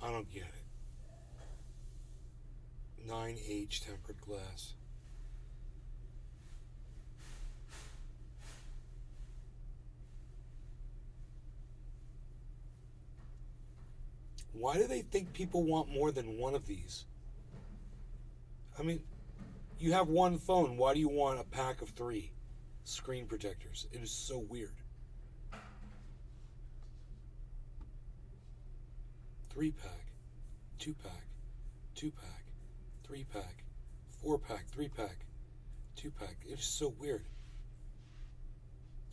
I don't get it. 9H tempered glass. Why do they think people want more than one of these? I mean, you have one phone. Why do you want a pack of 3 screen protectors? It is so weird. 3-pack, 2-pack, 2-pack, 3-pack, 4-pack, 3-pack, 2-pack. It is so weird.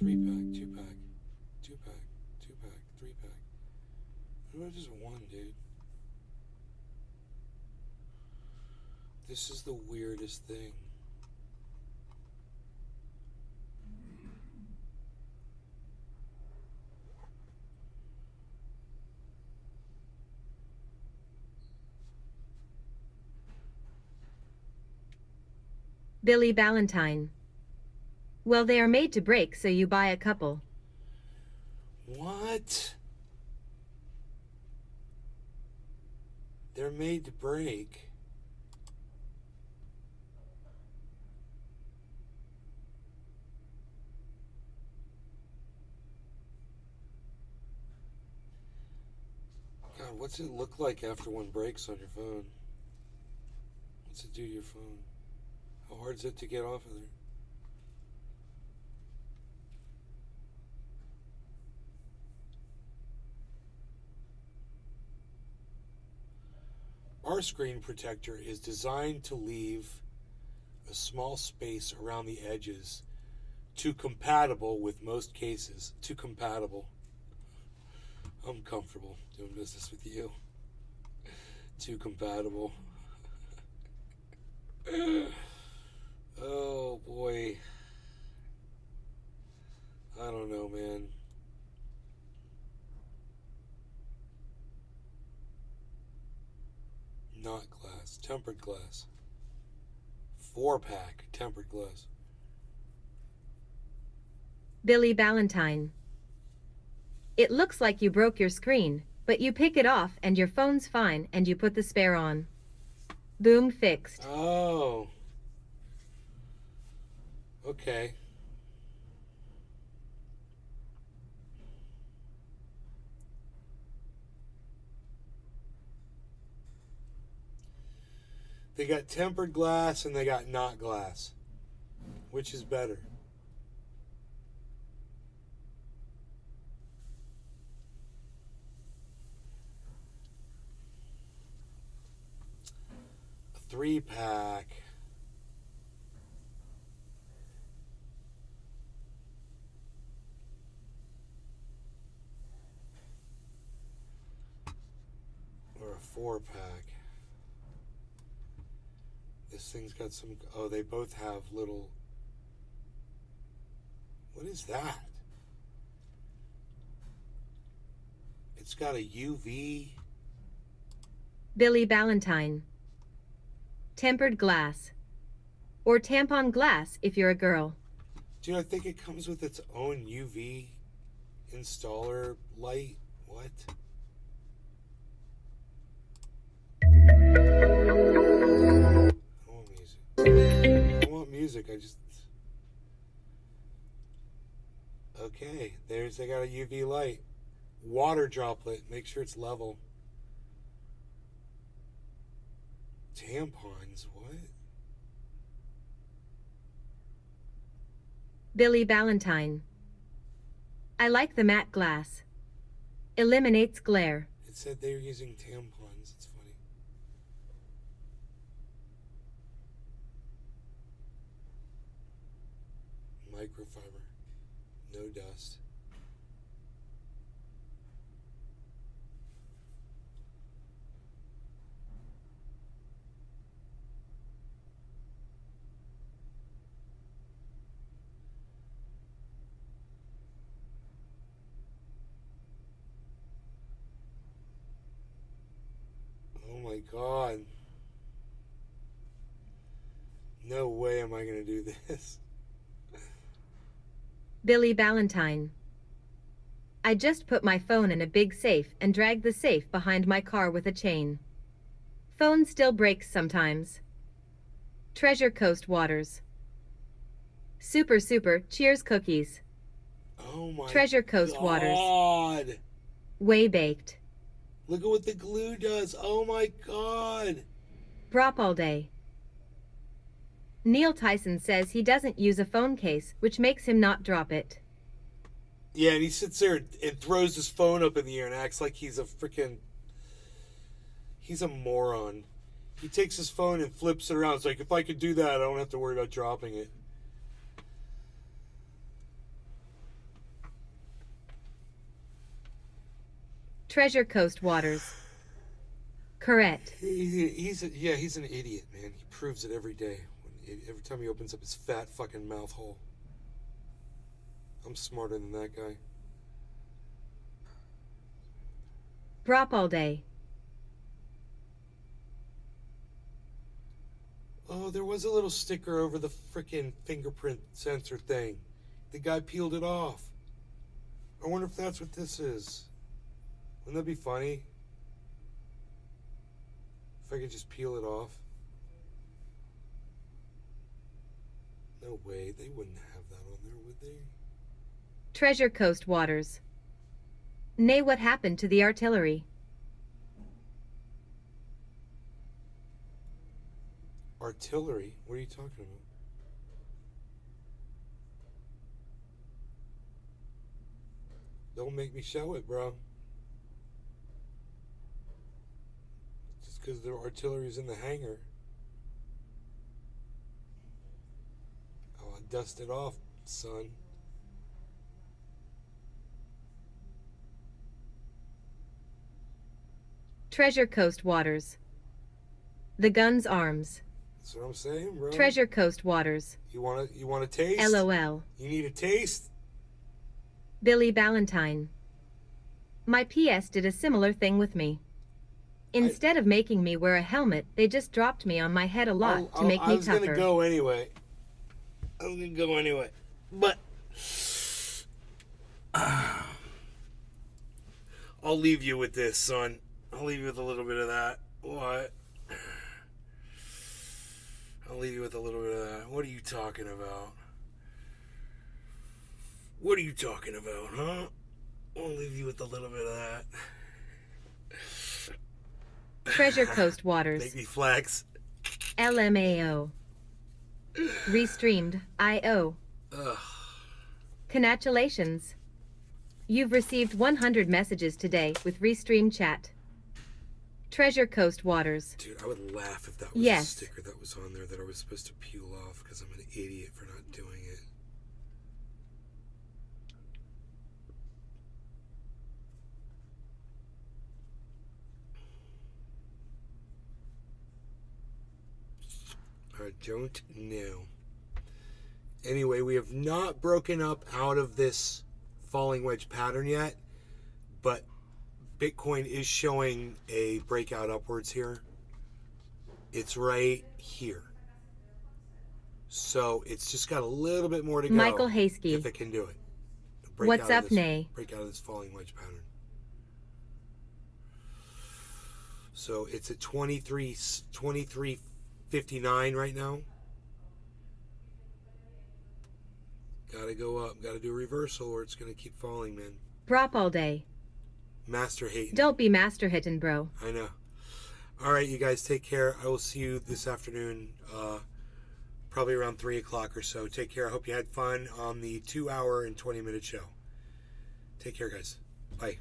3-pack, 2-pack, 2-pack, 2-pack, 3-pack. What about just one, dude? This is the weirdest thing. Billy Valentine. Well, they are made to break, so you buy a couple. What? They're made to break. God, what's it look like after one breaks on your phone? What's it do to your phone? How hard is it to get off of there? Our screen protector is designed to leave a small space around the edges to compatible with most cases, to compatible I'm comfortable doing business with you. Too compatible. Oh boy. I don't know, man. Not glass. Tempered glass. 4-pack tempered glass. Billy Ballantyne. It looks like you broke your screen, but you pick it off and your phone's fine and you put the spare on. Boom, fixed. Oh. Okay. They got tempered glass and they got not glass. Which is better? A 3-pack. Or a 4-pack. This thing's got some... Oh, they both have little... What is that? It's got a UV... Billy Ballantyne. Tempered glass. Or tampon glass if you're a girl. Dude, I think it comes with its own UV installer light. What? I want music. I just... Okay, they got a UV light. Water droplet. Make sure it's level. Tampons. What? Billy Ballantyne. I like the matte glass. Eliminates glare. It said they were using tampons. It's funny. Microfiber. No dust. Oh my God. No way am I going to do this. Billy Ballantyne. I just put my phone in a big safe and dragged the safe behind my car with a chain. Phone still breaks sometimes. Treasure Coast Waters. Super cheers cookies. Oh my Treasure Coast God. Waters. Way baked. Look at what the glue does. Oh my God. Brop all day. Neil Tyson says he doesn't use a phone case, which makes him not drop it. Yeah, and he sits there and throws his phone up in the air and acts like he's a freaking... He's a moron. He takes his phone and flips it around. It's like, if I could do that, I don't have to worry about dropping it. Treasure Coast Waters. Correct. He's an idiot, man. He proves it every day. Every time he opens up his fat fucking mouth hole. I'm smarter than that guy. Brop all day. Oh, there was a little sticker over the frickin' fingerprint sensor thing. The guy peeled it off. I wonder if that's what this is. Wouldn't that be funny? If I could just peel it off. No way, they wouldn't have that on there, would they? Treasure Coast Waters. Nay, what happened to the artillery? Artillery? What are you talking about? Don't make me show it, bro. Just because the artillery's in the hangar. I'll dust it off, son. Treasure Coast Waters. The gun's arms. That's what I'm saying, bro. Treasure Coast Waters. You want a taste? LOL. You need a taste? Billy Ballantyne. My PS did a similar thing with me. Instead of making me wear a helmet, they just dropped me on my head a lot to make me tougher. I was gonna go anyway. But I'll leave you with this, son. I'll leave you with a little bit of that. What? I'll leave you with a little bit of that. What are you talking about? What are you talking about, huh? I'll leave you with a little bit of that. Treasure Coast Waters. Make me flex. LMAO. Restreamed. IO. Ugh. Congratulations. You've received 100 messages today with Restream Chat. Treasure Coast Waters. Dude, I would laugh if that was a sticker that was on there that I was supposed to peel off because I'm an idiot for not doing it. I don't know. Anyway, we have not broken up out of this falling wedge pattern yet, but Bitcoin is showing a breakout upwards here. It's right here. So it's just got a little bit more to go. Michael Hasky. If it can do it. What's up, Nay? Break out of this falling wedge pattern. So it's at 23.59 right now. Gotta go up. Gotta do a reversal or it's gonna keep falling, man. Prop all day. Master hating. Don't be master hitting, bro. I know. All right, you guys take care. I will see you this afternoon, probably around 3 o'clock or so. Take care. I hope you had fun on the 2 hour and 20 minute show. Take care, guys. Bye.